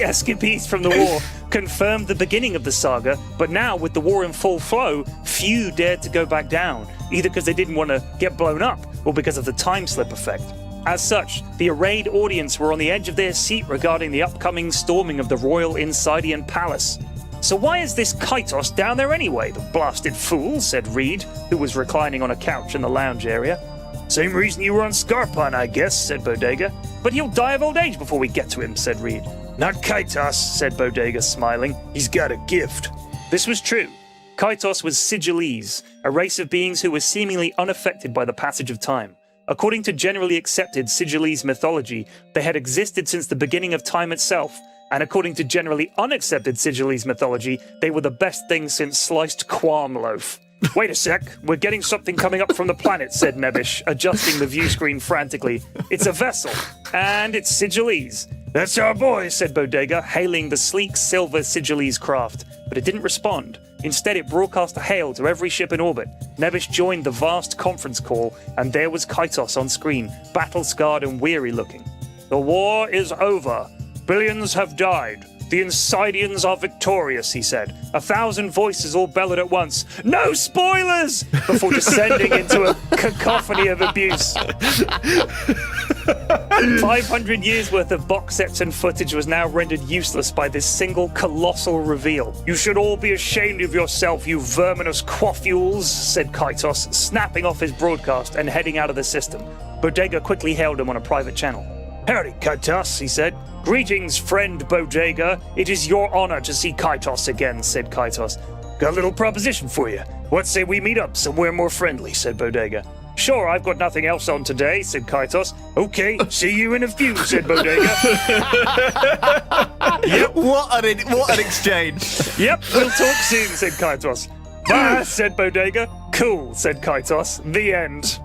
escapees from the war confirmed the beginning of the saga, but now with the war in full flow, few dared to go back down, either because they didn't want to get blown up or because of the time slip effect. As such, the arrayed audience were on the edge of their seat regarding the upcoming storming of the Royal Insidian Palace. So why is this Kaitos down there anyway, the blasted fool, said Reed, who was reclining on a couch in the lounge area. Same reason you were on Scarpon, I guess, said Bodega. But he'll die of old age before we get to him, said Reed. Not Kaitos, said Bodega, smiling. He's got a gift. This was true. Kaitos was Sigillese, a race of beings who were seemingly unaffected by the passage of time. According to generally accepted Sigillese mythology, they had existed since the beginning of time itself, and according to generally unaccepted Sigillese mythology, they were the best thing since sliced qualm loaf. Wait a sec, we're getting something coming up from the planet, said Nebish, adjusting the view screen frantically. It's a vessel, and it's Sigillese. That's our boy, said Bodega, hailing the sleek silver Sigillese craft, but it didn't respond. Instead, it broadcast a hail to every ship in orbit. Nebish joined the vast conference call, and there was Kaitos on screen, battle-scarred and weary-looking. The war is over. Billions have died. The Insidians are victorious, he said. 1,000 voices all bellowed at once. No spoilers! Before descending into a cacophony of abuse. 500 years worth of box sets and footage was now rendered useless by this single colossal reveal. You should all be ashamed of yourself, you verminous quaffules, said Kaitos, snapping off his broadcast and heading out of the system. Bodega quickly hailed him on a private channel. Howdy, Kaitos, he said. Greetings, friend Bodega. It is your honor to see Kaitos again, said Kaitos. Got a little proposition for you. What say we meet up somewhere more friendly, said Bodega. Sure, I've got nothing else on today, said Kaitos. Okay, see you in a few, said Bodega. Yep. What an exchange. Yep, we'll talk soon, said Kaitos. Bye, said Bodega. Cool, said Kaitos. The end.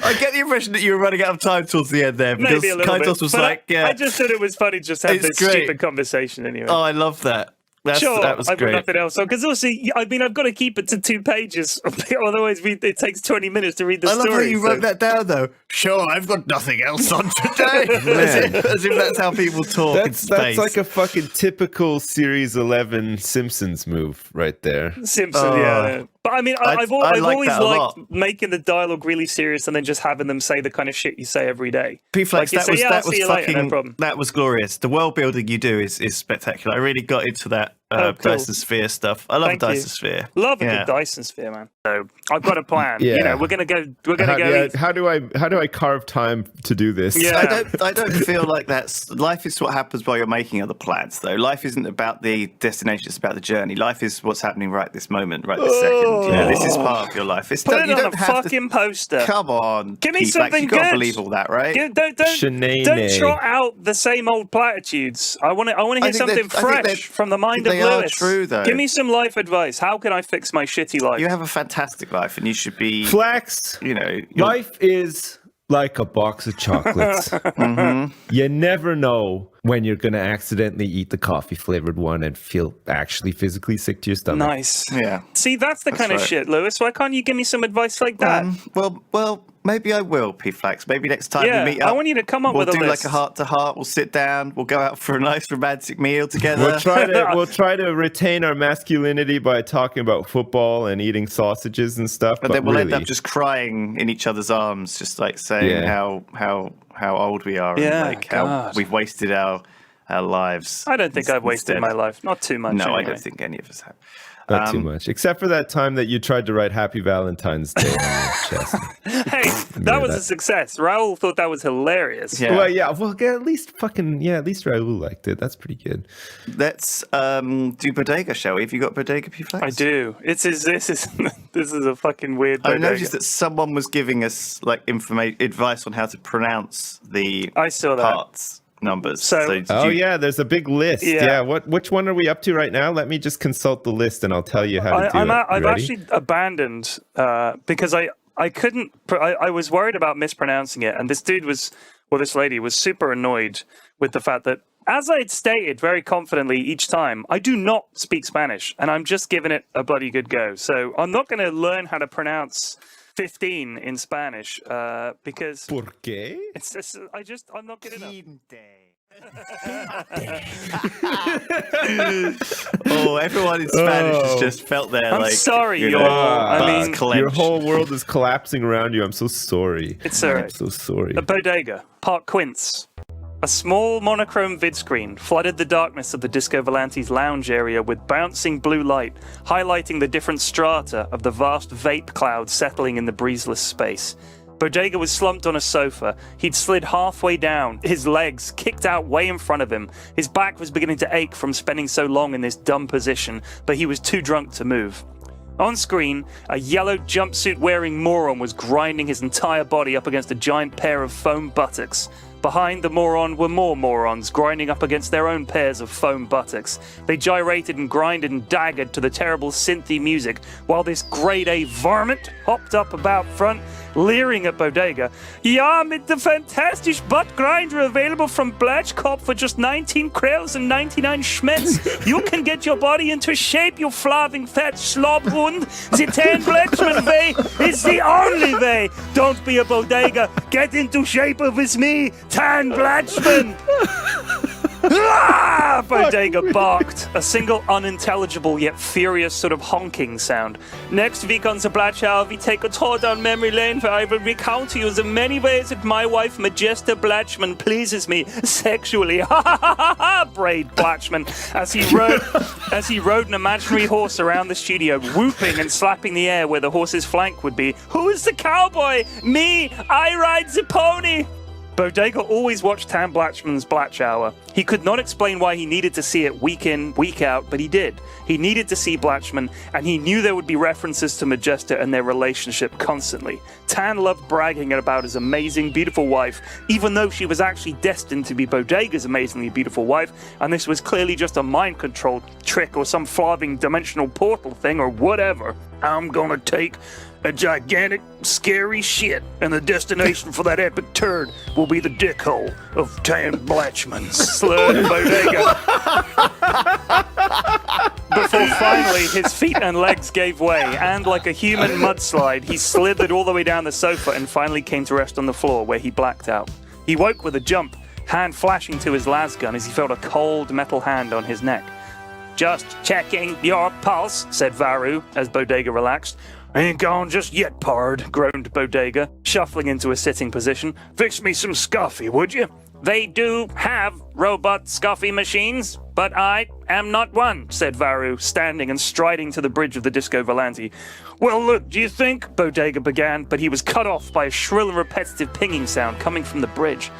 I get the impression that you were running out of time towards the end there because Maybe a little Kaitos bit, was but like, yeah. I just thought it was funny just to have It's this great. stupid conversation anyway. Oh, I love that. That was I've got great. nothing else on because also, I mean, I've got to keep it to 2 pages, otherwise it takes 20 minutes to read the I story. love how you so- wrote that down, though. Sure, I've got nothing else on today. as if that's how people talk in That's space. like a fucking typical Series 11 Simpsons move right there. Simpson, yeah. But I mean, I've I like always that a liked lot. making the dialogue really serious and then just having them say the kind of shit you say every day. P-Flex, Like you that say, was yeah, that I'll was see you later, fucking no problem. that was glorious. The world building you do is spectacular. I really got into that Oh, cool. Dyson Sphere stuff. I love Thank Dyson you. Sphere. Love a Yeah. good Dyson sphere, man. So I've got a plan. Yeah. You know, we're gonna go eat. How do I carve time to do this? Yeah. I don't feel like that's life is what happens while you're making other plans though. Life isn't about the destination, it's about the journey. Life is what's happening right this moment, right this second. You know, this is part of your life. It's Put you it on don't a have fucking poster. Come on. Give me P-Flex, something you gotta good. believe all that, right? Don't Shanae. trot out the same old platitudes. I want to hear I think something that- I think fresh from the mind of They are Lewis, true, though. give me some life advice. How can I fix my shitty life? You have a fantastic life, and you should be. Flex. You're- Life is like a box of chocolates. Mhm. You never know when you're going to accidentally eat the coffee flavored one and feel actually physically sick to your stomach. Nice. Yeah. See, that's the kind of right. shit, Lewis. Why can't you give me some advice like that? Well, maybe I will, P-Flax. Maybe next time Yeah, we meet up, I want you to come up we'll with a do list. like a heart-to-heart. We'll sit down. We'll go out for a nice romantic meal together. We'll try to retain our masculinity by talking about football and eating sausages and stuff. But then we'll really, end up just crying in each other's arms, just like saying how old we are Yeah, and like how God. we've wasted our lives. I don't think I've wasted instead. my life. Not too much. No, I anyway. don't think any of us have. not too much, except for that time that you tried to write Happy Valentine's Day on your chest. Hey, that was a success. Raul thought that was hilarious. Yeah. Well, at least Raul liked it. That's pretty good. Let's do Bodega, shall we? Have you got Bodega, P-Flax? I do. This is this is a fucking weird I bodega. noticed that someone was giving us like advice on how to pronounce the I saw that. parts numbers. So- did Oh you- yeah, there's a big list. Yeah. Yeah. Which one are we up to right now? Let me just consult the list and I'll tell you how to do it. I've You ready? actually abandoned because I couldn't. I was worried about mispronouncing it, and this lady was super annoyed with the fact that, as I had stated very confidently each time, I do not speak Spanish, and I'm just giving it a bloody good go. So I'm not going to learn how to pronounce 15 in Spanish because ¿Por qué? it's just I'm not good enough. Oh, everyone in Spanish has just felt their I'm like. sorry, you know, y'all. I butts mean, clenched. Your whole world is collapsing around you. I'm so sorry. It's all right. I'm so sorry. A bodega, Park Quince. A small monochrome vid screen flooded the darkness of the Disco Volante's lounge area with bouncing blue light, highlighting the different strata of the vast vape cloud settling in the breezeless space. Bodega was slumped on a sofa. He'd slid halfway down, his legs kicked out way in front of him. His back was beginning to ache from spending so long in this dumb position, but he was too drunk to move. On screen, a yellow jumpsuit-wearing moron was grinding his entire body up against a giant pair of foam buttocks. Behind the moron were more morons, grinding up against their own pairs of foam buttocks. They gyrated and grinded and daggered to the terrible synthy music, while this grade-A varmint hopped up about front, leering at Bodega. Ja, mit the fantastic butt grinder available from Blatchkop for just 19 krells and 99 schmetz. You can get your body into shape, you flaving fat slobhund. The 10 Blatchman way is the only way. Don't be a Bodega. Get into shape with me, Tan Blatchman. Ah! Bodega barked, a single unintelligible yet furious sort of honking sound. Next week on the Blatchow, we take a tour down memory lane where I will recount to you the many ways that my wife Majesta Blatchman pleases me sexually. Ha ha ha ha ha! Brayed Blatchman as he rode an imaginary horse around the studio, whooping and slapping the air where the horse's flank would be. Who's the cowboy? Me! I ride the pony! Bodega always watched Tan Blatchman's Blatch Hour. He could not explain why he needed to see it week in, week out, but he did. He needed to see Blatchman, and he knew there would be references to Majesta and their relationship constantly. Tan loved bragging about his amazing, beautiful wife, even though she was actually destined to be Bodega's amazingly beautiful wife, and this was clearly just a mind control trick or some flogging dimensional portal thing or whatever. I'm gonna take a gigantic, scary shit, and the destination for that epic turd will be the dick hole of Tan Blatchman, slurred Bodega. Before finally his feet and legs gave way, and like a human mudslide, he slithered all the way down the sofa and finally came to rest on the floor, where he blacked out. He woke with a jump, hand flashing to his lasgun as he felt a cold metal hand on his neck. Just checking your pulse, said Varu, as Bodega relaxed. Ain't gone just yet, pard, groaned Bodega, shuffling into a sitting position. Fix me some scoffy, would you? They do have robot scoffy machines, but I am not one, said Varu, standing and striding to the bridge of the Disco Volante. Well, look, do you think? Bodega began, but he was cut off by a shrill and repetitive pinging sound coming from the bridge.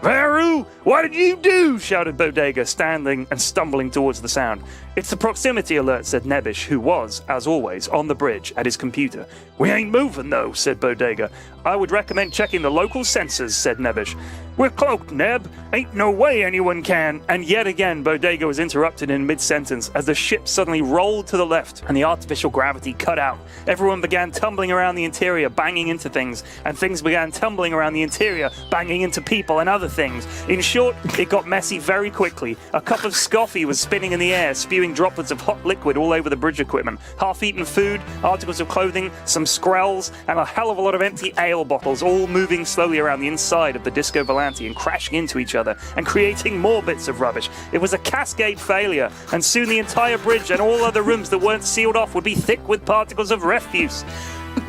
Varu, what did you do? Shouted Bodega, standing and stumbling towards the sound. It's the proximity alert, said Nebish, who was, as always, on the bridge at his computer. We ain't moving, though, said Bodega. I would recommend checking the local sensors, said Nebish. We're cloaked, Neb. Ain't no way anyone can. And yet again, Bodega was interrupted in mid-sentence as the ship suddenly rolled to the left and the artificial gravity cut out. Everyone began tumbling around the interior, banging into things, and things began tumbling around the interior, banging into people and other things. In short, it got messy very quickly. A cup of scoffy was spinning in the air, spewing droplets of hot liquid all over the bridge equipment. Half-eaten food, articles of clothing, some Skrells, and a hell of a lot of empty ale bottles, all moving slowly around the inside of the Disco Volante and crashing into each other and creating more bits of rubbish. It was a cascade failure, and soon the entire bridge and all other rooms that weren't sealed off would be thick with particles of refuse.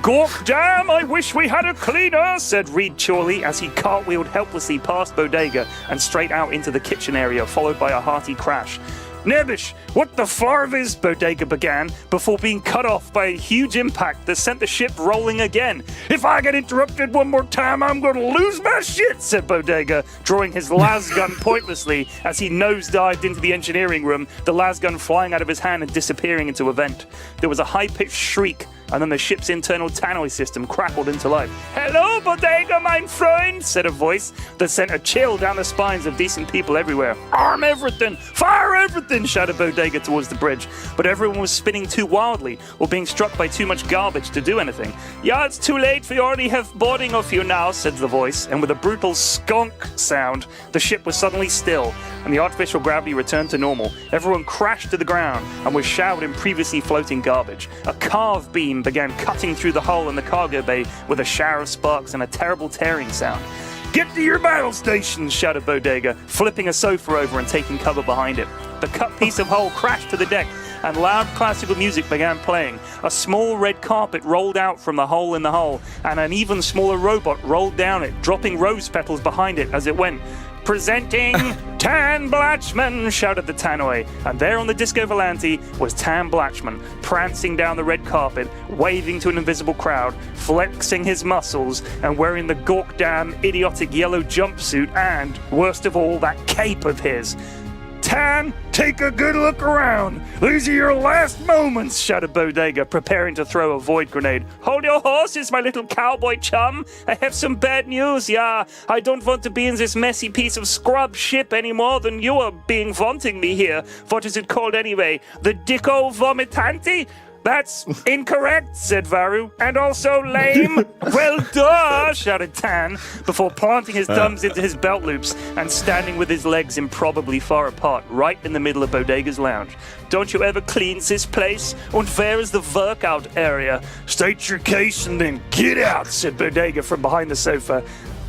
Gork damn, I wish we had a cleaner, said Reed Chorley as he cartwheeled helplessly past Bodega and straight out into the kitchen area, followed by a hearty crash. Nebish, what the farvis? Bodega began, before being cut off by a huge impact that sent the ship rolling again. If I get interrupted one more time, I'm going to lose my shit, said Bodega, drawing his las gun pointlessly as he nosedived into the engineering room, the las gun flying out of his hand and disappearing into a vent. There was a high-pitched shriek, and then the ship's internal tannoy system crackled into life. Hello, Bodega, mein Freund, said a voice that sent a chill down the spines of decent people everywhere. Arm everything! Fire everything! Shouted Bodega towards the bridge, but everyone was spinning too wildly or being struck by too much garbage to do anything. Yeah, it's too late, we already have boarding of you now, said the voice, and with a brutal skunk sound, the ship was suddenly still, and the artificial gravity returned to normal. Everyone crashed to the ground and was showered in previously floating garbage. A carve beam began cutting through the hole in the cargo bay with a shower of sparks and a terrible tearing sound. Get to your battle stations, shouted Bodega, flipping a sofa over and taking cover behind it. The cut piece of hull crashed to the deck, and loud classical music began playing. A small red carpet rolled out from the hole in the hull, and an even smaller robot rolled down it, dropping rose petals behind it as it went. Presenting Tan Blatchman, shouted the tannoy, and there on the Disco Volante was Tan Blatchman, prancing down the red carpet, waving to an invisible crowd, flexing his muscles, and wearing the gawk-damn idiotic yellow jumpsuit and, worst of all, that cape of his. Tan, take a good look around. These are your last moments, shouted Bodega, preparing to throw a void grenade. Hold your horses, my little cowboy chum. I have some bad news, yeah. I don't want to be in this messy piece of scrub ship any more than you are being vaunting me here. What is it called anyway? The Dicko Vomitanti? That's incorrect, said Varu. And also lame. Well, duh, shouted Tan, before planting his thumbs into his belt loops and standing with his legs improbably far apart, right in the middle of Bodega's lounge. Don't you ever clean this place? And where is the workout area? State your case and then get out, said Bodega from behind the sofa.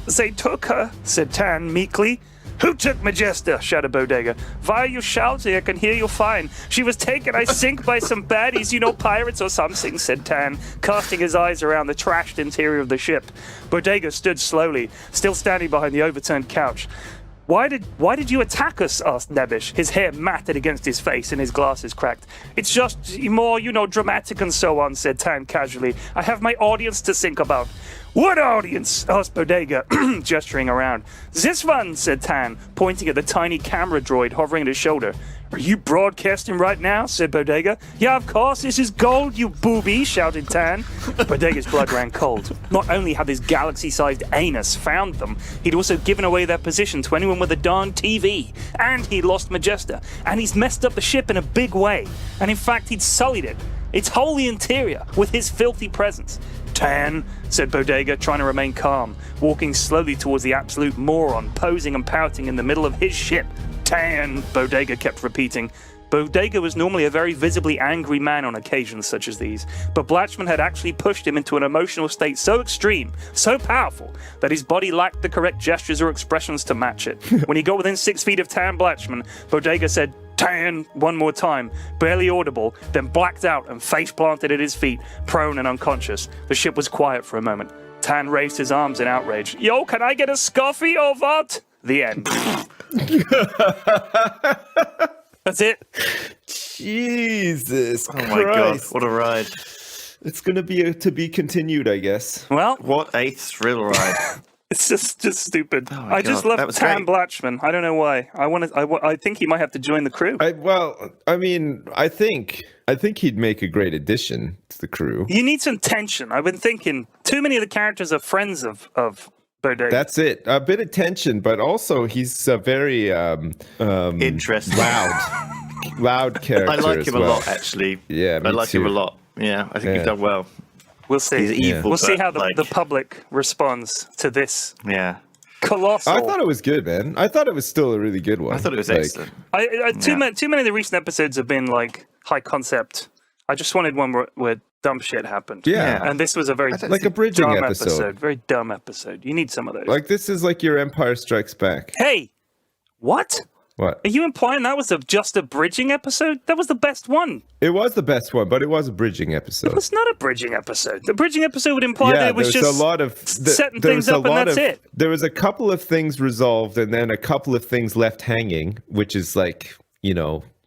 They took her, said Tan meekly. Who took Majesta? Shouted Bodega. Why are you shouting? I can hear you fine. She was taken, I think, by some baddies, pirates or something, said Tan, casting his eyes around the trashed interior of the ship. Bodega stood slowly, still standing behind the overturned couch. Why did you attack us? Asked Nebish, his hair matted against his face and his glasses cracked. It's just more, dramatic and so on, said Tan casually. I have my audience to think about. What audience? Asked Bodega, gesturing around. This one, said Tan, pointing at the tiny camera droid hovering at his shoulder. Are you broadcasting right now? Said Bodega. Yeah, of course, this is gold, you booby, shouted Tan. Bodega's blood ran cold. Not only had his galaxy-sized anus found them, he'd also given away their position to anyone with a darn TV. And he'd lost Majesta. And he's messed up the ship in a big way. And in fact, he'd sullied it. Its whole interior with his filthy presence. Tan, said Bodega, trying to remain calm, walking slowly towards the absolute moron, posing and pouting in the middle of his ship. Tan, Bodega kept repeating. Bodega was normally a very visibly angry man on occasions such as these, but Blatchman had actually pushed him into an emotional state so extreme, so powerful, that his body lacked the correct gestures or expressions to match it. When he got within 6 feet of Tan Blatchman, Bodega said, Tan, one more time, barely audible, then blacked out and face planted at his feet, prone and unconscious. The ship was quiet for a moment. Tan raised his arms in outrage. Yo, can I get a scoffy or what? The end. That's it. Jesus Oh my god, what a ride. It's going to be continued, I guess. Well, What a thrill ride. it's just stupid. Oh my I just God, that love was Tan great. Blatchman. I don't know why. I think he might have to join the crew. I think he'd make a great addition to the crew. You need some tension. I've been thinking too many of the characters are friends of Bodega. That's it. A bit of tension, but also he's a very Interesting. loud character. I like as him well. a lot, actually. Yeah, I me like too. him a lot. Yeah, I think Yeah. you've done well. We'll see. He's evil. We'll see but, how the like, public responds to this Yeah, colossal. I thought it was good, man. I thought it was still a really good one. I thought it was Like, excellent. Too many of the recent episodes have been like high concept. I just wanted one where dumb shit happened. Yeah. And this was a very Like a bridging dumb episode. Very dumb episode. You need some of those. Like this is like your Empire Strikes Back. Hey, what? What? Are you implying that was just a bridging episode? That was the best one. It was the best one, but it was a bridging episode. It was not a bridging episode. The bridging episode would imply that Yeah, it was there's just a lot of setting there things was a up and lot that's of- it. There was a couple of things resolved, and then a couple of things left hanging, which is like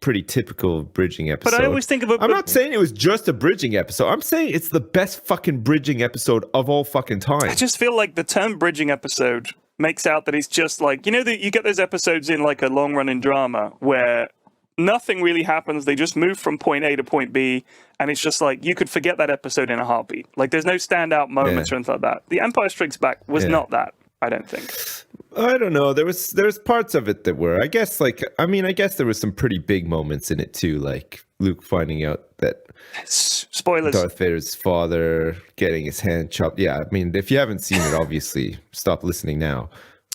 pretty typical bridging episode. But I always think of it. I'm not saying it was just a bridging episode. I'm saying it's the best fucking bridging episode of all fucking time. I just feel like the term bridging episode makes out that it's just like, that you get those episodes in like a long running drama where nothing really happens. They just move from point A to point B. And it's just like, you could forget that episode in a heartbeat. Like there's no standout moments or anything like that. The Empire Strikes Back was not that, I don't think. I don't know. There's parts of it that were, I guess there was some pretty big moments in it too, like Luke finding out that Spoilers. Darth Vader's father getting his hand chopped. Yeah, I mean, if you haven't seen it, obviously stop listening now.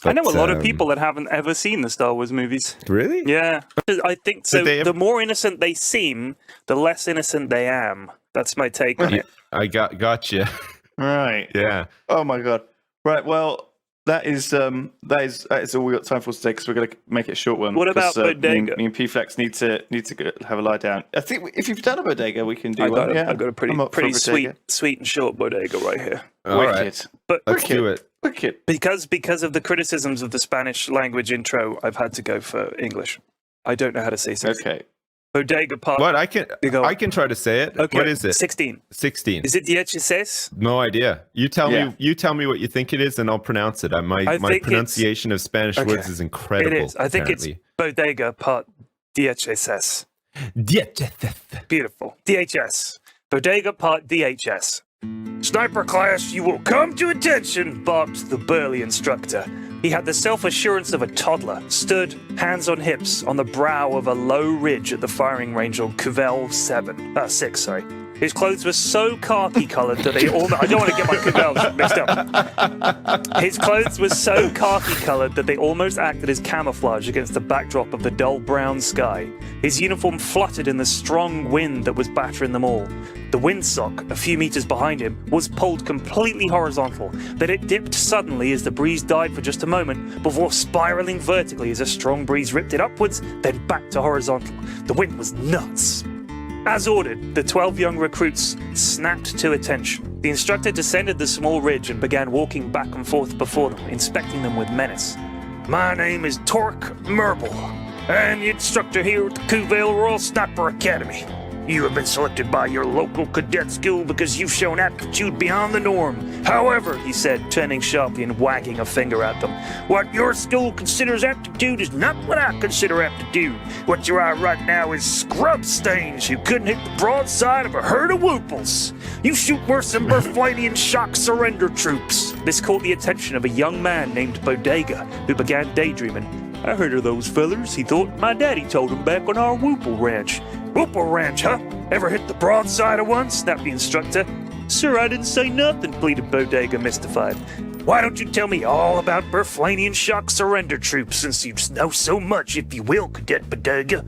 I know a But, lot of people that haven't ever seen the Star Wars movies. Really? Yeah. I think so. they The more innocent they seem, the less innocent they am. That's my take on it. I gotcha. Right. Yeah. Oh my god. Right. Well, that is all we got time for today because we're going to make it a short one. What about 'cause, Bodega? Me and P-Flex need to go have a lie down. I think if you've done a bodega, we can do I've one. got a pretty I'm up for a bodega. sweet and short bodega right here. All Wicked. right. But Let's do it. Wicked. because of the criticisms of the Spanish language intro, I've had to go for English. I don't know how to say something. Okay. Bodega part. What? I can go. I can try to say it. Okay. What is it? 16. 16. Is it dieciséis? No idea. You tell Yeah. me. You tell me what you think it is, and I'll pronounce it. My think it's- pronunciation of Spanish Okay. words is incredible. It is. I think it's bodega part dieciséis. Beautiful. DHS. Bodega part DHS. Sniper class, you will come to attention, barked the burly instructor. He had the self-assurance of a toddler, stood, hands on hips, on the brow of a low ridge at the firing range on Cuvelle 6, sorry. His clothes were so khaki-coloured that they almost... I don't want to get my Cuvelle mixed up. His clothes were so khaki-coloured that they almost acted as camouflage against the backdrop of the dull brown sky. His uniform fluttered in the strong wind that was battering them all. The windsock, a few meters behind him, was pulled completely horizontal. Then it dipped suddenly as the breeze died for just a moment before spiraling vertically as a strong breeze ripped it upwards, then back to horizontal. The wind was nuts. As ordered, the 12 young recruits snapped to attention. The instructor descended the small ridge and began walking back and forth before them, inspecting them with menace. My name is Torque Merble, and the instructor here at the Cuvelle Royal Sniper Academy. You have been selected by your local cadet school because you've shown aptitude beyond the norm. However, he said, turning sharply and wagging a finger at them, what your school considers aptitude is not what I consider aptitude. What you are right now is scrub stains who couldn't hit the broadside of a herd of whooples. You shoot worse than Berflanian shock surrender troops. This caught the attention of a young man named Bodega, who began daydreaming. I heard of those fellers, he thought. My daddy told him back on our Whoople Ranch. Whoople Ranch, huh? Ever hit the broadside of one? Snapped the instructor. Sir, I didn't say nothing, pleaded Bodega, mystified. Why don't you tell me all about Berflanian shock surrender troops, since you know so much, if you will, Cadet Bodega?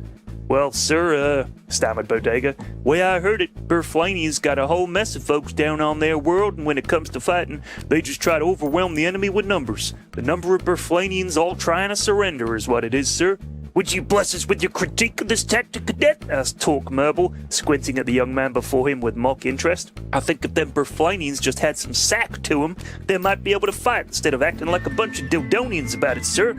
Well, sir, stammered Bodega, way I heard it, Berflanians got a whole mess of folks down on their world, and when it comes to fighting, they just try to overwhelm the enemy with numbers. The number of Berflanians all trying to surrender is what it is, sir. Would you bless us with your critique of this tactic, Cadet? Asked Torque Merble, squinting at the young man before him with mock interest. I think if them Berflanians just had some sack to them, they might be able to fight instead of acting like a bunch of Dildonians about it, sir.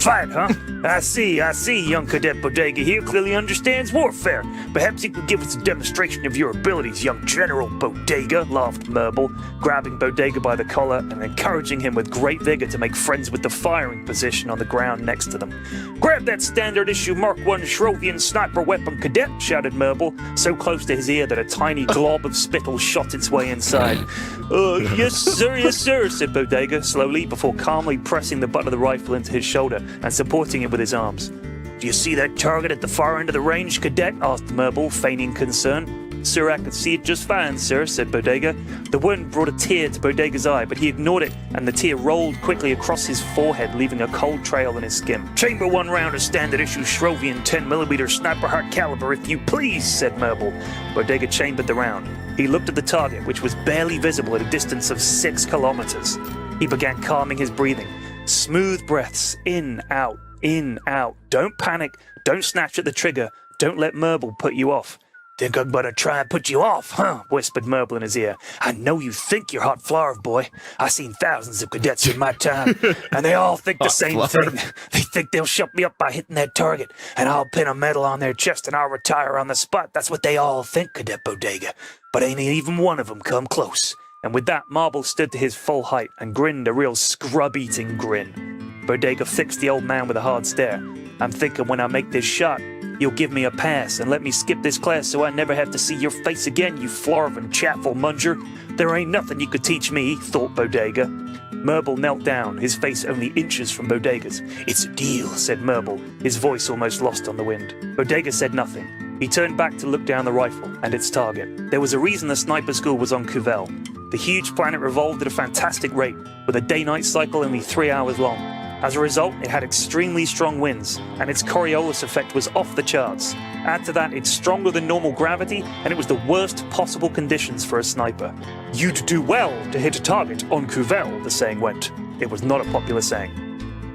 Fight, huh? I see, young Cadet Bodega here clearly understands warfare. Perhaps you could give us a demonstration of your abilities, young General Bodega, laughed Merble, grabbing Bodega by the collar and encouraging him with great vigor to make friends with the firing position on the ground next to them. Grab that standard issue Mark 1 Shrovian sniper weapon cadet, shouted Merble, so close to his ear that a tiny glob of spittle shot its way inside. Yes, sir, said Bodega, slowly, before calmly pressing the butt of the rifle into his shoulder and supporting it with his arms. Do you see that target at the far end of the range, cadet? Asked Merble, feigning concern. Sir, I can see it just fine, sir, said Bodega. The wound brought a tear to Bodega's eye, but he ignored it, and the tear rolled quickly across his forehead, leaving a cold trail in his skin. Chamber 1 round of standard issue Shrovian 10mm sniper heart caliber, if you please, said Merble. Bodega chambered the round. He looked at the target, which was barely visible at a distance of 6 kilometers. He began calming his breathing. Smooth breaths, in, out, in, out. Don't panic. Don't snatch at the trigger. Don't let Merble put you off. Think I'd better try and put you off, huh? Whispered Merble in his ear. I know you think you're hot flower, boy. I've seen thousands of cadets in my time, and they all think the same thing. They think they'll shut me up by hitting that target, and I'll pin a medal on their chest and I'll retire on the spot. That's what they all think, Cadet Bodega. But ain't even one of them come close. And with that, Marble stood to his full height and grinned a real scrub-eating grin. Bodega fixed the old man with a hard stare. I'm thinking when I make this shot, you'll give me a pass and let me skip this class so I never have to see your face again, you Florvan chaffle munger. There ain't nothing you could teach me, thought Bodega. Merble knelt down, his face only inches from Bodega's. It's a deal, said Merble, his voice almost lost on the wind. Bodega said nothing. He turned back to look down the rifle and its target. There was a reason the sniper school was on Cuvelle. The huge planet revolved at a fantastic rate, with a day-night cycle only 3 hours long. As a result, it had extremely strong winds, and its Coriolis effect was off the charts. Add to that, it's stronger than normal gravity, and it was the worst possible conditions for a sniper. You'd do well to hit a target on Cuvelle, the saying went. It was not a popular saying.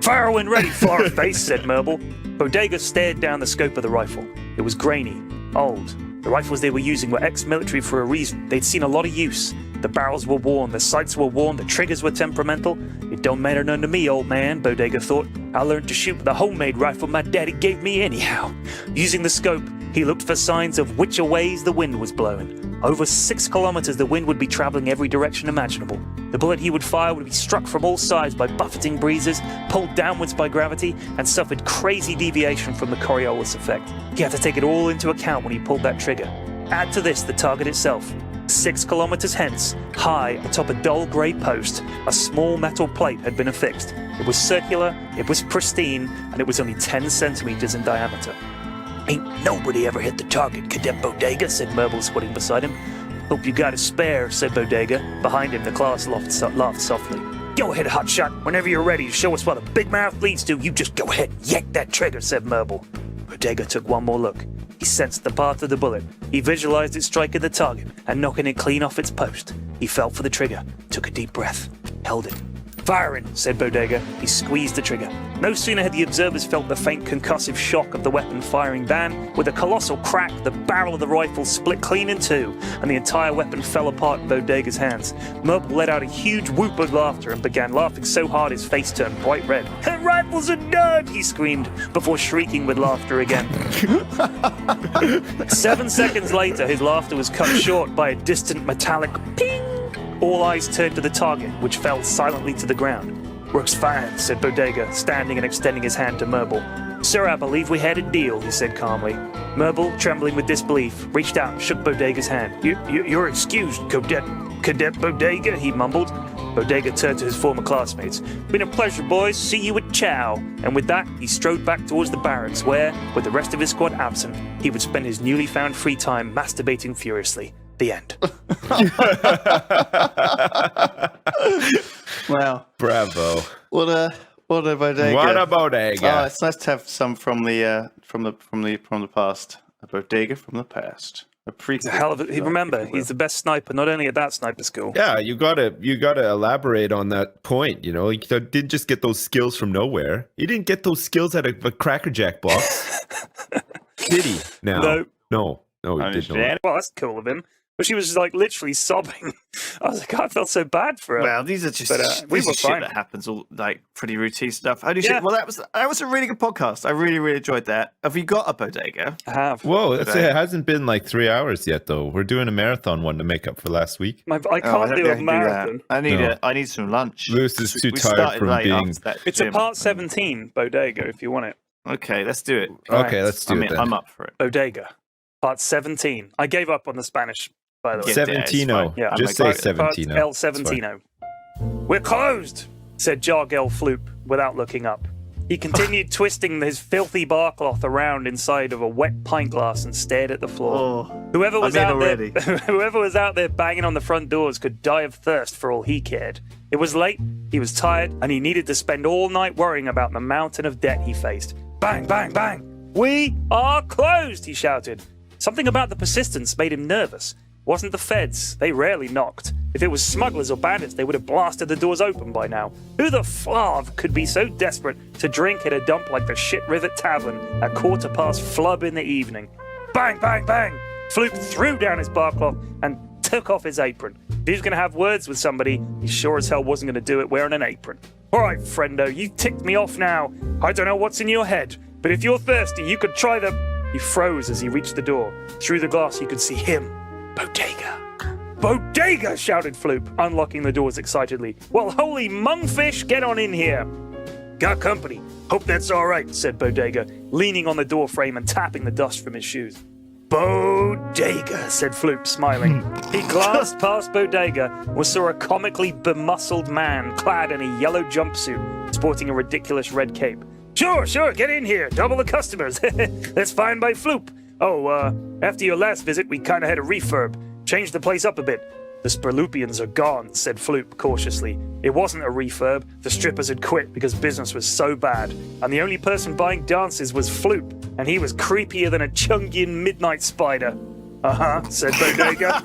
Fire when ready, Flowerface, said Merble. Bodega stared down the scope of the rifle. It was grainy, old. The rifles they were using were ex-military for a reason. They'd seen a lot of use. The barrels were worn, the sights were worn, the triggers were temperamental. It don't matter none to me, old man, Bodega thought. I learned to shoot with the homemade rifle my daddy gave me anyhow. Using the scope, he looked for signs of which ways the wind was blowing. Over 6 kilometers, the wind would be traveling every direction imaginable. The bullet he would fire would be struck from all sides by buffeting breezes, pulled downwards by gravity, and suffered crazy deviation from the Coriolis effect. He had to take it all into account when he pulled that trigger. Add to this the target itself. 6 kilometers hence, high atop a dull grey post, a small metal plate had been affixed. It was circular, it was pristine, and it was only 10 centimeters in diameter. Ain't nobody ever hit the target, Cadet Bodega, said Merble, squatting beside him. Hope you got a spare, said Bodega. Behind him, the class laughed softly. Go ahead, hotshot. Whenever you're ready to show us what a big mouth leads to, you just go ahead and yank that trigger, said Merble. Bodega took one more look. He sensed the path of the bullet. He visualized it striking the target and knocking it clean off its post. He felt for the trigger, took a deep breath, held it. Firing, said Bodega. He squeezed the trigger. No sooner had the observers felt the faint concussive shock of the weapon firing than, with a colossal crack, the barrel of the rifle split clean in two, and the entire weapon fell apart in Bodega's hands. Merble let out a huge whoop of laughter and began laughing so hard his face turned bright red. "The rifle's a dud!" he screamed, before shrieking with laughter again. 7 seconds later, his laughter was cut short by a distant metallic ping. All eyes turned to the target, which fell silently to the ground. "Works fine," said Bodega, standing and extending his hand to Merble. "Sir, I believe we had a deal," he said calmly. Merble, trembling with disbelief, reached out and shook Bodega's hand. You're excused, Cadet Bodega," he mumbled. Bodega turned to his former classmates. "Been a pleasure, boys. See you at chow." And with that, he strode back towards the barracks where, with the rest of his squad absent, he would spend his newly found free time masturbating furiously. The end. Wow. Bravo. What a bodega. What a bodega. Oh, it's nice to have some from the past. A bodega from the past. A He's a hell of a, remember, he's the best sniper, not only at that sniper school. Yeah, you gotta elaborate on that point. You know, he didn't just get those skills from nowhere. He didn't get those skills at a Cracker Jack box. Did he? No, he did not. Well, that's cool of him. But she was just, like, literally sobbing. I was like, I felt so bad for her. Well, these are just we were shit fine. that happens, all like pretty routine stuff. Holy shit! Well, that was a really good podcast. I really enjoyed that. Have you got a bodega? I have. Whoa, it hasn't been like 3 hours yet, though. We're doing a marathon one to make up for last week. I can't do a marathon. I need some lunch. Lewis is too tired from being. It's a part 17 bodega if you want it. Okay, let's do it. Okay, let's do it then. I'm up for it. Bodega, part 17. I gave up on the Spanish, by the way. Seventino. Yeah, Just I'm say like, Seventino. El Seventino. We're closed, said Jargel Floop without looking up. He continued twisting his filthy bar cloth around inside of a wet pint glass and stared at the floor. Whoever was out there banging on the front doors could die of thirst for all he cared. It was late, he was tired, and he needed to spend all night worrying about the mountain of debt he faced. Bang, bang, bang! We are closed, he shouted. Something about the persistence made him nervous. It wasn't the feds. They rarely knocked. If it was smugglers or bandits, they would have blasted the doors open by now. Who the flav could be so desperate to drink at a dump like the Shit Rivet Tavern at 4:15 flub in the evening? Bang, bang, bang! Floop threw down his bar cloth and took off his apron. If he was going to have words with somebody, he sure as hell wasn't going to do it wearing an apron. All right, friendo, you ticked me off now. I don't know what's in your head, but if you're thirsty, you could try the... He froze as he reached the door. Through the glass, he could see him. Bodega! Bodega! Shouted Floop, unlocking the doors excitedly. Well, holy mungfish, get on in here. Got company. Hope that's all right, said Bodega, leaning on the door frame and tapping the dust from his shoes. Bodega, said Floop, smiling. He glanced past Bodega and saw a comically bemuscled man clad in a yellow jumpsuit, sporting a ridiculous red cape. Sure, get in here. Double the customers. That's fine by Floop. Oh, after your last visit, we kind of had a refurb. Changed the place up a bit. The Spurlupians are gone, said Floop cautiously. It wasn't a refurb. The strippers had quit because business was so bad. And the only person buying dances was Floop, and he was creepier than a Chungian midnight spider. Uh-huh, said Bodega.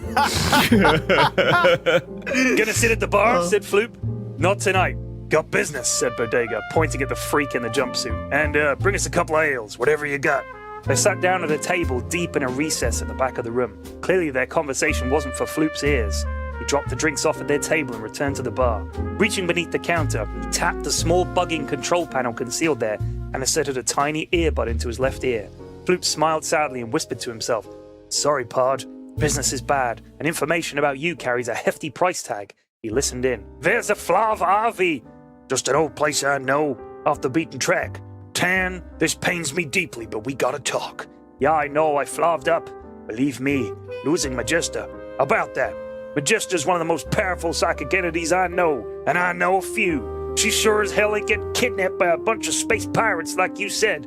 Gonna sit at the bar, said Floop. Not tonight. Got business, said Bodega, pointing at the freak in the jumpsuit. And bring us a couple of ales, whatever you got. They sat down at a table deep in a recess at the back of the room. Clearly their conversation wasn't for Floop's ears. He dropped the drinks off at their table and returned to the bar. Reaching beneath the counter, he tapped the small bugging control panel concealed there and inserted a tiny earbud into his left ear. Floop smiled sadly and whispered to himself, Sorry, Pard. Business is bad, and information about you carries a hefty price tag. He listened in. There's a Flav RV. Just an old place I know, off the beaten track. Tan, this pains me deeply, but we gotta talk. Yeah, I know, I flaved up. Believe me, losing Majesta. About that. Majesta's one of the most powerful psychic entities I know, and I know a few. She sure as hell ain't get kidnapped by a bunch of space pirates like you said.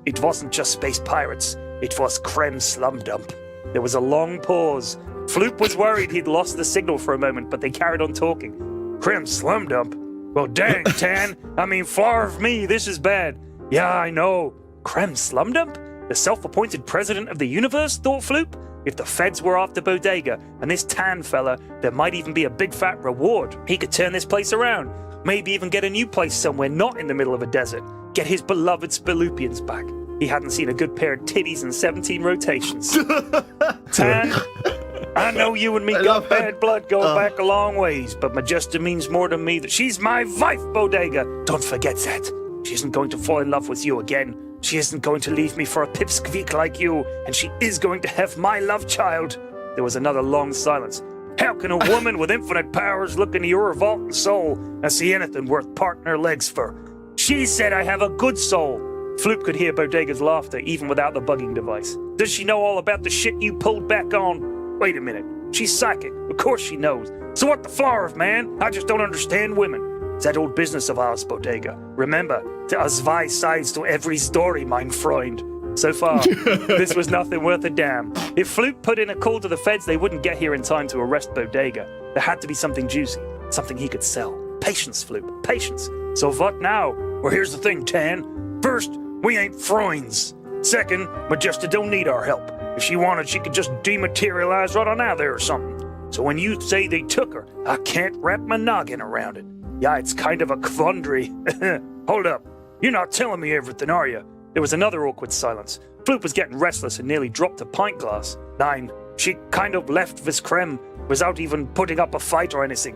It wasn't just space pirates. It was Creme Slum Dump. There was a long pause. Floop was worried he'd lost the signal for a moment, but they carried on talking. Creme Slum Dump? Well, dang, Tan. I mean, flarf me, this is bad. Yeah, I know. Creme Slum Dump? The self-appointed president of the universe, thought Floop? If the feds were after Bodega and this Tan fella, there might even be a big fat reward. He could turn this place around. Maybe even get a new place somewhere not in the middle of a desert. Get his beloved Spurlupians back. He hadn't seen a good pair of titties in 17 rotations. Tan, I know you and me got bad blood going back a long ways, but Majesta means more to me that she's my wife, Bodega. Don't forget that. She isn't going to fall in love with you again. She isn't going to leave me for a pipsqueak like you, and she is going to have my love child. There was another long silence. How can a woman with infinite powers look into your revolting soul and see anything worth parting her legs for? She said I have a good soul. Floop could hear Bodega's laughter even without the bugging device. Does she know all about the shit you pulled back on? Wait a minute. She's psychic. Of course she knows. So what the flarf, man? I just don't understand women. It's that old business of ours, Bodega. Remember, there are zwei sides to every story, mein Freund. So far, this was nothing worth a damn. If Floop put in a call to the feds, they wouldn't get here in time to arrest Bodega. There had to be something juicy, something he could sell. Patience, Floop, patience. So what now? Well, here's the thing, Tan. First, we ain't Freunds. Second, Majesta don't need our help. If she wanted, she could just dematerialize right on out there or something. So when you say they took her, I can't wrap my noggin around it. Yeah, it's kind of a quandary. Hold up. You're not telling me everything, are you? There was another awkward silence. Floop was getting restless and nearly dropped a pint glass. Nein, she kind of left this creme without even putting up a fight or anything.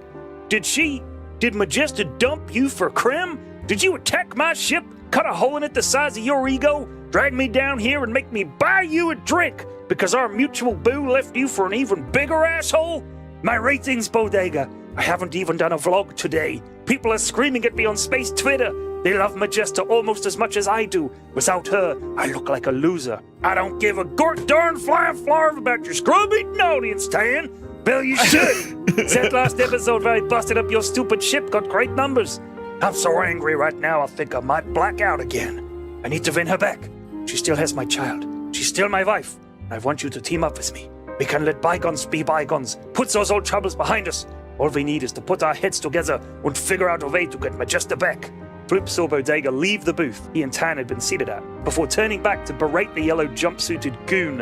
Did Majesta dump you for creme? Did you attack my ship, cut a hole in it the size of your ego, drag me down here and make me buy you a drink because our mutual boo left you for an even bigger asshole? My ratings, Bodega. I haven't even done a vlog today. People are screaming at me on Space Twitter. They love Majesta almost as much as I do. Without her, I look like a loser. I don't give a darn flying flarf about your scrub-eating audience, Tan. Bill, you should. Said last episode where I busted up your stupid ship got great numbers. I'm so angry right now I think I might black out again. I need to win her back. She still has my child. She's still my wife. I want you to team up with me. We can let bygones be bygones. Put those old troubles behind us. All we need is to put our heads together and figure out a way to get Majesta back. Floop saw Bodega leave the booth he and Tan had been seated at, before turning back to berate the yellow jumpsuited goon.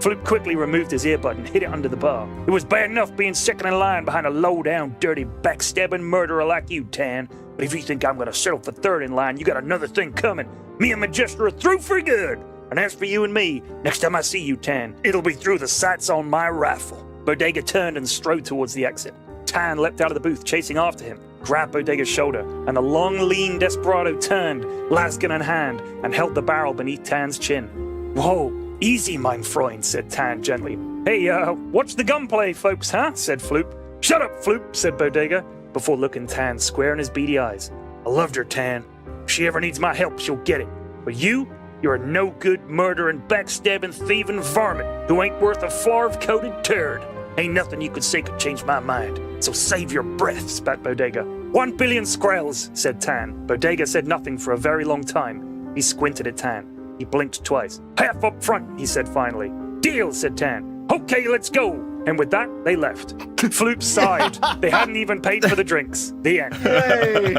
Floop quickly removed his earbud and hid it under the bar. It was bad enough being second in line behind a low-down, dirty, backstabbing murderer like you, Tan. But if you think I'm gonna settle for third in line, you got another thing coming. Me and Majesta are through for good. And as for you and me, next time I see you, Tan, it'll be through the sights on my rifle. Bodega turned and strode towards the exit. Tan leapt out of the booth, chasing after him, grabbed Bodega's shoulder, and the long, lean desperado turned, lasgun in hand, and held the barrel beneath Tan's chin. Whoa, easy, mein Freund, said Tan gently. Hey, watch the gunplay, folks, huh? Said Floop. Shut up, Floop, said Bodega, before looking Tan square in his beady eyes. I loved her, Tan. If she ever needs my help, she'll get it. But you're a no-good, murdering, backstabbing, thieving varmint who ain't worth a flarv-coated turd. Ain't nothing you could say could change my mind. So save your breath, spat Bodega. 1 billion skrells, said Tan. Bodega said nothing for a very long time. He squinted at Tan. He blinked twice. Half up front, he said finally. Deal, said Tan. Okay, let's go. And with that, they left. Floop sighed. They hadn't even paid for the drinks. The end. Hey.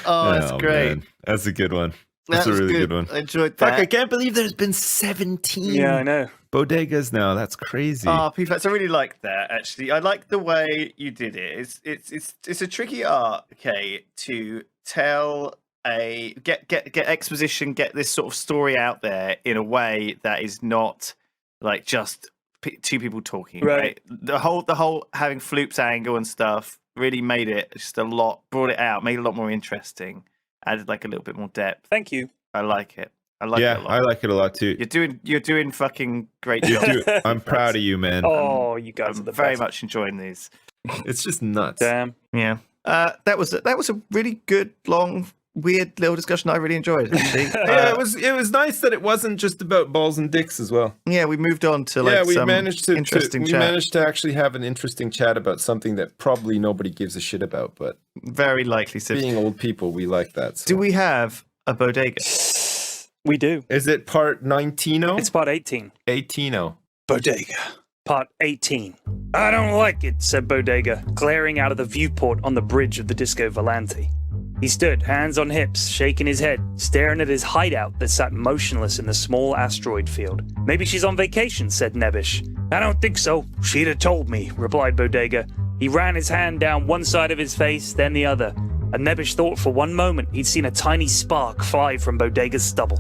Oh, that's great. Man. That's a good one. That That's a was really good one. I enjoyed Fuck, that. I can't believe there's been 17 Yeah, I know. bodegas now. That's crazy. Oh, P-Fats, I really like that. Actually, I like the way you did it. It's a tricky art, okay, to tell get exposition, get this sort of story out there in a way that is not like just two people talking. Right. The whole having Floop's angle and stuff really made it just brought it out, made it a lot more interesting. Added like a little bit more depth. Thank you. I like it. I like it a lot. I like it a lot too. You're doing fucking great job. I'm proud of you, man. Oh, you guys are the very best. much enjoying these. It's just nuts. Damn. Yeah. That was a really good, long, weird little discussion I really enjoyed. Actually. Yeah, it was nice that it wasn't just about balls and dicks as well. Yeah, we moved on to We some managed to interesting we chat. managed to actually have an interesting chat about something that probably nobody gives a shit about, but Very likely. So, being old people, we like that. So. do we have a bodega? We do. Is it part 19? It's part 18. 18. Bodega. Part 18. I don't like it, said Bodega, glaring out of the viewport on the bridge of the Disco Volante. He stood, hands on hips, shaking his head, staring at his hideout that sat motionless in the small asteroid field. Maybe she's on vacation, said Nebish. I don't think so. She'd have told me, replied Bodega. He ran his hand down one side of his face, then the other. And Nebish thought for one moment he'd seen a tiny spark fly from Bodega's stubble.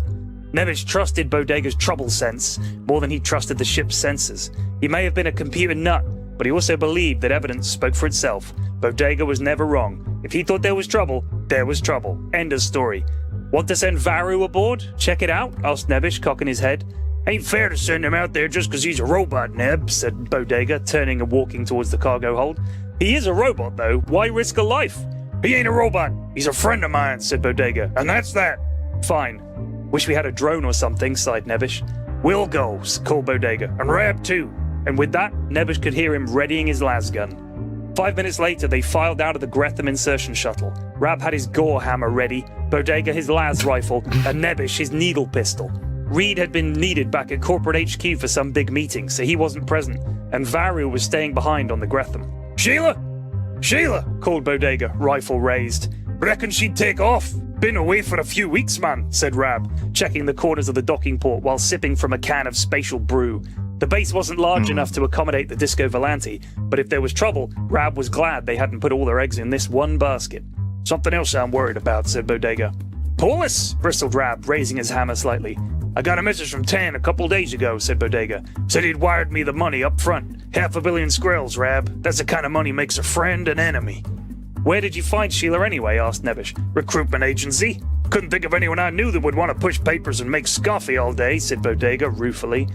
Nebish trusted Bodega's trouble sense more than he trusted the ship's sensors. He may have been a computer nut, but he also believed that evidence spoke for itself. Bodega was never wrong. If he thought there was trouble, there was trouble. End of story. Want to send Varu aboard? Check it out? Asked Nebish, cocking his head. Ain't fair to send him out there just because he's a robot, Neb, said Bodega, turning and walking towards the cargo hold. He is a robot, though. Why risk a life? He ain't a robot. He's a friend of mine, said Bodega. And that's that. Fine. Wish we had a drone or something, sighed Nebish. We'll go, called Bodega. And Rab, too. And with that, Nebish could hear him readying his lasgun. 5 minutes later, they filed out of the Gretham insertion shuttle. Rab had his gore hammer ready, Bodega his las rifle, and Nebish his needle pistol. Reed had been needed back at corporate HQ for some big meeting, so he wasn't present, and Varu was staying behind on the Gretham. Sheila! Sheila! Called Bodega, rifle raised. Reckon she'd take off. Been away for a few weeks, man, said Rab, checking the corners of the docking port while sipping from a can of spatial brew. The base wasn't large enough to accommodate the Disco Volante, but if there was trouble, Rab was glad they hadn't put all their eggs in this one basket. Something else I'm worried about, said Bodega. Police, bristled Rab, raising his hammer slightly. I got a message from Tan a couple days ago, said Bodega. Said he'd wired me the money up front. 500 million skrells, Rab. That's the kind of money makes a friend an enemy. Where did you find Sheila anyway? Asked Nebish. Recruitment agency. Couldn't think of anyone I knew that would want to push papers and make scoffy all day, said Bodega ruefully.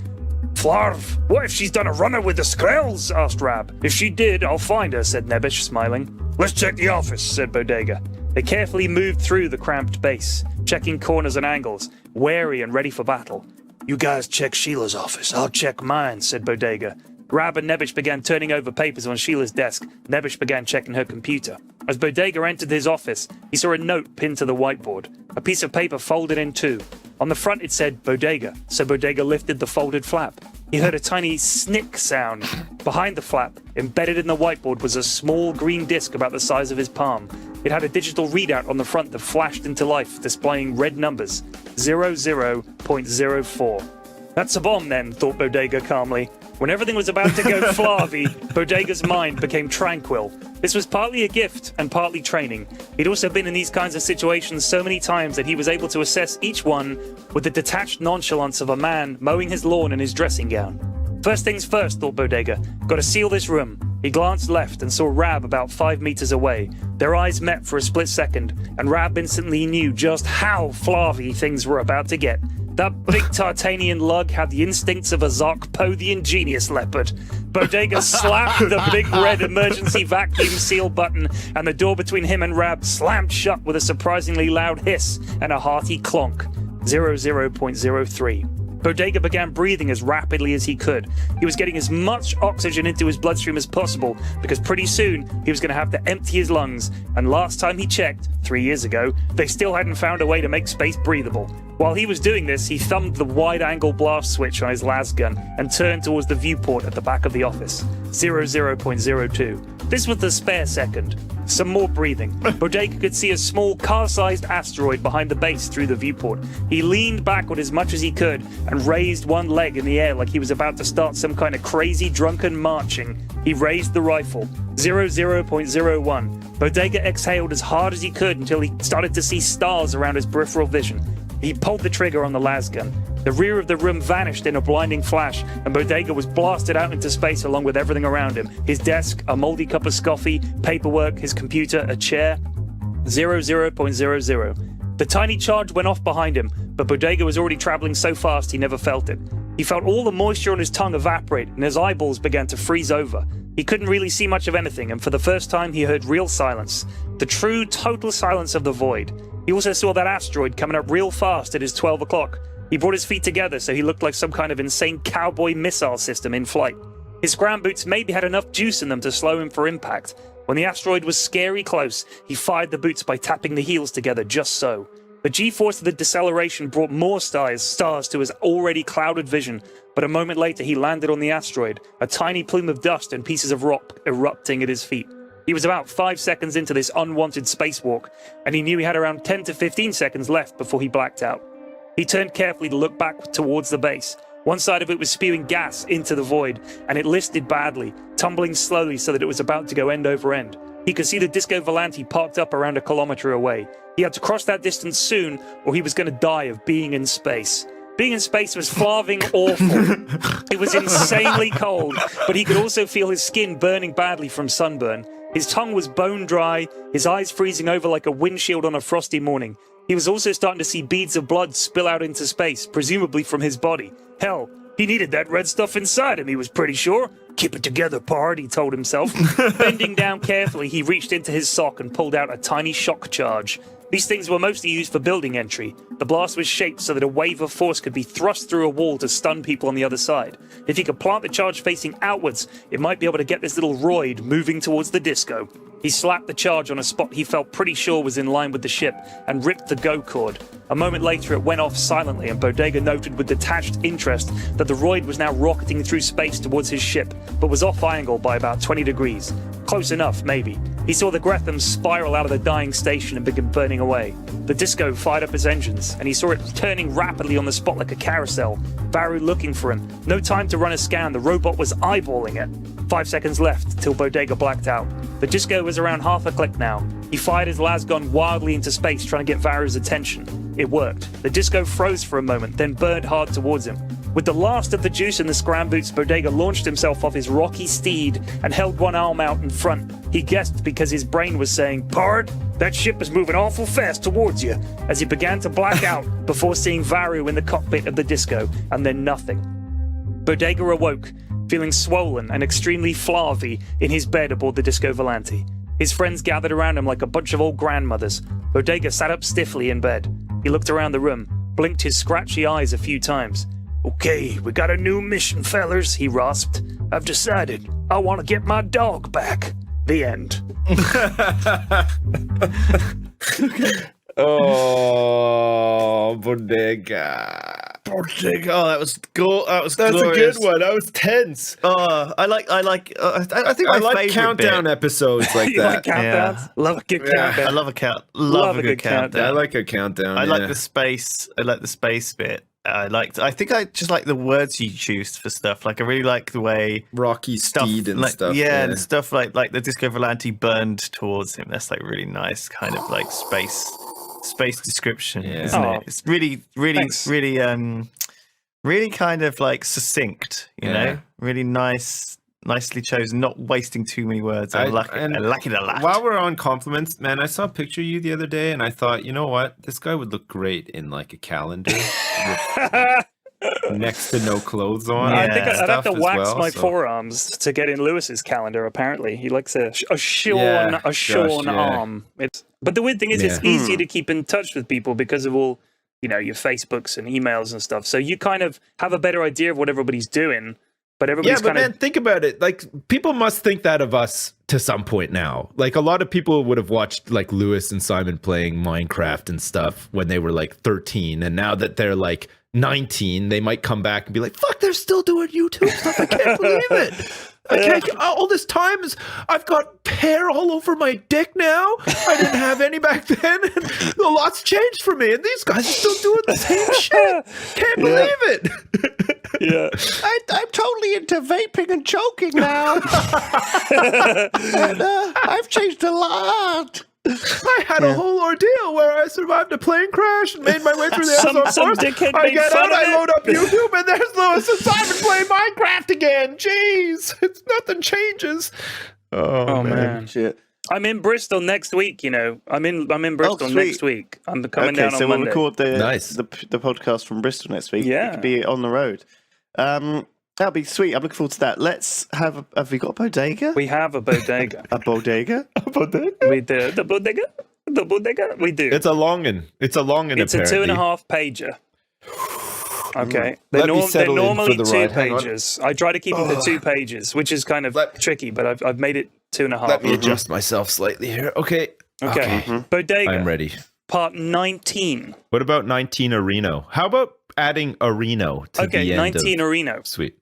Flarv, what if she's done a runner with the skrells? Asked Rab. If she did, I'll find her, said Nebish, smiling. Let's check the office, said Bodega. They carefully moved through the cramped base, checking corners and angles, wary and ready for battle. "You guys check Sheila's office. I'll check mine," said Bodega. Rab and Nebish began turning over papers on Sheila's desk. Nebish began checking her computer. As Bodega entered his office, he saw a note pinned to the whiteboard, a piece of paper folded in two. On the front it said Bodega, so Bodega lifted the folded flap. He heard a tiny snick sound. Behind the flap, embedded in the whiteboard, was a small green disc about the size of his palm. It had a digital readout on the front that flashed into life, displaying red numbers, 00.04. "That's a bomb then," thought Bodega calmly. When everything was about to go flavy, Bodega's mind became tranquil. This was partly a gift and partly training. He'd also been in these kinds of situations so many times that he was able to assess each one with the detached nonchalance of a man mowing his lawn in his dressing gown. First things first, thought Bodega. Gotta seal this room. He glanced left and saw Rab about 5 meters away. Their eyes met for a split second, and Rab instantly knew just how flavy things were about to get. That big Tartanian lug had the instincts of a Zarkpo the ingenious leopard. Bodega slapped the big red emergency vacuum seal button, and the door between him and Rab slammed shut with a surprisingly loud hiss and a hearty clonk. 00.03. Bodega began breathing as rapidly as he could. He was getting as much oxygen into his bloodstream as possible, because pretty soon he was going to have to empty his lungs, and last time he checked, 3 years ago, they still hadn't found a way to make space breathable. While he was doing this, he thumbed the wide-angle blast switch on his las gun and turned towards the viewport at the back of the office. 00.02. This was the spare second. Some more breathing. Bodega could see a small car-sized asteroid behind the base through the viewport. He leaned backward as much as he could and raised one leg in the air like he was about to start some kind of crazy drunken marching. He raised the rifle. 00.01. Bodega exhaled as hard as he could until he started to see stars around his peripheral vision. He pulled the trigger on the las gun. The rear of the room vanished in a blinding flash, and Bodega was blasted out into space along with everything around him. His desk, a moldy cup of coffee, paperwork, his computer, a chair. 00.00. The tiny charge went off behind him, but Bodega was already traveling so fast he never felt it. He felt all the moisture on his tongue evaporate, and his eyeballs began to freeze over. He couldn't really see much of anything, and for the first time he heard real silence. The true, total silence of the void. He also saw that asteroid coming up real fast at his 12 o'clock. He brought his feet together so he looked like some kind of insane cowboy missile system in flight. His ground boots maybe had enough juice in them to slow him for impact. When the asteroid was scary close, he fired the boots by tapping the heels together just so. The G-force of the deceleration brought more stars to his already clouded vision, but a moment later he landed on the asteroid, a tiny plume of dust and pieces of rock erupting at his feet. He was about 5 seconds into this unwanted spacewalk, and he knew he had around 10 to 15 seconds left before he blacked out. He turned carefully to look back towards the base. One side of it was spewing gas into the void, and it listed badly, tumbling slowly so that it was about to go end over end. He could see the Disco Volante parked up around a kilometer away. He had to cross that distance soon, or he was going to die of being in space. Being in space was flaving awful. It was insanely cold, but he could also feel his skin burning badly from sunburn. His tongue was bone dry, his eyes freezing over like a windshield on a frosty morning. He was also starting to see beads of blood spill out into space, presumably from his body. Hell, he needed that red stuff inside him, he was pretty sure. Keep it together, pard, he told himself. Bending down carefully, he reached into his sock and pulled out a tiny shock charge. These things were mostly used for building entry. The blast was shaped so that a wave of force could be thrust through a wall to stun people on the other side. If he could plant the charge facing outwards, it might be able to get this little roid moving towards the disco. He slapped the charge on a spot he felt pretty sure was in line with the ship and ripped the go cord. A moment later, it went off silently, and Bodega noted with detached interest that the roid was now rocketing through space towards his ship, but was off angle by about 20 degrees. Close enough, maybe. He saw the Gretham spiral out of the dying station and begin burning away. The disco fired up his engines, and he saw it turning rapidly on the spot like a carousel. Varu looking for him. No time to run a scan, the robot was eyeballing it. 5 seconds left till Bodega blacked out. The disco was around half a click now. He fired his las gun wildly into space, trying to get Varu's attention. It worked. The disco froze for a moment, then burned hard towards him. With the last of the juice in the scram boots, Bodega launched himself off his rocky steed and held one arm out in front. He guessed because his brain was saying, "Pard, that ship is moving awful fast towards you," as he began to black out before seeing Varu in the cockpit of the disco, and then nothing. Bodega awoke, feeling swollen and extremely flavy in his bed aboard the Disco Volante. His friends gathered around him like a bunch of old grandmothers. Bodega sat up stiffly in bed. He looked around the room, blinked his scratchy eyes a few times. Okay, we got a new mission, fellers, he rasped. I've decided I want to get my dog back. The end. Oh, Bodega. Bodega. Oh, that was cool. That's glorious. a good one. I was tense. I think I my like favorite countdown bit. episodes like You like that. countdowns? Love a good countdown. I love a count. Love a good countdown. I like a countdown. I yeah. like the space. I like the space bit. I think I just like the words you choose for stuff. Like I really like the way Rocky stuff, Steed and like, stuff. Yeah, and stuff like the Disco Volante burned towards him. That's like really nice, kind of like space description, isn't Oh. it? It's really, Thanks. really kind of like succinct. You know, really nicely chosen, not wasting too many words. I like it a lot. While we're on compliments, man, I saw a picture of you the other day, and I thought, you know what, this guy would look great in like a calendar with next to no clothes on. I think I'd have to stuff as wax well, my so- forearms to get in Lewis's calendar. Apparently, he likes a shorn yeah. arm. But the weird thing is, it's Yeah. easier to keep in touch with people because of all, your Facebooks and emails and stuff. So you kind of have a better idea of what everybody's doing. But everybody's Yeah, but kind man, think about it. Like, people must think that of us to some point now. Like, a lot of people would have watched like Lewis and Simon playing Minecraft and stuff when they were like 13, and now that they're like 19, they might come back and be like, "Fuck, they're still doing YouTube stuff. I can't believe it. I can't. All this time is I've got hair all over my dick now. I didn't have any back then, and a lot's changed for me. And these guys are still doing the same shit. Can't believe it." yeah. I'm totally into vaping and choking now. And, I've changed a lot. I had a whole ordeal where I survived a plane crash and made my way through the Some Amazon forest. dickhead I made get fun out, of I it. load up YouTube, and there's Lewis and Simon playing Minecraft again. Jeez, it's nothing changes. Oh, man. Shit. I'm in Bristol next week. I'm in Bristol sweet. next week. I'm coming Okay, down so on we'll Monday. record the Nice. the podcast from Bristol next week. Yeah. It could be on the road. That'll be sweet. I'm looking forward to that. Let's have we got a bodega? We have a bodega. A bodega? We do the bodega. The bodega. We do. It's a longin. It's a longin. It's a apparently. 2.5 pager. Okay. Let me They're settle in normally for the 2 ride. Hang on. pages. I try to keep them to 2 pages, which is kind of tricky, but I've made it 2.5. Let me adjust myself slightly here. Okay. Okay. Bodega. I'm ready. Part 19. What about 19 Areno? How about adding Areno to Okay, the end 19 of... Areno. Sweet.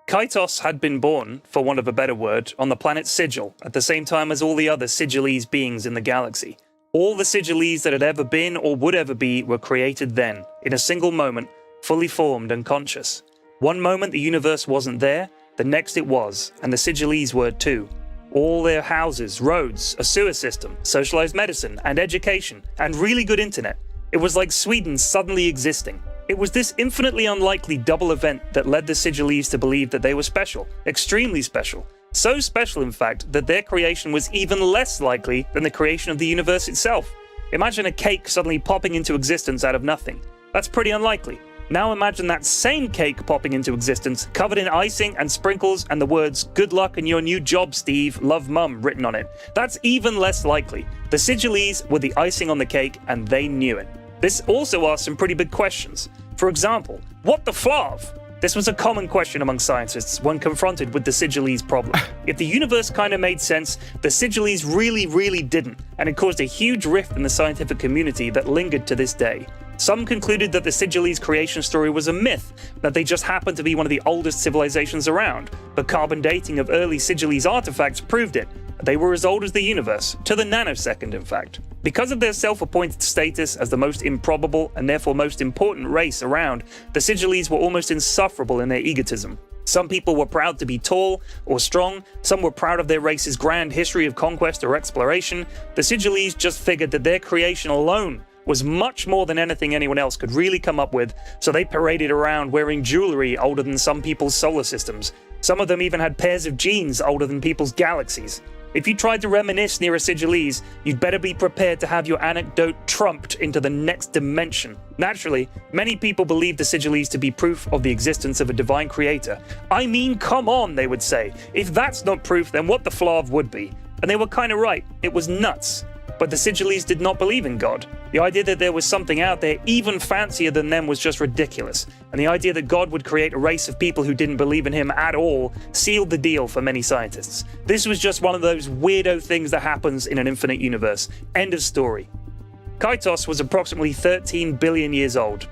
Kaitos had been born, for want of a better word, on the planet Sigil, at the same time as all the other Sigilese beings in the galaxy. All the Sigilese that had ever been or would ever be were created then, in a single moment, fully formed and conscious. One moment the universe wasn't there, the next it was, and the Sigilese were too. All their houses, roads, a sewer system, socialized medicine, and education, and really good internet. It was like Sweden suddenly existing. It was this infinitely unlikely double event that led the Sigilese to believe that they were special, extremely special. So special, in fact, that their creation was even less likely than the creation of the universe itself. Imagine a cake suddenly popping into existence out of nothing. That's pretty unlikely. Now imagine that same cake popping into existence, covered in icing and sprinkles and the words, "Good luck in your new job, Steve, love mum," written on it. That's even less likely. The Sigilese were the icing on the cake, and they knew it. This also asks some pretty big questions. For example, what the flav? This was a common question among scientists when confronted with the Sigilese problem. If the universe kind of made sense, the Sigilese really didn't, and it caused a huge rift in the scientific community that lingered to this day. Some concluded that the Sigilese creation story was a myth, that they just happened to be one of the oldest civilizations around, but carbon dating of early Sigilese artifacts proved it. They were as old as the universe, to the nanosecond in fact. Because of their self-appointed status as the most improbable and therefore most important race around, the Sigilese were almost insufferable in their egotism. Some people were proud to be tall or strong, some were proud of their race's grand history of conquest or exploration. The Sigilese just figured that their creation alone was much more than anything anyone else could really come up with, so they paraded around wearing jewelry older than some people's solar systems. Some of them even had pairs of jeans older than people's galaxies. If you tried to reminisce near a Sigilese, you'd better be prepared to have your anecdote trumped into the next dimension. Naturally, many people believe the Sigilese to be proof of the existence of a divine creator. I mean, come on, they would say. If that's not proof, then what the flav would be? And they were kind of right. It was nuts. But the Sigillese did not believe in God. The idea that there was something out there even fancier than them was just ridiculous. And the idea that God would create a race of people who didn't believe in him at all sealed the deal for many scientists. This was just one of those weirdo things that happens in an infinite universe. End of story. Kaitos was approximately 13 billion years old.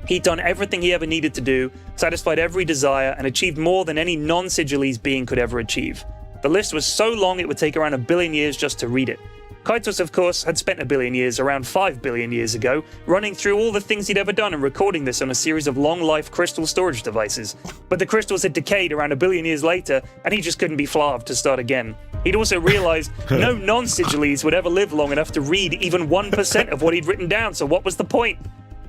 He'd done everything he ever needed to do, satisfied every desire, and achieved more than any non-Sigillese being could ever achieve. The list was so long it would take around 1 billion years just to read it. Kaitos, of course, had spent 1 billion years, around 5 billion years ago, running through all the things he'd ever done and recording this on a series of long-life crystal storage devices. But the crystals had decayed around 1 billion years later, and he just couldn't be flaved to start again. He'd also realized no non-Sigillese would ever live long enough to read even 1% of what he'd written down, so what was the point?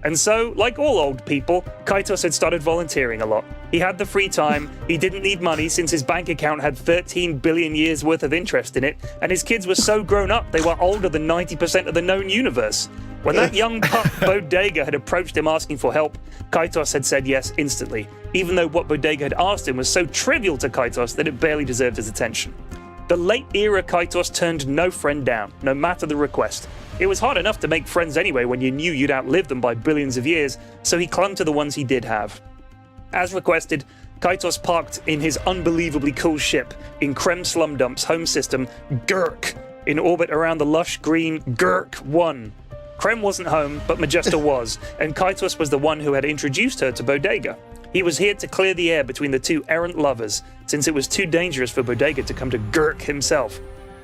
And so, like all old people, Kaitos had started volunteering a lot. He had the free time, he didn't need money since his bank account had 13 billion years worth of interest in it, and his kids were so grown up they were older than 90% of the known universe. When that young pup Bodega had approached him asking for help, Kaitos had said yes instantly, even though what Bodega had asked him was so trivial to Kaitos that it barely deserved his attention. The late era Kaitos turned no friend down, no matter the request. It was hard enough to make friends anyway when you knew you'd outlive them by billions of years, so he clung to the ones he did have. As requested, Kaitos parked in his unbelievably cool ship in Krem Slum Dump's home system, Gurk, in orbit around the lush green Gurk 1. Krem wasn't home, but Majesta was, and Kaitos was the one who had introduced her to Bodega. He was here to clear the air between the two errant lovers, since it was too dangerous for Bodega to come to Gurk himself.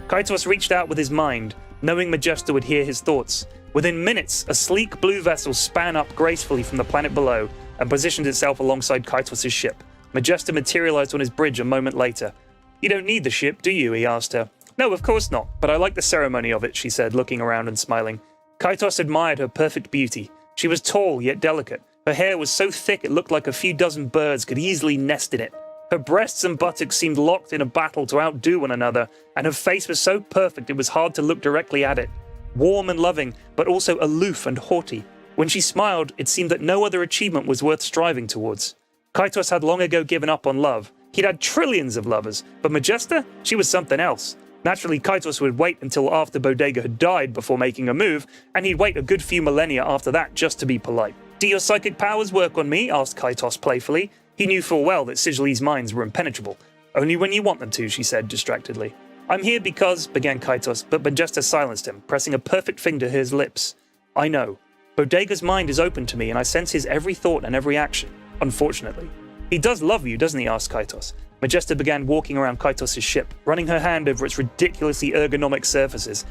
Kaitos reached out with his mind, knowing Majesta would hear his thoughts. Within minutes, a sleek blue vessel span up gracefully from the planet below and positioned itself alongside Kaitos' ship. Majesta materialized on his bridge a moment later. "You don't need the ship, do you?" he asked her. "No, of course not, but I like the ceremony of it," she said, looking around and smiling. Kaitos admired her perfect beauty. She was tall yet delicate. Her hair was so thick it looked like a few dozen birds could easily nest in it. Her breasts and buttocks seemed locked in a battle to outdo one another, and her face was so perfect it was hard to look directly at it. Warm and loving, but also aloof and haughty. When she smiled, it seemed that no other achievement was worth striving towards. Kaitos had long ago given up on love. He'd had trillions of lovers, but Majesta? She was something else. Naturally, Kaitos would wait until after Bodega had died before making a move, and he'd wait a good few millennia after that just to be polite. "Do your psychic powers work on me?" asked Kaitos playfully. He knew full well that Sigillese minds were impenetrable. "Only when you want them to," she said distractedly. "I'm here because," began Kaitos, but Majesta silenced him, pressing a perfect finger to his lips. "I know. Bodega's mind is open to me, and I sense his every thought and every action, unfortunately." "He does love you, doesn't he?" asked Kaitos. Majesta began walking around Kaitos' ship, running her hand over its ridiculously ergonomic surfaces.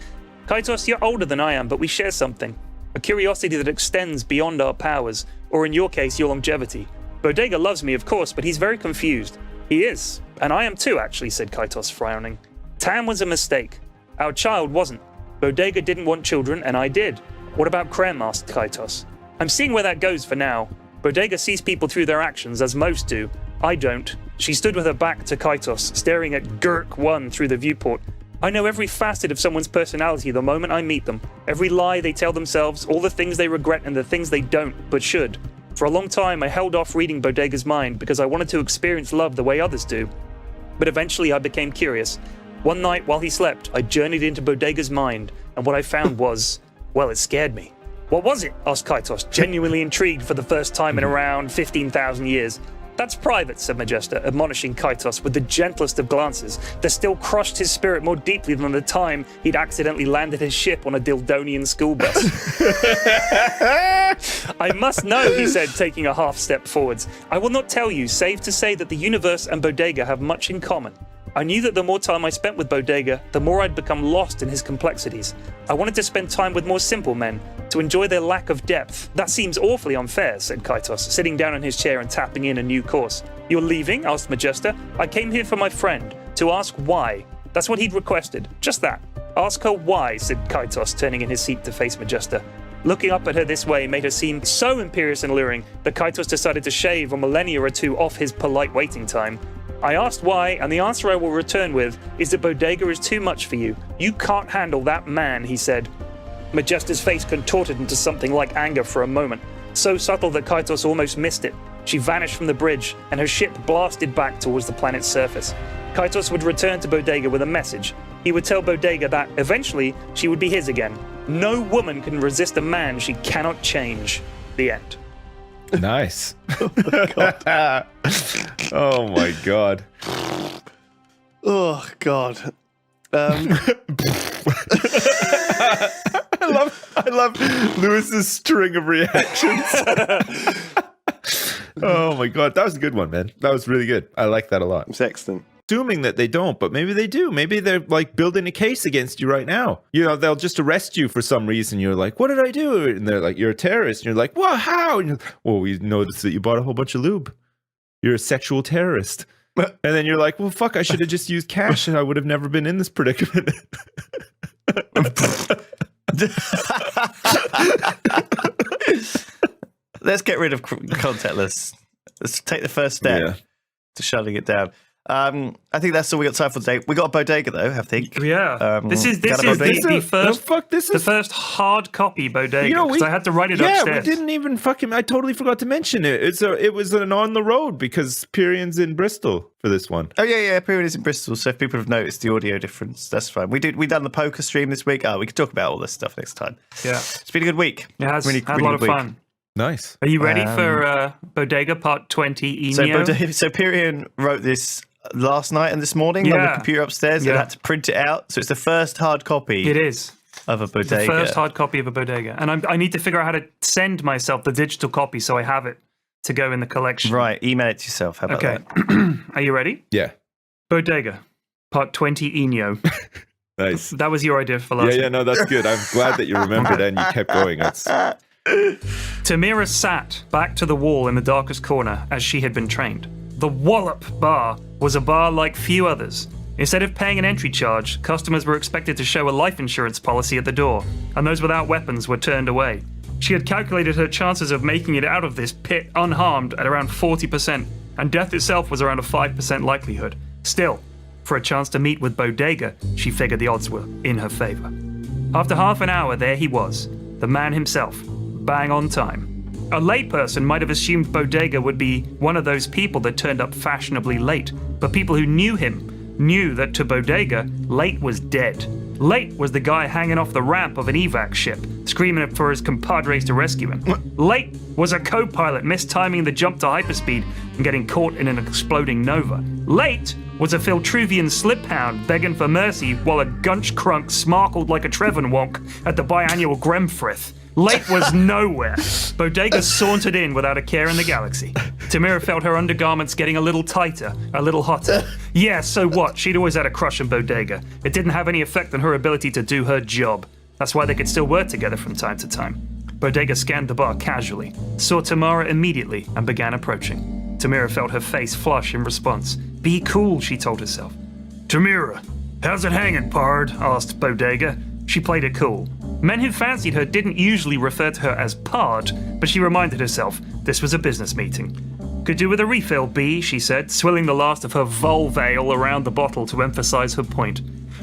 "Kaitos, you're older than I am, but we share something. A curiosity that extends beyond our powers, or in your case, your longevity. Bodega loves me, of course, but he's very confused." "He is. And I am too, actually," said Kaitos, frowning. "Tam was a mistake. Our child wasn't. Bodega didn't want children, and I did." "What about Krem?" asked Kaitos. "I'm seeing where that goes for now. Bodega sees people through their actions, as most do. I don't." She stood with her back to Kaitos, staring at Gurk 1 through the viewport. "I know every facet of someone's personality the moment I meet them. Every lie they tell themselves, all the things they regret and the things they don't, but should. For a long time, I held off reading Bodega's mind because I wanted to experience love the way others do. But eventually I became curious. One night while he slept, I journeyed into Bodega's mind, and what I found was, well, it scared me." "What was it?" asked Kaitos, genuinely intrigued for the first time in around 15,000 years. "That's private," said Majesta, admonishing Kaitos with the gentlest of glances that still crushed his spirit more deeply than the time he'd accidentally landed his ship on a Dildonian school bus. "I must know," he said, taking a half step forwards. "I will not tell you, save to say that the universe and Bodega have much in common. I knew that the more time I spent with Bodega, the more I'd become lost in his complexities. I wanted to spend time with more simple men, to enjoy their lack of depth." "That seems awfully unfair," said Kaitos, sitting down in his chair and tapping in a new course. "You're leaving?" asked Majesta. "I came here for my friend, to ask why." That's what he'd requested, just that. "Ask her why," said Kaitos, turning in his seat to face Majesta. Looking up at her this way made her seem so imperious and alluring that Kaitos decided to shave a millennia or two off his polite waiting time. "I asked why, and the answer I will return with is that Bodega is too much for you. You can't handle that man," he said. Majesta's face contorted into something like anger for a moment, so subtle that Kaitos almost missed it. She vanished from the bridge, and her ship blasted back towards the planet's surface. Kaitos would return to Bodega with a message. He would tell Bodega that, eventually, she would be his again. No woman can resist a man she cannot change. The end. Nice. Oh my god. Oh God. I love Lewis's string of reactions. Oh my god, that was a good one, man. That was really good. I like that a lot. It's excellent. Assuming that they don't, but maybe they do. Maybe they're like building a case against you right now. You know, they'll just arrest you for some reason. You're like, what did I do? And they're like, you're a terrorist. And you're like, well, how? And well, we noticed that you bought a whole bunch of lube. You're a sexual terrorist. And then you're like, well, fuck, I should have just used cash and I would have never been in this predicament. Let's get rid of contactless. Let's take the first step to shutting it down. I think that's all we got time for today. We got a bodega though, I think. Yeah. This is the first hard copy bodega. You know, because I had to write it upstairs. Yeah, we didn't even I totally forgot to mention it. It was an on the road because Pyrion's in Bristol for this one. Oh yeah, Pyrion is in Bristol. So if people have noticed the audio difference, that's fine. We done the poker stream this week. Oh, we could talk about all this stuff next time. Yeah, it's been a good week. It has had a lot of fun. Nice. Are you ready for Bodega Part 20 Enio? So Pyrion wrote this last night and this morning on the computer upstairs. And had to print it out. So it's the first hard copy. It is. Of a bodega. The first hard copy of a bodega. And I need to figure out how to send myself the digital copy so I have it to go in the collection. Right. Email it to yourself. How about that? Are you ready? Yeah. Bodega Part 20 Enio. Nice. That was your idea for last week. Yeah, no, that's good. I'm glad that you remembered and you kept going. Tamira sat back to the wall in the darkest corner as she had been trained. The Wallop Bar was a bar like few others. Instead of paying an entry charge, customers were expected to show a life insurance policy at the door, and those without weapons were turned away. She had calculated her chances of making it out of this pit unharmed at around 40%, and death itself was around a 5% likelihood. Still, for a chance to meet with Bodega, she figured the odds were in her favor. After half an hour, there he was, the man himself, bang on time. A layperson might have assumed Bodega would be one of those people that turned up fashionably late, but people who knew him knew that to Bodega, late was dead. Late was the guy hanging off the ramp of an evac ship, screaming for his compadres to rescue him. Late was a co-pilot mistiming the jump to hyperspeed and getting caught in an exploding nova. Late was a Filtruvian slip hound begging for mercy while a gunch crunk smarkled like a Trevenwonk at the biannual Gremfrith. Late was nowhere. Bodega sauntered in without a care in the galaxy. Tamira felt her undergarments getting a little tighter, a little hotter. Yeah, so what? She'd always had a crush on Bodega. It didn't have any effect on her ability to do her job. That's why they could still work together from time to time. Bodega scanned the bar casually, saw Tamara immediately, and began approaching. Tamira felt her face flush in response. Be cool, she told herself. Tamira, how's it hanging, pard? Asked Bodega. She played it cool. Men who fancied her didn't usually refer to her as pard, but she reminded herself this was a business meeting. Could do with a refill, B, she said, swilling the last of her vulvale around the bottle to emphasize her point.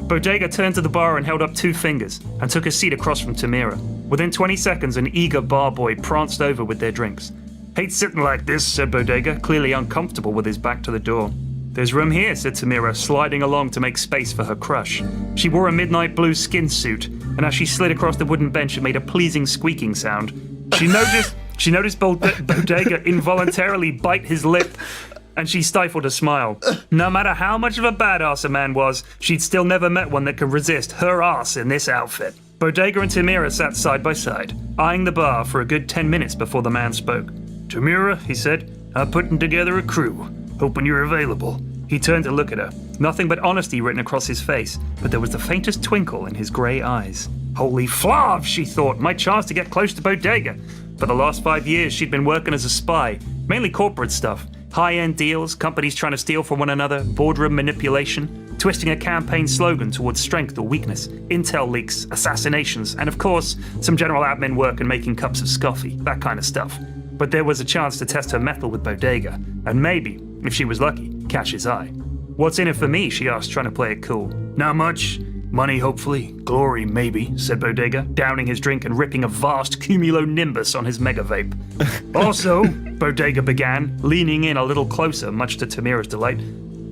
Bodega turned to the bar and held up 2 fingers, and took a seat across from Tamira. Within 20 seconds, an eager bar boy pranced over with their drinks. Hate sitting like this, said Bodega, clearly uncomfortable with his back to the door. There's room here, said Tamira, sliding along to make space for her crush. She wore a midnight blue skin suit, and as she slid across the wooden bench, it made a pleasing squeaking sound. She noticed Bodega involuntarily bite his lip, and she stifled a smile. No matter how much of a badass a man was, she'd still never met one that could resist her ass in this outfit. Bodega and Tamira sat side by side, eyeing the bar for a good 10 minutes before the man spoke. Tamira, he said, I'm putting together a crew. Hoping you're available. He turned to look at her. Nothing but honesty written across his face, but there was the faintest twinkle in his grey eyes. Holy flav, she thought, my chance to get close to Bodega. For the last 5 years, she'd been working as a spy, mainly corporate stuff. High-end deals, companies trying to steal from one another, boardroom manipulation, twisting a campaign slogan towards strength or weakness, intel leaks, assassinations, and of course, some general admin work and making cups of scoffy, that kind of stuff. But there was a chance to test her mettle with Bodega, and maybe, if she was lucky, catch his eye. What's in it for me, she asked, trying to play it cool. Not much. Money, hopefully. Glory, maybe, said Bodega, downing his drink and ripping a vast cumulonimbus on his mega vape. Also, Bodega began, leaning in a little closer, much to Tamira's delight,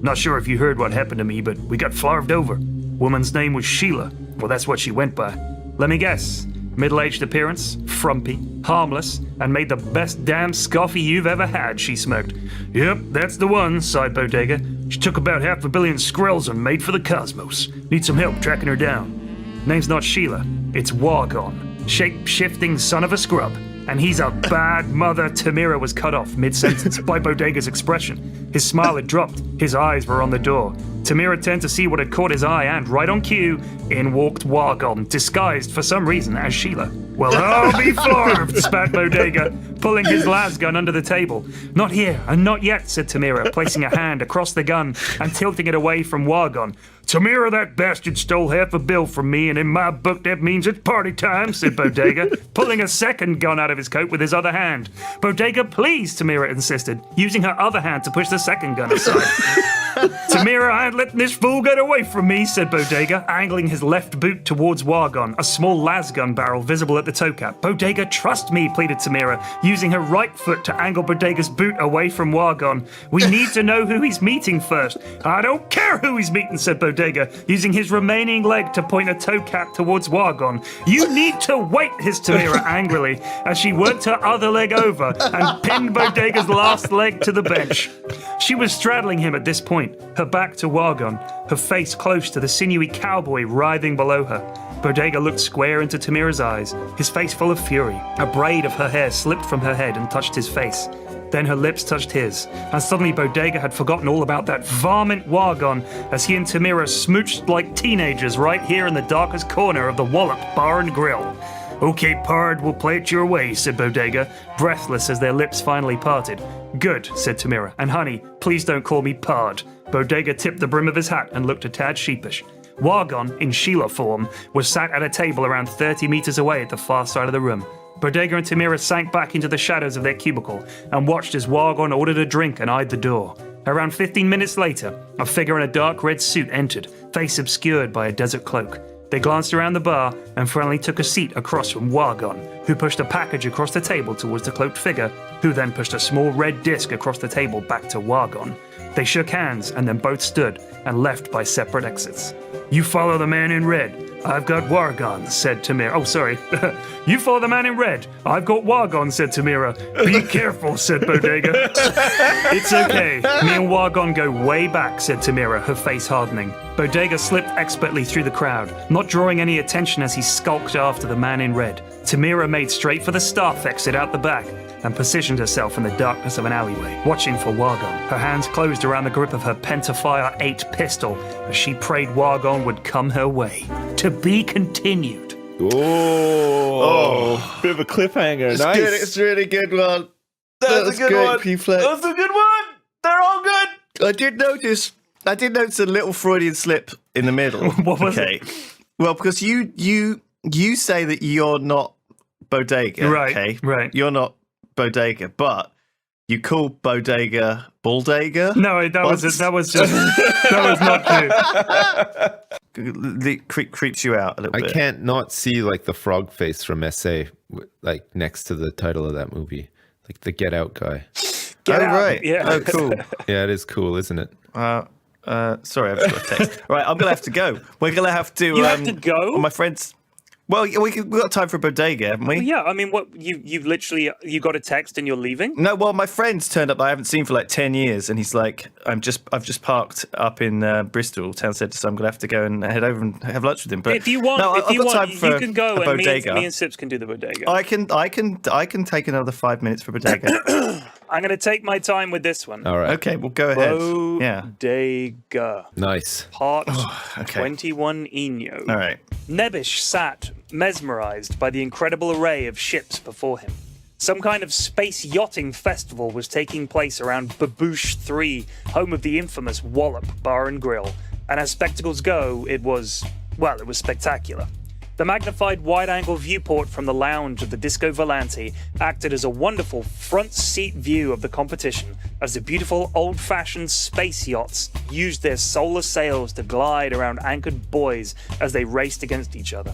Not sure if you heard what happened to me, but we got flarved over. Woman's name was Sheila. Well, that's what she went by. Let me guess. Middle-aged appearance, frumpy, harmless, and made the best damn scoffy you've ever had, she smirked. Yep, that's the one, sighed Bodega. She took about 500 million skrells and made for the cosmos. Need some help tracking her down. Name's not Sheila, it's Wargon, shape-shifting son of a scrub. And he's a bad mother. Tamira was cut off mid-sentence by Bodega's expression. His smile had dropped. His eyes were on the door. Tamira turned to see what had caught his eye, and right on cue, in walked Wargon, disguised for some reason as Sheila. Well, I'll be flarved, spat Bodega, pulling his lasgun under the table. Not here, and not yet, said Tamira, placing a hand across the gun and tilting it away from Wargon. Tamira, that bastard stole $500 million from me, and in my book that means it's party time, said Bodega, pulling a second gun out of his coat with his other hand. Bodega, please, Tamira insisted, using her other hand to push the second gun aside. Tamira, I ain't letting this fool get away from me, said Bodega, angling his left boot towards Wargon, a small lasgun barrel visible at the toe cap. Bodega, trust me, pleaded Tamira, using her right foot to angle Bodega's boot away from Wargon. We need to know who he's meeting first. I don't care who he's meeting, said Bodega, using his remaining leg to point a toe cap towards Wargon. You need to wait, hissed Tamira angrily, as she worked her other leg over and pinned Bodega's last leg to the bench. She was straddling him at this point, her back to Wargon, her face close to the sinewy cowboy writhing below her. Bodega looked square into Tamira's eyes, his face full of fury. A braid of her hair slipped from her head and touched his face. Then her lips touched his, and suddenly Bodega had forgotten all about that varmint Wargon as he and Tamira smooched like teenagers right here in the darkest corner of the Wallop Bar and Grill. Okay, Pard, we'll play it your way, said Bodega, breathless as their lips finally parted. Good, said Tamira, and honey, please don't call me Pard. Bodega tipped the brim of his hat and looked a tad sheepish. Wargon, in Sheila form, was sat at a table around 30 meters away at the far side of the room. Bodega and Tamira sank back into the shadows of their cubicle and watched as Wargon ordered a drink and eyed the door. Around 15 minutes later, a figure in a dark red suit entered, face obscured by a desert cloak. They glanced around the bar and finally took a seat across from Wargon, who pushed a package across the table towards the cloaked figure, who then pushed a small red disc across the table back to Wargon. They shook hands and then both stood and left by separate exits. You follow the man in red. I've got Wargon, said Tamira. Oh, sorry. You follow the man in red. I've got Wargon, said Tamira. Be careful, said Bodega. It's okay. Me and Wargon go way back, said Tamira, her face hardening. Bodega slipped expertly through the crowd, not drawing any attention as he skulked after the man in red. Tamira made straight for the staff exit out the back and positioned herself in the darkness of an alleyway, watching for Wargon. Her hands closed around the grip of her Pentafire 8 pistol as she prayed Wargon would come her way. To be continued. Oh, bit of a cliffhanger. It's Nice. good. It's a really good one. That's a good great, one. P-Flex. That's a good one. They're all good. I did notice a little Freudian slip in the middle. What was it? Well, because you say that you're not Bodega. Right, Okay. right. You're not Bodega, but you call Bodega Buldega. No, that was not true. It creeps you out a little I bit. can't not see like the frog face from SA, like next to the title of that movie, like the Get Out guy. Get out. Right. Yeah. Oh, cool. Yeah, it is cool, isn't it? Sorry, I've just got a text. Right, I'm gonna have to go. We're gonna have to. You have to go? My friends. Well, we've got time for Bodega, haven't we? Well, yeah, I mean, what you've literally you got a text and you're leaving? No, well, my friend's turned up that I haven't seen for like 10 years, and he's like, I've just parked up in Bristol town centre, so I'm gonna have to go and head over and have lunch with him. But If you want, no, if I've you got time want, for you can go, a and Bodega. me and Sips can do the Bodega. I can take another 5 minutes for Bodega. I'm going to take my time with this one. All right. Okay, well, go ahead. Yeah. Bodega. Nice. Part okay. 21 Eno. All right. Nebish sat mesmerized by the incredible array of ships before him. Some kind of space yachting festival was taking place around Babouche 3, home of the infamous Wallop Bar and Grill. And as spectacles go, it was spectacular. The magnified wide-angle viewport from the lounge of the Disco Volante acted as a wonderful front-seat view of the competition as the beautiful old-fashioned space yachts used their solar sails to glide around anchored buoys as they raced against each other.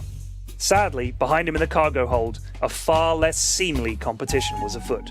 Sadly, behind him in the cargo hold, a far less seemly competition was afoot.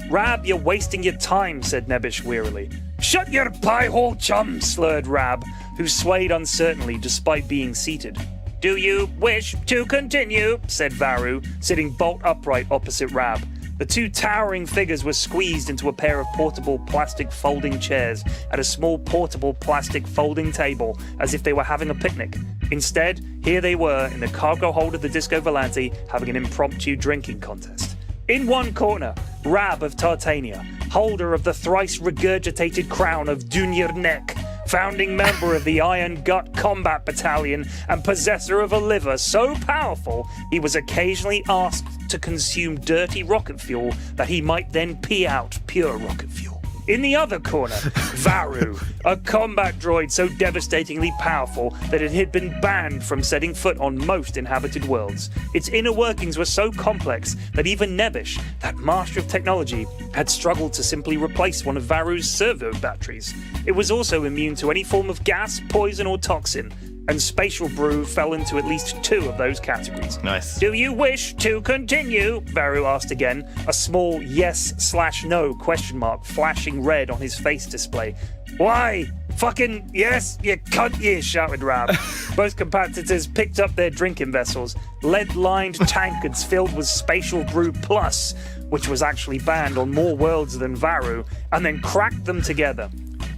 Rab, you're wasting your time, said Nebish wearily. Shut your pie-hole, chum, slurred Rab, who swayed uncertainly despite being seated. Do you wish to continue? Said Varu, sitting bolt upright opposite Rab. The two towering figures were squeezed into a pair of portable plastic folding chairs at a small portable plastic folding table, as if they were having a picnic. Instead, here they were in the cargo hold of the Disco Volante having an impromptu drinking contest. In one corner, Rab of Tartania, holder of the thrice regurgitated crown of Dunyer Neck, founding member of the Iron Gut Combat Battalion and possessor of a liver so powerful he was occasionally asked to consume dirty rocket fuel that he might then pee out pure rocket fuel. In the other corner, Varu, a combat droid so devastatingly powerful that it had been banned from setting foot on most inhabited worlds. Its inner workings were so complex that even Nebish, that master of technology, had struggled to simply replace one of Varu's servo batteries. It was also immune to any form of gas, poison, or toxin, and Spatial Brew fell into at least two of those categories. Nice. Do you wish to continue? Varu asked again, a small yes/no question mark flashing red on his face display. Why? Fucking yes, you cunt you, shouted Rab. Both competitors picked up their drinking vessels, lead-lined tankards filled with Spatial Brew Plus, which was actually banned on more worlds than Varu, and then cracked them together.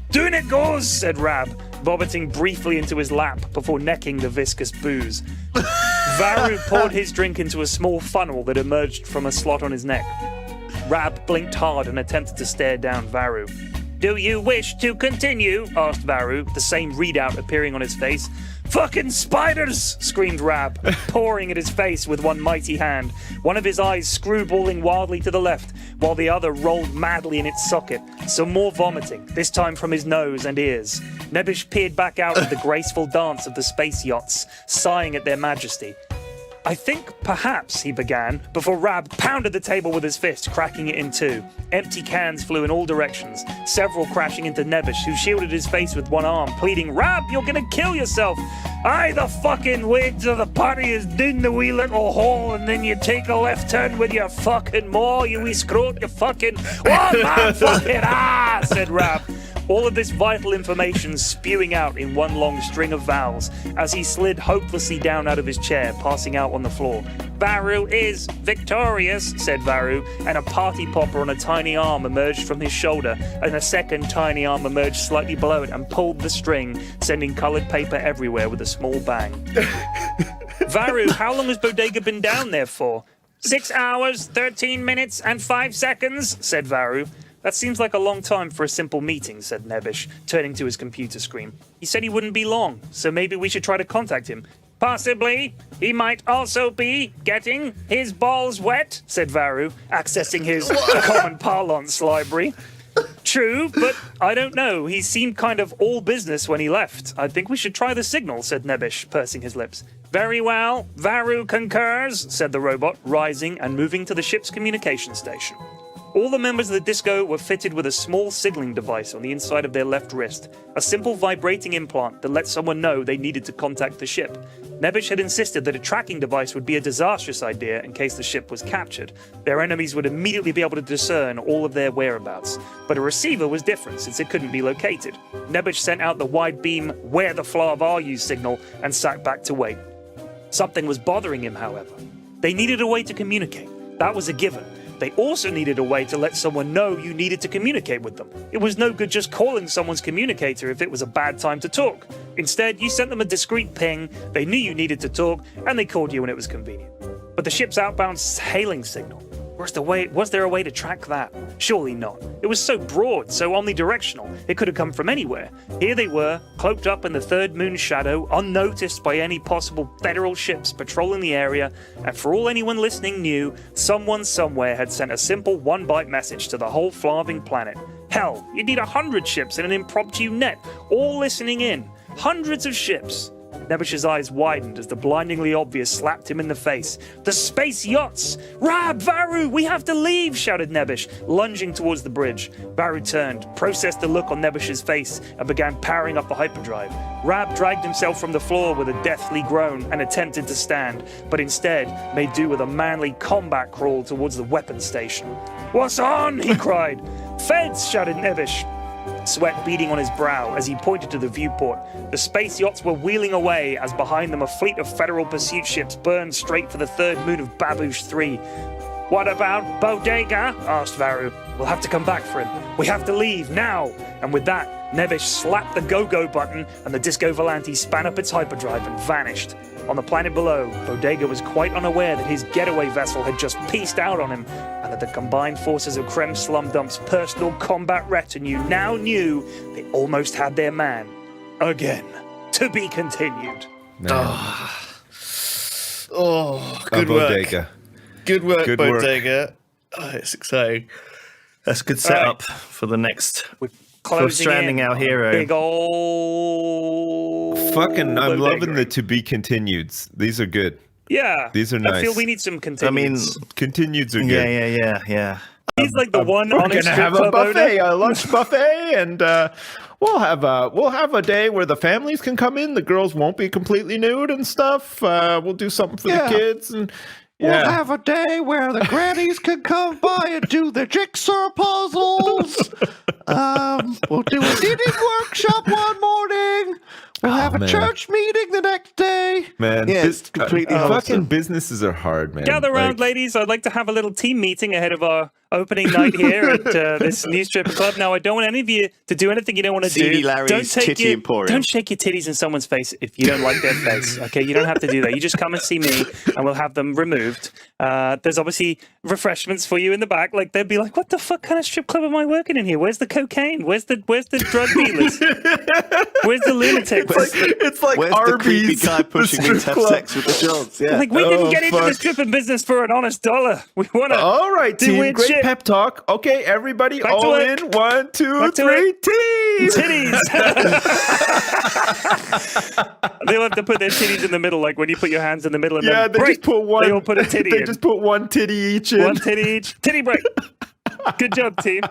Doing it goes, said Rab, vomiting briefly into his lap before necking the viscous booze. Varu poured his drink into a small funnel that emerged from a slot on his neck. Rab blinked hard and attempted to stare down Varu. Do you wish to continue? Asked Varu, the same readout appearing on his face. Fucking spiders! Screamed Rab, pouring at his face with one mighty hand, one of his eyes screwballing wildly to the left, while the other rolled madly in its socket. Some more vomiting, this time from his nose and ears. Nebish peered back out at the graceful dance of the space yachts, sighing at their majesty. I think perhaps, he began, before Rab pounded the table with his fist, cracking it in two. Empty cans flew in all directions, several crashing into Nebish, who shielded his face with one arm, pleading, Rab, you're gonna kill yourself! Aye, the fucking way to the party is down the wee little hole, and then you take a left turn with your fucking maw, you wee scrote, you fucking... Oh, man, fucking said Rab. All of this vital information spewing out in one long string of vowels as he slid hopelessly down out of his chair, passing out on the floor. Varu is victorious, said Varu, and a party popper on a tiny arm emerged from his shoulder, and a second tiny arm emerged slightly below it and pulled the string, sending coloured paper everywhere with a small bang. Varu, how long has Bodega been down there for? 6 hours, 13 minutes, and 5 seconds, said Varu. That seems like a long time for a simple meeting, said Nebish, turning to his computer screen. He said he wouldn't be long, so maybe we should try to contact him. Possibly. He might also be getting his balls wet, said Varu, accessing his common parlance library. True, but I don't know. He seemed kind of all business when he left. I think we should try the signal, said Nebish, pursing his lips. Very well. Varu concurs, said the robot, rising and moving to the ship's communication station. All the members of the disco were fitted with a small signaling device on the inside of their left wrist, a simple vibrating implant that let someone know they needed to contact the ship. Nebish had insisted that a tracking device would be a disastrous idea in case the ship was captured. Their enemies would immediately be able to discern all of their whereabouts. But a receiver was different since it couldn't be located. Nebish sent out the wide beam "Where the Flav are you" signal and sat back to wait. Something was bothering him, however. They needed a way to communicate. That was a given. They also needed a way to let someone know you needed to communicate with them. It was no good just calling someone's communicator if it was a bad time to talk. Instead, you sent them a discreet ping, they knew you needed to talk, and they called you when it was convenient. But the ship's outbound hailing signal, was there a way to track that? Surely not. It was so broad, so omnidirectional, it could have come from anywhere. Here they were, cloaked up in the third moon's shadow, unnoticed by any possible federal ships patrolling the area, and for all anyone listening knew, someone somewhere had sent a simple one-byte message to the whole flarving planet. Hell, you'd need 100 ships in an impromptu net, all listening in. Hundreds of ships. Nebish's eyes widened as the blindingly obvious slapped him in the face. The space yachts! Rab, Varu, we have to leave, shouted Nebish, lunging towards the bridge. Varu turned, processed the look on Nebish's face, and began powering up the hyperdrive. Rab dragged himself from the floor with a deathly groan and attempted to stand, but instead made do with a manly combat crawl towards the weapons station. What's on? He cried. Feds, shouted Nebish. sweat beading on his brow as he pointed to the viewport. The space yachts were wheeling away as behind them a fleet of Federal pursuit ships burned straight for the third moon of Babush 3. "What about Bodega?" asked Varu. "We'll have to come back for him. We have to leave, now." And with that, Nevesh slapped the go-go button and the Disco Volante span up its hyperdrive and vanished. On the planet below, Bodega was quite unaware that his getaway vessel had just pieced out on him, and that the combined forces of Krem Slum Dump's personal combat retinue now knew they almost had their man. Again. To be continued. Oh, good work. Bodega. Good work, Good work. Bodega. Oh, it's exciting. That's a good setup for the next. We're For closing stranding in our on hero. Big ol' Fucking, I'm Bodega. loving the to be continueds. These are good. Yeah. These are I feel nice. we need some I continues. mean, Continueds are good. yeah. He's like the one We're on gonna have a buffet, a lunch buffet, and we'll have a day where the families can come in. The girls won't be completely nude and stuff. We'll do something for the kids, and We'll have a day where the grannies can come by and do the jigsaw puzzles. We'll do a knitting workshop one morning. We'll have a man. church meeting the next day. man, Yeah, it's completely fucking wholesome. businesses are hard, man. Gather round, Like, ladies. I'd like to have a little team meeting ahead of our opening night here at this new stripper club. Now, I don't want any of you to do anything you don't want to do. CD Larry's Titty Emporium. Don't shake your titties in someone's face if you don't like their face. Okay, you don't have to do that. You just come and see me, and we'll have them removed. There's obviously refreshments for you in the back. Like they'd be like, "What the fuck kind of strip club am I working in here? Where's the cocaine? Where's the drug dealers? Where's the lunatics?" it's like Where's the creepy Arby's, guy the pushing me to strip have club. sex with the Johns? Yeah. Like we didn't Oh, get into the fuck. stripping business for an honest dollar. We want to. All right, Do team. weird Great shit. pep talk. Okay, everybody, Back to all it. in. 1, 2, Back to 3, it. team. Titties. They'll have to put their titties in the middle, like when you put your hands in the middle and Yeah, then they break. just put one. They all put a titty They in. just put one titty each in. One titty each. Titty break. Good job, team.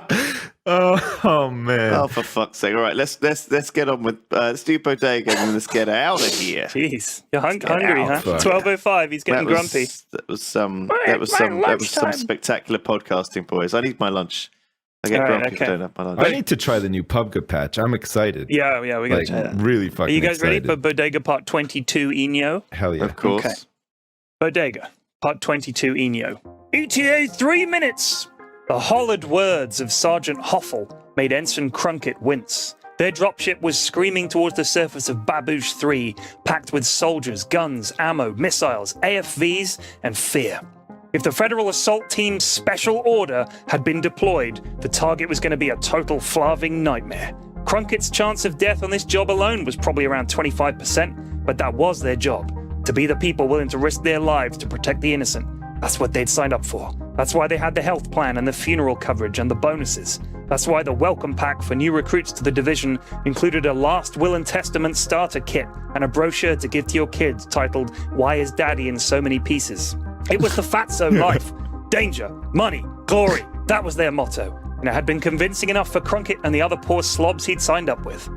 Oh man. Oh, for fuck's sake! All right, let's get on with let's do Bodega and let's get out of here. Jeez, you're hungry, out, huh? fuck. 12:05. He's getting grumpy. That was some lunchtime. spectacular podcasting, boys. I need my lunch. I get All right, grumpy if I okay. don't have my lunch. I need to try the new Pubga patch. I'm excited. Yeah, we got Like, to. really fucking Are you guys excited. ready for Bodega Part 22 Eno? Hell yeah. Of course. Okay. Bodega Part 22 Eno. ETA 3 minutes! The hollowed words of Sergeant Hoffel made Ensign Crunkett wince. Their dropship was screaming towards the surface of Babush 3, packed with soldiers, guns, ammo, missiles, AFVs, and fear. If the Federal Assault Team's special order had been deployed, the target was going to be a total flaving nightmare. Crunkett's chance of death on this job alone was probably around 25%, but that was their job. To be the people willing to risk their lives to protect the innocent. That's what they'd signed up for. That's why they had the health plan and the funeral coverage and the bonuses. That's why the welcome pack for new recruits to the division included a Last Will and Testament starter kit and a brochure to give to your kids titled, "Why is Daddy in So Many Pieces?" It was the Fatso life. Danger, money, glory. That was their motto. And it had been convincing enough for Crunkett and the other poor slobs he'd signed up with.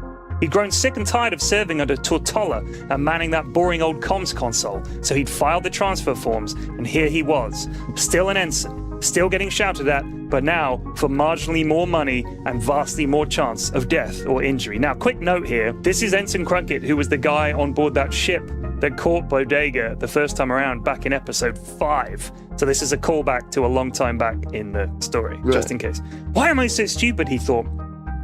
He'd grown sick and tired of serving under Tortola and manning that boring old comms console, so he'd filed the transfer forms, and here he was, still an ensign, still getting shouted at, but now for marginally more money and vastly more chance of death or injury. Now, quick note here, this is Ensign Crunkett, who was the guy on board that ship that caught Bodega the first time around back in episode 5. So this is a callback to a long time back in the story, just in case. Why am I so stupid, he thought.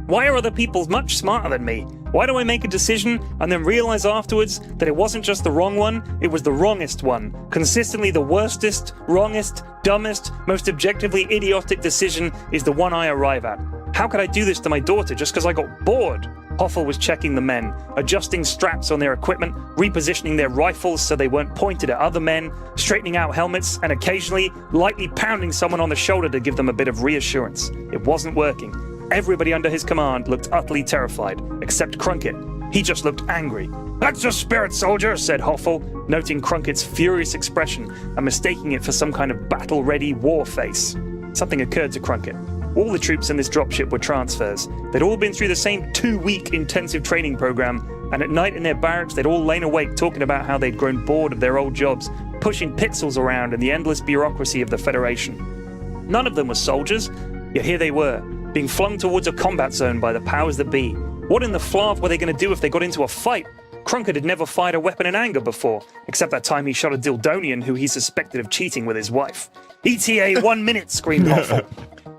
Why are other people much smarter than me? Why do I make a decision and then realize afterwards that it wasn't just the wrong one, it was the wrongest one? Consistently the worstest, wrongest, dumbest, most objectively idiotic decision is the one I arrive at. How could I do this to my daughter just because I got bored? Hoffel was checking the men, adjusting straps on their equipment, repositioning their rifles so they weren't pointed at other men, straightening out helmets, and occasionally lightly pounding someone on the shoulder to give them a bit of reassurance. It wasn't working. Everybody under his command looked utterly terrified, except Crunkett. He just looked angry. "That's the spirit, soldier," said Hoffel, noting Crunkett's furious expression and mistaking it for some kind of battle-ready war face. Something occurred to Crunkett. All the troops in this dropship were transfers. They'd all been through the same 2-week intensive training program, and at night in their barracks they'd all lain awake talking about how they'd grown bored of their old jobs, pushing pixels around in the endless bureaucracy of the Federation. None of them were soldiers, yet here they were, being flung towards a combat zone by the powers that be. What in the flarv were they going to do if they got into a fight? Crunkett had never fired a weapon in anger before, except that time he shot a Dildonian who he suspected of cheating with his wife. ETA 1 minute, screamed Hoffel.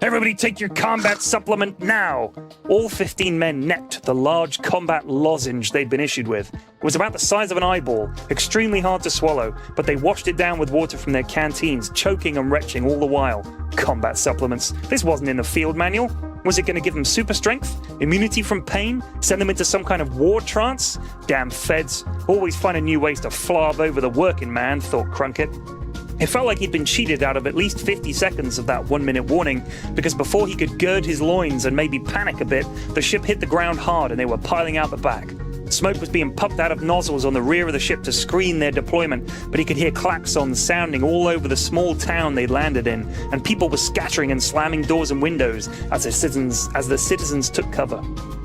Everybody take your combat supplement now! All 15 men necked the large combat lozenge they'd been issued with. It was about the size of an eyeball, extremely hard to swallow, but they washed it down with water from their canteens, choking and retching all the while. Combat supplements. This wasn't in the field manual. Was it going to give them super strength? Immunity from pain? Send them into some kind of war trance? Damn feds. Always finding new ways to flarb over the working man, thought Crunkett. It felt like he'd been cheated out of at least 50 seconds of that 1 minute warning, because before he could gird his loins and maybe panic a bit, the ship hit the ground hard and they were piling out the back. Smoke was being pumped out of nozzles on the rear of the ship to screen their deployment, but he could hear klaxons sounding all over the small town they'd landed in, and people were scattering and slamming doors and windows as the citizens took cover.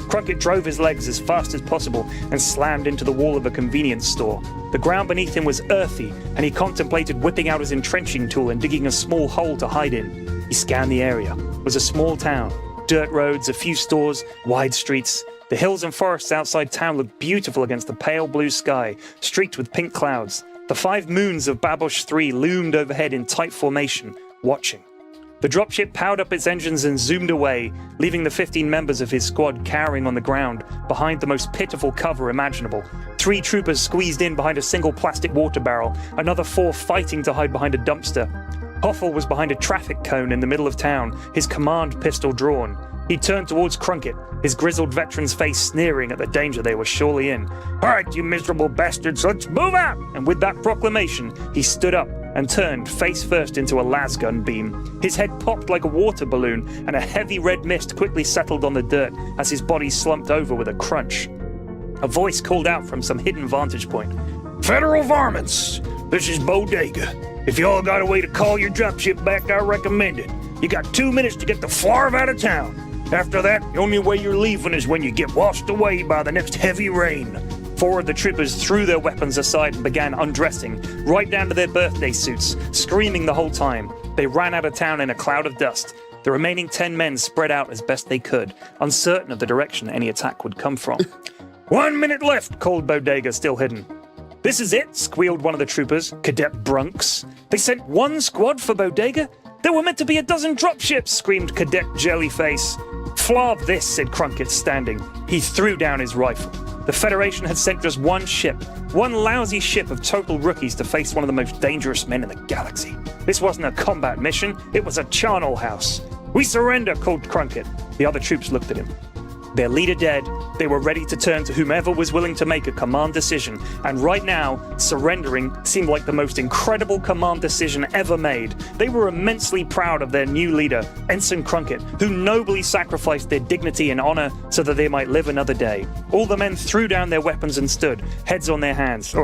Crunkett drove his legs as fast as possible and slammed into the wall of a convenience store. The ground beneath him was earthy, and he contemplated whipping out his entrenching tool and digging a small hole to hide in. He scanned the area. It was a small town. Dirt roads, a few stores, wide streets. The hills and forests outside town looked beautiful against the pale blue sky, streaked with pink clouds. The 5 moons of Babosh 3 loomed overhead in tight formation, watching. The dropship powered up its engines and zoomed away, leaving the 15 members of his squad cowering on the ground, behind the most pitiful cover imaginable. 3 troopers squeezed in behind a single plastic water barrel, another 4 fighting to hide behind a dumpster. Hoffel was behind a traffic cone in the middle of town, his command pistol drawn. He turned towards Crunkett, his grizzled veteran's face sneering at the danger they were surely in. "All right, you miserable bastards, let's move out!" And with that proclamation, he stood up and turned face first into a lasgun beam. His head popped like a water balloon, and a heavy red mist quickly settled on the dirt as his body slumped over with a crunch. A voice called out from some hidden vantage point. "Federal varmints, this is Bodega. If y'all got a way to call your dropship back, I recommend it. You got 2 minutes to get the flarv out of town. After that, the only way you're leaving is when you get washed away by the next heavy rain." 4 of the troopers threw their weapons aside and began undressing, right down to their birthday suits, screaming the whole time. They ran out of town in a cloud of dust. The remaining 10 men spread out as best they could, uncertain of the direction any attack would come from. 1 minute left, called Bodega, still hidden. "This is it," squealed one of the troopers, Cadet Brunks. "They sent 1 squad for Bodega? There were meant to be a dozen dropships," screamed Cadet Jellyface. "Flarb this," said Crunkett, standing. He threw down his rifle. The Federation had sent just 1 ship, 1 lousy ship of total rookies to face one of the most dangerous men in the galaxy. This wasn't a combat mission, it was a charnel house. "We surrender," called Crunkett. The other troops looked at him. Their leader dead, they were ready to turn to whomever was willing to make a command decision, and right now, surrendering seemed like the most incredible command decision ever made. They were immensely proud of their new leader, Ensign Crunkett, who nobly sacrificed their dignity and honor so that they might live another day. All the men threw down their weapons and stood, hands on their heads.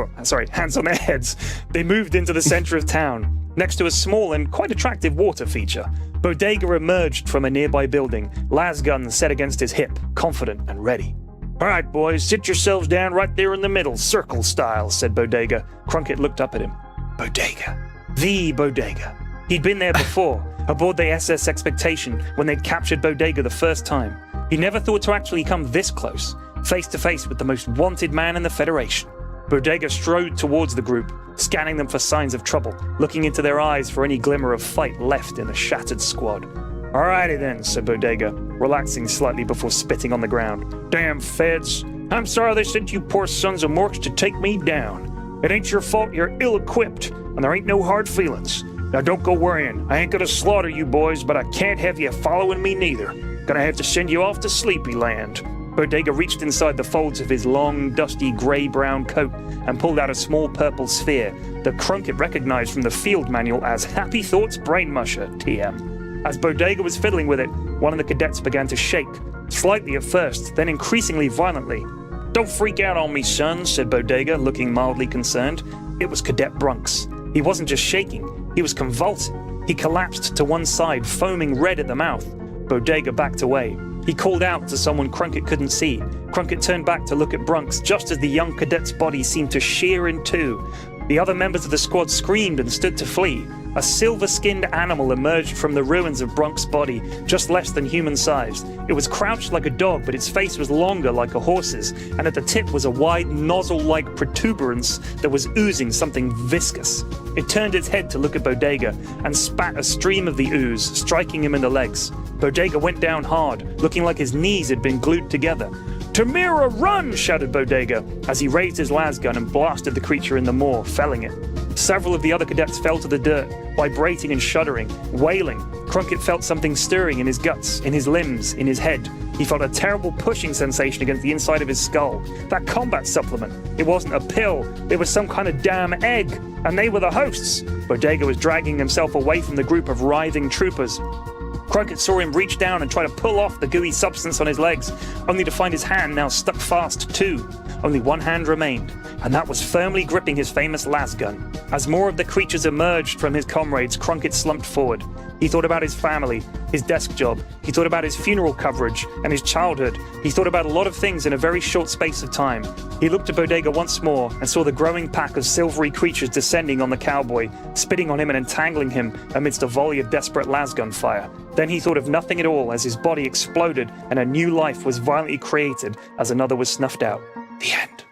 They moved into the center of town, next to a small and quite attractive water feature. Bodega emerged from a nearby building, lasgun set against his hip, confident and ready. "All right, boys, sit yourselves down right there in the middle, circle style," said Bodega. Crunkett looked up at him. Bodega. The Bodega. He'd been there before, aboard the SS Expectation, when they'd captured Bodega the first time. He never thought to actually come this close, face to face with the most wanted man in the Federation. Bodega strode towards the group, scanning them for signs of trouble, looking into their eyes for any glimmer of fight left in the shattered squad. "Alrighty then," said Bodega, relaxing slightly before spitting on the ground. "Damn feds. I'm sorry they sent you poor sons of morks to take me down. It ain't your fault you're ill-equipped, and there ain't no hard feelings. Now don't go worrying. I ain't gonna slaughter you boys, but I can't have you following me neither. Gonna have to send you off to Sleepy Land." Bodega reached inside the folds of his long, dusty, grey-brown coat and pulled out a small purple sphere that Crunkett recognized from the field manual as Happy Thoughts Brain Musher, TM. As Bodega was fiddling with it, one of the cadets began to shake, slightly at first, then increasingly violently. "Don't freak out on me, son," said Bodega, looking mildly concerned. It was Cadet Brunks. He wasn't just shaking, he was convulsing. He collapsed to one side, foaming red at the mouth. Bodega backed away. He called out to someone Crunkett couldn't see. Crunkett turned back to look at Brunks just as the young cadet's body seemed to shear in two. The other members of the squad screamed and stood to flee. A silver-skinned animal emerged from the ruins of Bronk's body, just less than human-sized. It was crouched like a dog, but its face was longer like a horse's, and at the tip was a wide nozzle-like protuberance that was oozing something viscous. It turned its head to look at Bodega and spat a stream of the ooze, striking him in the legs. Bodega went down hard, looking like his knees had been glued together. "Tamira, run!" shouted Bodega as he raised his lasgun and blasted the creature in the maw, felling it. Several of the other cadets fell to the dirt, vibrating and shuddering, wailing. Crunkett felt something stirring in his guts, in his limbs, in his head. He felt a terrible pushing sensation against the inside of his skull. That combat supplement. It wasn't a pill. It was some kind of damn egg. And they were the hosts. Bodega was dragging himself away from the group of writhing troopers. Crunkett saw him reach down and try to pull off the gooey substance on his legs, only to find his hand now stuck fast too. Only one hand remained, and that was firmly gripping his famous lasgun. As more of the creatures emerged from his comrades, Crunkett slumped forward. He thought about his family, his desk job. He thought about his funeral coverage and his childhood. He thought about a lot of things in a very short space of time. He looked at Bodega once more and saw the growing pack of silvery creatures descending on the cowboy, spitting on him and entangling him amidst a volley of desperate lasgun fire. Then he thought of nothing at all as his body exploded and a new life was violently created as another was snuffed out. The end.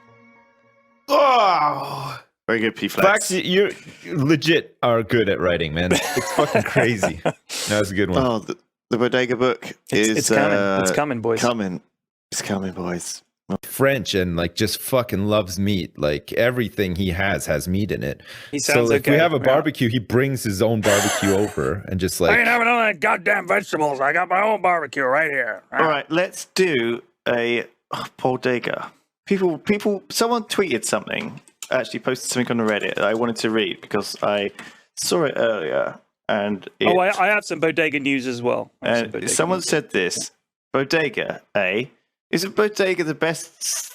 Oh, Very good, P-Flex. Flax, you legit are good at writing, man. It's fucking crazy. That was a good one. Oh, the Bodega book is It's coming. It's coming, boys. It's coming, boys. French and like just fucking loves meat. Like everything he has meat in it. He sounds so if okay. we have a Yeah. barbecue, he brings his own barbecue over and just like I ain't having none of that goddamn vegetables. I got my own barbecue right here. All right, let's do a Bodega. Someone tweeted something, actually posted something on the Reddit that I wanted to read because I saw it earlier. And I have some Bodega news as well. someone said this: Bodega, isn't Bodega the best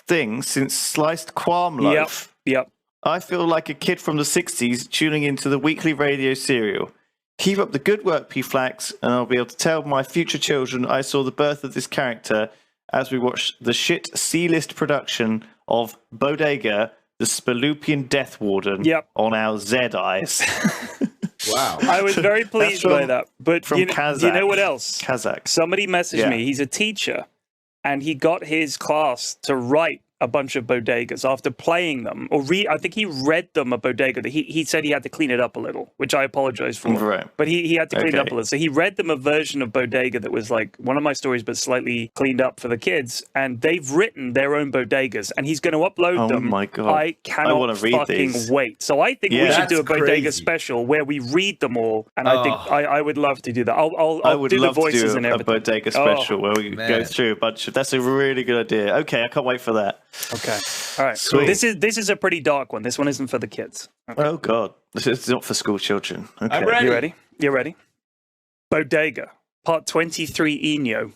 thing since sliced qualm loaf? Yep. I feel like a kid from the 60s tuning into the weekly radio serial. Keep up the good work, P-Flax, and I'll be able to tell my future children I saw the birth of this character as we watch the shit C-list production of Bodega, the Spaloopian Death Warden, on our Z-Eyes. wow. I was very pleased by that. But from you Kazakh. know what else? Kazakh. Somebody messaged me. He's a teacher, and he got his class to write a bunch of bodegas after playing them, or I think he read them a bodega. He said he had to clean it up a little, which I apologize for. Right. But he had to clean it up a little. So he read them a version of bodega that was like one of my stories, but slightly cleaned up for the kids. And they've written their own bodegas, and he's going to upload them. Oh my God. I cannot wanna read fucking these. wait. So I think we should do a That's bodega crazy. special where we read them all. And I think I would love to do that. I'll I would do the love to voices do and a everything. Bodega special where we go man. through a bunch of... That's a really good idea. Okay, I can't wait for that. Okay. All right. Sweet. This is a pretty dark one. This one isn't for the kids. Okay. Oh, God. This is not for school children. Okay. I'm ready. You ready? You ready? Bodega, part 23 Eno.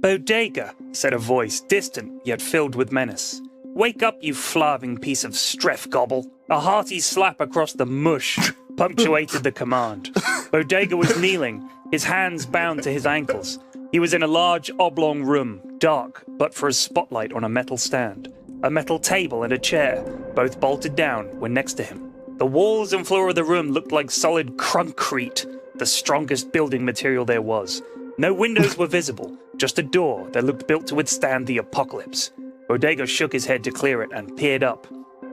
Bodega, said a voice, distant yet filled with menace. Wake up, you flarving piece of streff gobble. A hearty slap across the mush punctuated the command. Bodega was kneeling, his hands bound to his ankles. He was in a large oblong room, dark but for a spotlight on a metal stand. A metal table and a chair, both bolted down, were next to him. The walls and floor of the room looked like solid concrete, the strongest building material there was. No windows were visible, just a door that looked built to withstand the apocalypse. Bodega shook his head to clear it and peered up.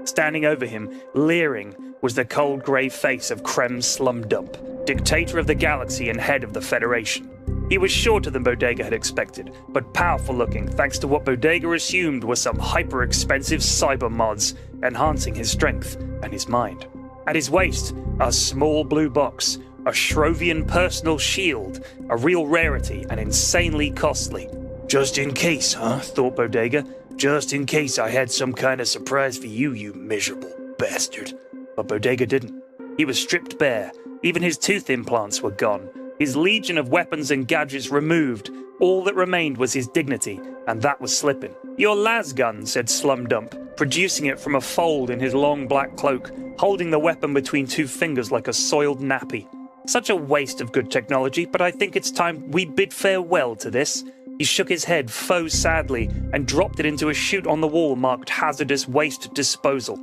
Standing over him, leering, was the cold grey face of Krem Slumdump, dictator of the galaxy and head of the Federation. He was shorter than Bodega had expected, but powerful looking thanks to what Bodega assumed were some hyper-expensive cyber mods, enhancing his strength and his mind. At his waist, a small blue box, a Shrovian personal shield, a real rarity and insanely costly. Just in case, huh? Thought Bodega. Just in case I had some kind of surprise for you, you miserable bastard. But Bodega didn't. He was stripped bare. Even his tooth implants were gone. His legion of weapons and gadgets removed. All that remained was his dignity, and that was slipping. Your lasgun, said Slumdump, producing it from a fold in his long black cloak, holding the weapon between two fingers like a soiled nappy. Such a waste of good technology, but I think it's time we bid farewell to this. He shook his head faux sadly and dropped it into a chute on the wall marked hazardous waste disposal.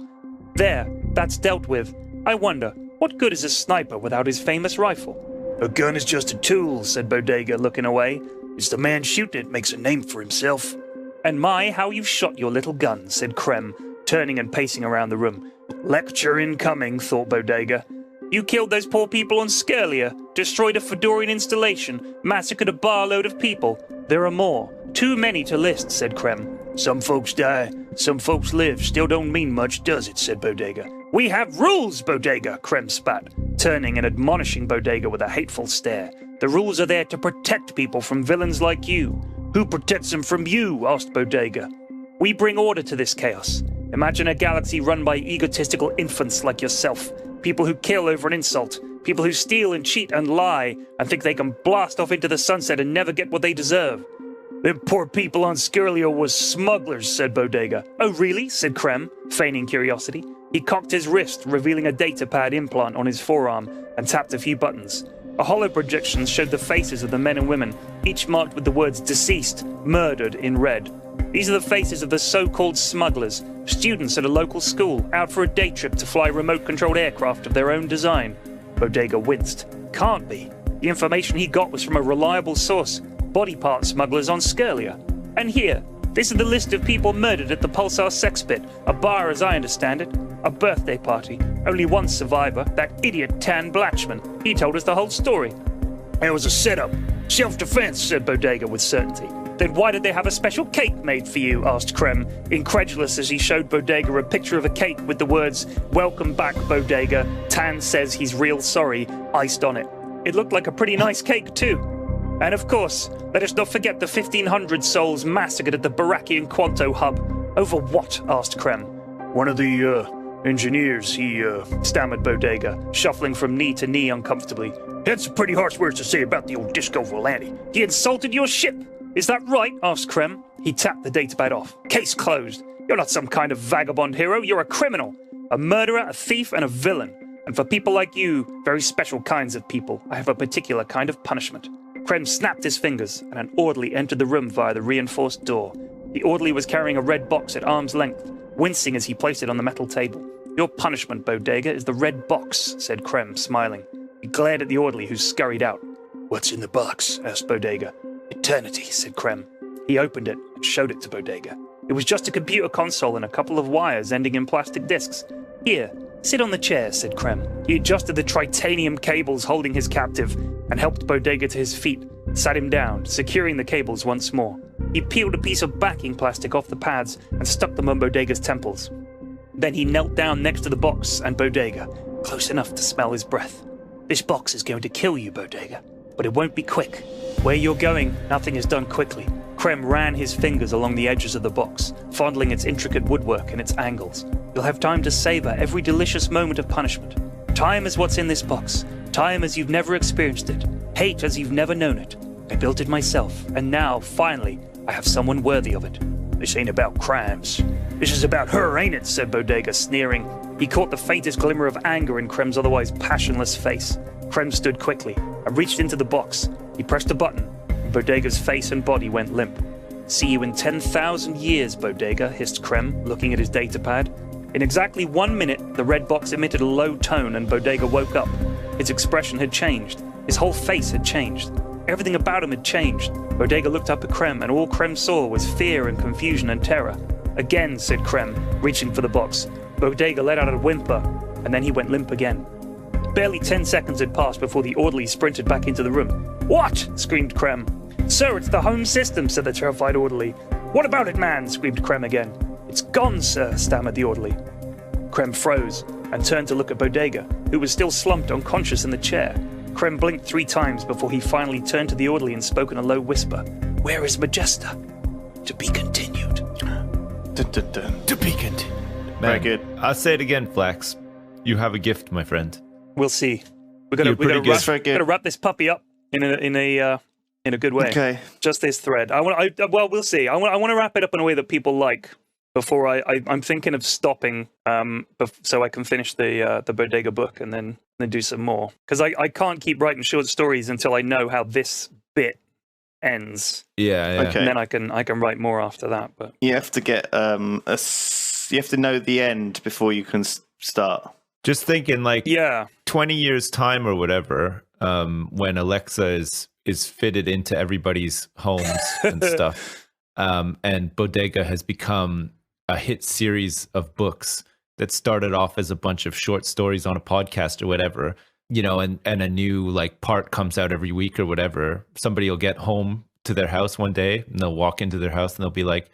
There, that's dealt with. I wonder, What good is a sniper without his famous rifle? A gun is just a tool, said Bodega, looking away. It's the man shooting it makes a name for himself. And my, how you've shot your little gun, said Krem, turning and pacing around the room. Lecture incoming, thought Bodega. You killed those poor people on Skerlia, destroyed a Fedorian installation, massacred a barload of people. There are more. Too many to list, said Krem. Some folks die, some folks live. Still don't mean much, does it, said Bodega. We have rules, Bodega, Krem spat, turning and admonishing Bodega with a hateful stare. The rules are there to protect people from villains like you. Who protects them from you? Asked Bodega. We bring order to this chaos. Imagine a galaxy run by egotistical infants like yourself. People who kill over an insult. People who steal and cheat and lie and think they can blast off into the sunset and never get what they deserve. Them poor people on Skirlio was smugglers, said Bodega. Oh, really? Said Krem, feigning curiosity. He cocked his wrist, revealing a datapad implant on his forearm, and tapped a few buttons. A hollow projection showed the faces of the men and women, each marked with the words deceased, murdered in red. These are the faces of the so-called smugglers, students at a local school, out for a day trip to fly remote-controlled aircraft of their own design. Bodega winced. Can't be. The information he got was from a reliable source, body part smugglers on Skirlia. And here, this is the list of people murdered at the Pulsar Sex Pit, a bar as I understand it, a birthday party. Only one survivor, that idiot Tan Blatchman. He told us the whole story. It was a setup. Self-defense, said Bodega with certainty. Then why did they have a special cake made for you? Asked Krem, incredulous as he showed Bodega a picture of a cake with the words, Welcome back, Bodega. Tan says he's real sorry, iced on it. It looked like a pretty nice cake, too. And of course, let us not forget the 1,500 souls massacred at the Barakian Quanto hub. Over what? Asked Krem. One of the, engineers, he, stammered Bodega, shuffling from knee to knee uncomfortably. Had some pretty harsh words to say about the old Disco Volante. He insulted your ship. Is that right? Asked Krem. He tapped the datapad off. Case closed. You're not some kind of vagabond hero. You're a criminal. A murderer, a thief, and a villain. And for people like you, very special kinds of people, I have a particular kind of punishment. Krem snapped his fingers, and an orderly entered the room via the reinforced door. The orderly was carrying a red box at arm's length, wincing as he placed it on the metal table. Your punishment, Bodega, is the red box, said Krem, smiling. He glared at the orderly, who scurried out. What's in the box? Asked Bodega. Eternity, said Krem. He opened it and showed it to Bodega. It was just a computer console and a couple of wires ending in plastic discs. Here, sit on the chair, said Krem. He adjusted the tritanium cables holding his captive and helped Bodega to his feet, sat him down, securing the cables once more. He peeled a piece of backing plastic off the pads and stuck them on Bodega's temples. Then he knelt down next to the box and Bodega, close enough to smell his breath. This box is going to kill you, Bodega, but it won't be quick. Where you're going, nothing is done quickly. Krem ran his fingers along the edges of the box, fondling its intricate woodwork and its angles. You'll have time to savor every delicious moment of punishment. Time is what's in this box. Time as you've never experienced it. Hate as you've never known it. I built it myself, and now, finally, I have someone worthy of it. This ain't about crimes. This is about her, ain't it? Said Bodega, sneering. He caught the faintest glimmer of anger in Krem's otherwise passionless face. Krem stood quickly and reached into the box. He pressed a button, and Bodega's face and body went limp. See you in 10,000 years, Bodega, hissed Krem, looking at his datapad. In exactly 1 minute, the red box emitted a low tone and Bodega woke up. His expression had changed. His whole face had changed. Everything about him had changed. Bodega looked up at Krem, and all Krem saw was fear and confusion and terror. Again, said Krem, reaching for the box. Bodega let out a whimper, and then he went limp again. Barely 10 seconds had passed before the orderly sprinted back into the room. What? Screamed Krem. Sir, it's the home system, said the terrified orderly. What about it, man? Screamed Krem again. It's gone, sir, stammered the orderly. Krem froze and turned to look at Bodega, who was still slumped unconscious in the chair. Krem blinked 3 times before he finally turned to the orderly and spoke in a low whisper. Where is Majesta? To be continued. To be continued. Very good. I'll say it again, Flax. You have a gift, my friend. We'll see. We You're pretty good. gotta wrap this puppy up in a good way. Okay. Just this thread. Well, we'll see. I want to wrap it up in a way that people like. Before I'm thinking of stopping, so I can finish the Bodega book and then do some more. Because I can't keep writing short stories until I know how this bit ends. Yeah. Okay. And then I can write more after that. But You have to get you have to know the end before you can start. Just thinking like Yeah. 20 years time or whatever, when Alexa is fitted into everybody's homes and stuff. And Bodega has become a hit series of books that started off as a bunch of short stories on a podcast or whatever, you know, and a new like part comes out every week or whatever. Somebody will get home to their house one day and they'll walk into their house and they'll be like,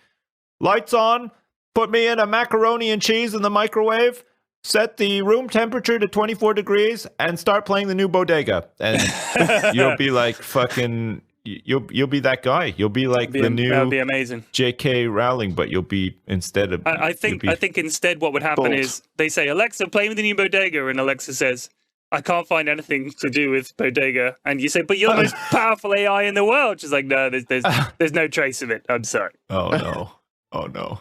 lights on, put me in a macaroni and cheese in the microwave, set the room temperature to 24 degrees and start playing the new Bodega. And you'll be like fucking, you'll be that guy. You'll be like the new That would be amazing. J.K. Rowling, but you'll be instead of. I think instead what would happen Bold. is they say, Alexa, play with the new Bodega. And Alexa says, I can't find anything to do with Bodega. And you say, but you're the most powerful AI in the world. She's like, no, there's no trace of it. I'm sorry. Oh, no. Oh, no.